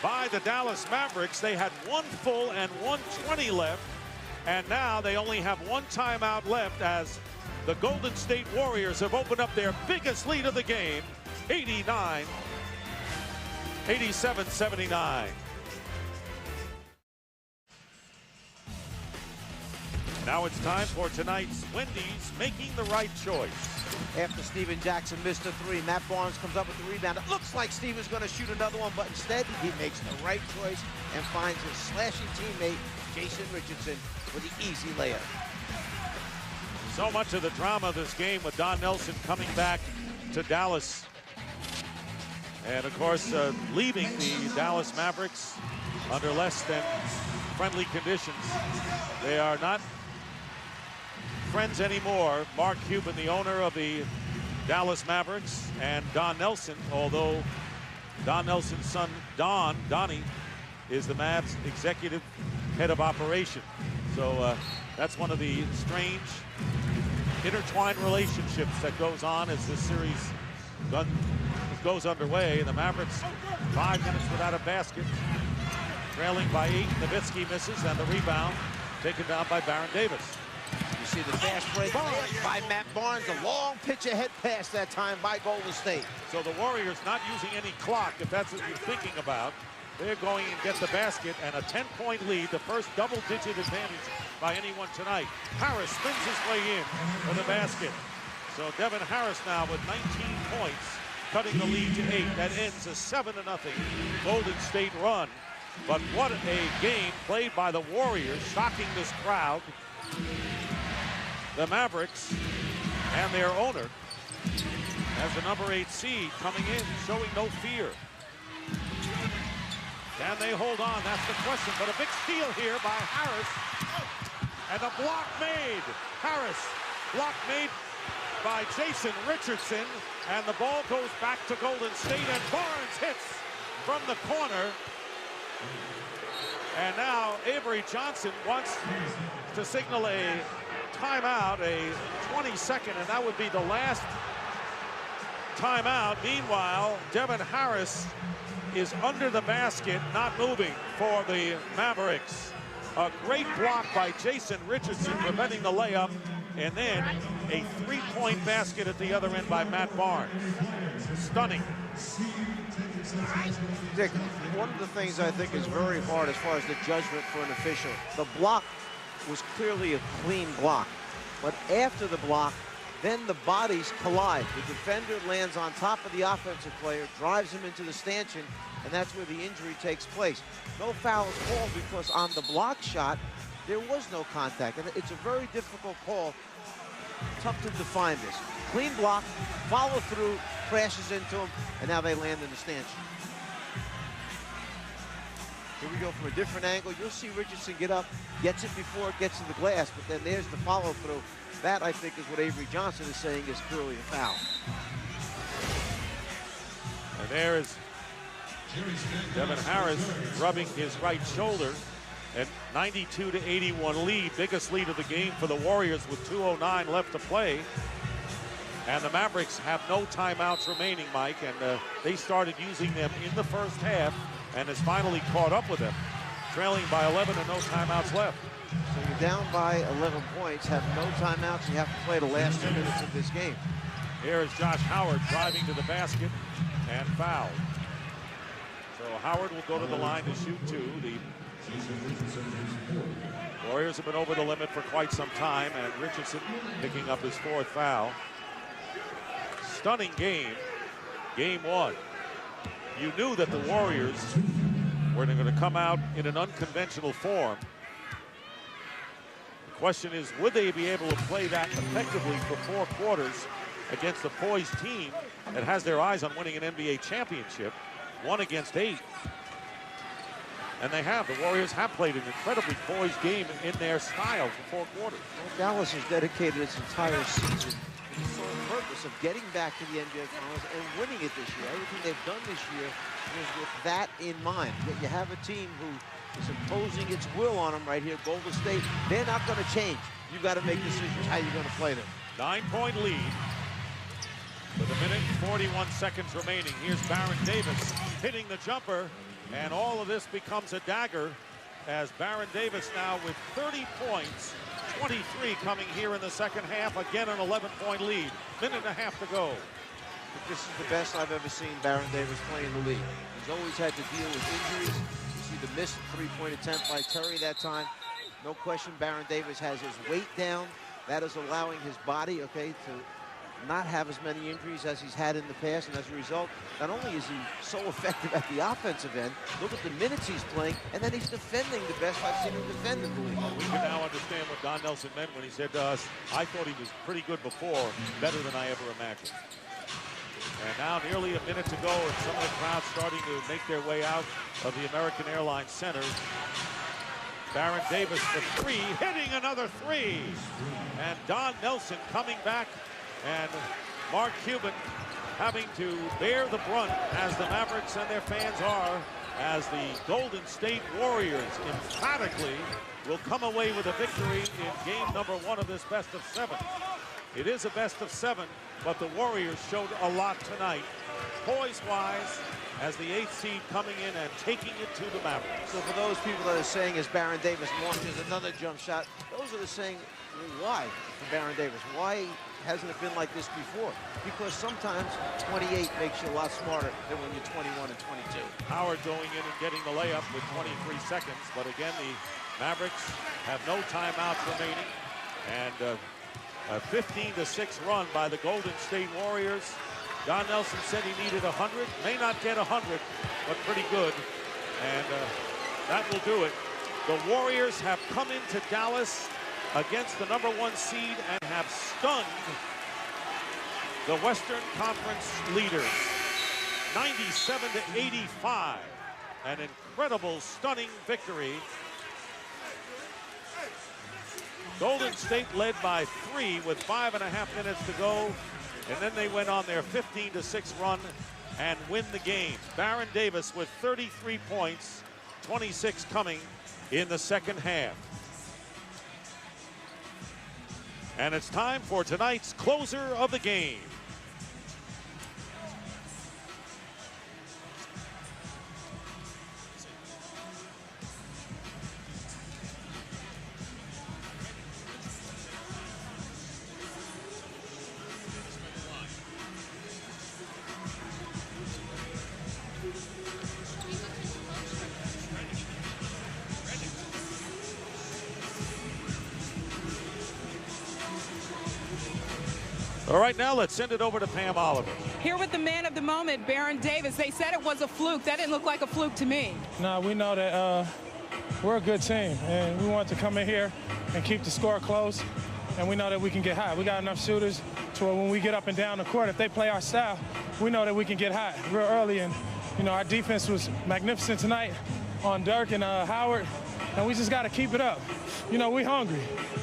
by the Dallas Mavericks. They had 1 full and 1:20 left. And now they only have 1 timeout left as the Golden State Warriors have opened up their biggest lead of the game. 87-79. Now it's time for tonight's Wendy's Making the Right Choice. After Steven Jackson missed a 3, Matt Barnes comes up with the rebound. It looks like Steven's going to shoot another one, but instead he makes the right choice and finds his slashing teammate, Jason Richardson, with the easy layup. So much of the drama of this game with Don Nelson coming back to Dallas. And, of course, leaving the Dallas Mavericks under less than friendly conditions. They are not friends anymore. Mark Cuban, the owner of the Dallas Mavericks, and Don Nelson, although Don Nelson's son, Donnie, is the Mavs executive head of operation. So that's one of the strange intertwined relationships that goes on as this series goes underway. The Mavericks 5 minutes without a basket, trailing by 8. Nowitzki misses, and the rebound taken down by Baron Davis. You see the fast break by Matt Barnes, a long pitch ahead pass that time by Golden State. So the Warriors not using any clock, if that's what you're thinking about. They're going and get the basket and a 10-point lead, the first double-digit advantage by anyone tonight. Harris spins his way in for the basket. So Devin Harris now with 19 points, cutting the lead to 8. That ends a 7-0 Golden State run. But what a game played by the Warriors, shocking this crowd. The Mavericks and their owner as the number 8 seed coming in, showing no fear. Can they hold on? That's the question. But a big steal here by Harris. And a block made. Harris, block made by Jason Richardson. And the ball goes back to Golden State. And Barnes hits from the corner. And now Avery Johnson wants to signal a timeout, a 20-second, and that would be the last timeout. Meanwhile, Devin Harris is under the basket, not moving for the Mavericks. A great block by Jason Richardson, preventing the layup, and then a 3-point basket at the other end by Matt Barnes. Stunning. Dick, one of the things I think is very hard as far as the judgment for an official, the block was clearly a clean block. But after the block, then the bodies collide. The defender lands on top of the offensive player, drives him into the stanchion, and that's where the injury takes place. No foul is called because on the block shot, there was no contact. And it's a very difficult call. Tough to define this. Clean block, follow through, crashes into him, and now they land in the stanchion. Here we go from a different angle. You'll see Richardson get up, gets it before it gets to the glass, but then there's the follow through. That, I think, is what Avery Johnson is saying is clearly a foul. And there is Devin Harris rubbing his right shoulder. And 92-81 lead, biggest lead of the game for the Warriors with 2:09 left to play. And the Mavericks have no timeouts remaining, Mike, and they started using them in the first half and has finally caught up with them, trailing by 11 and no timeouts left. So you're down by 11 points, have no timeouts, and you have to play the last 2 minutes of this game. Here is Josh Howard driving to the basket and fouled. So Howard will go to the line to shoot 2. The Warriors have been over the limit for quite some time, and Richardson picking up his 4th foul. Stunning game, game 1. You knew that the Warriors were going to come out in an unconventional form. The question is, would they be able to play that effectively for 4 quarters against a poised team that has their eyes on winning an NBA championship, 1 against 8? And they have. The Warriors have played an incredibly poised game in their style for 4 quarters. Well, Dallas has dedicated its entire season to the sole purpose of getting back to the NBA Finals and winning it this year. Everything they've done this year was with that in mind. Yet you have a team who is imposing its will on them right here, Golden State. They're not going to change. You've got to make decisions how you're going to play them. 9-point lead with 1 minute and 41 seconds remaining. Here's Baron Davis hitting the jumper. And all of this becomes a dagger as Baron Davis now with 30 points, 23 coming here in the second half. Again, an 11-point lead. 1.5 minutes to go. This is the best I've ever seen Baron Davis play in the league. He's always had to deal with injuries. You see the missed 3-point attempt by Terry that time. No question Baron Davis has his weight down. That is allowing his body, okay, to not have as many injuries as he's had in the past, and as a result, not only is he so effective at the offensive end, look at the minutes he's playing, and then he's defending the best I've seen him defend in the league. We can now understand what Don Nelson meant when he said to us, I thought he was pretty good before, better than I ever imagined. And now nearly a minute to go, and some of the crowd starting to make their way out of the American Airlines Center. Baron Davis for three, hitting another three. And Don Nelson coming back, and Mark Cuban having to bear the brunt, as the Mavericks and their fans are, as the Golden State Warriors emphatically will come away with a victory in game number 1 of this best of 7. It is a best of 7, but the Warriors showed a lot tonight, poise-wise, as the 8th seed coming in and taking it to the Mavericks. So for those people that are saying as Baron Davis launches another jump shot, those are the saying, well, why for Baron Davis? Why hasn't it been like this before? Because sometimes 28 makes you a lot smarter than when you're 21 and 22. Howard going in and getting the layup with 23 seconds, but again, the Mavericks have no timeouts remaining, and a 15-6 run by the Golden State Warriors. Don Nelson said he needed 100. May not get 100, but pretty good. And that will do it. The Warriors have come into Dallas against the #1 seed and have stunned the Western Conference leaders. 97-85. An incredible, stunning victory. Golden State led by 3 with 5.5 minutes to go. And then they went on their 15-6 run and win the game. Baron Davis with 33 points, 26 coming in the second half. And it's time for tonight's closer of the game. All right, now let's send it over to Pam Oliver. Here with the man of the moment, Baron Davis. They said it was a fluke. That didn't look like a fluke to me. No, we know that we're a good team, and we want to come in here and keep the score close, and we know that we can get hot. We got enough shooters to where when we get up and down the court, if they play our style, we know that we can get hot real early. And, you know, our defense was magnificent tonight on Dirk and Howard, and we just got to keep it up. You know, we hungry.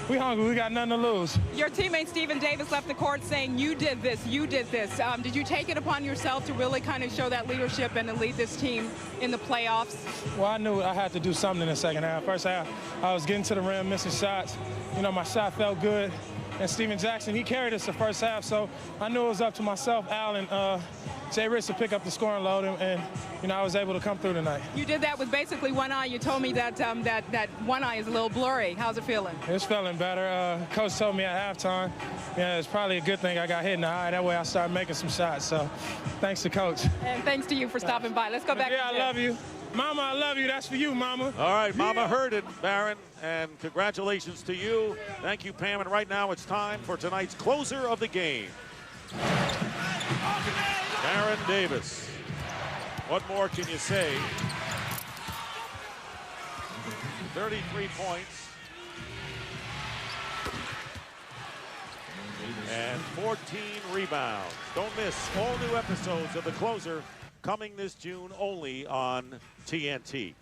We hungry. We got nothing to lose. Your teammate Stephen Davis left the court saying, you did this, you did this. Did you take it upon yourself to really kind of show that leadership and to lead this team in the playoffs? Well, I knew I had to do something in the second half. First half, I was getting to the rim, missing shots. You know, my shot felt good. And Steven Jackson, he carried us the first half, so I knew it was up to myself, Al, and Jay Rich to pick up the scoring load, and you know, I was able to come through tonight. You did that with basically one eye. You told me that that one eye is a little blurry. How's it feeling? It's feeling better. Coach told me at halftime, yeah, it's probably a good thing I got hit in the eye. That way I started making some shots. So thanks to Coach. And thanks to you for stopping by. Let's go back. Yeah, I love you. Mama, I love you. That's for you, Mama. All right, Mama heard it, Baron, and congratulations to you. Thank you, Pam, and right now it's time for tonight's closer of the game. Baron Davis. What more can you say? 33 points. And 14 rebounds. Don't miss all new episodes of The Closer coming this June only on TNT.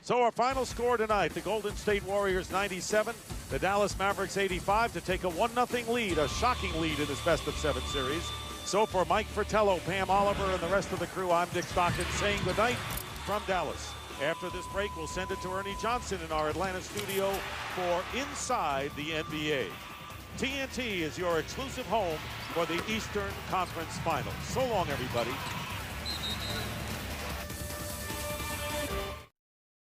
So our final score tonight, the Golden State Warriors 97, the Dallas Mavericks 85 to take a 1-0 lead, a shocking lead in this best-of-7 series. So for Mike Fratello, Pam Oliver, and the rest of the crew, I'm Dick Stockton saying goodnight from Dallas. After this break, we'll send it to Ernie Johnson in our Atlanta studio for Inside the NBA. TNT is your exclusive home for the Eastern Conference Finals. So long, everybody.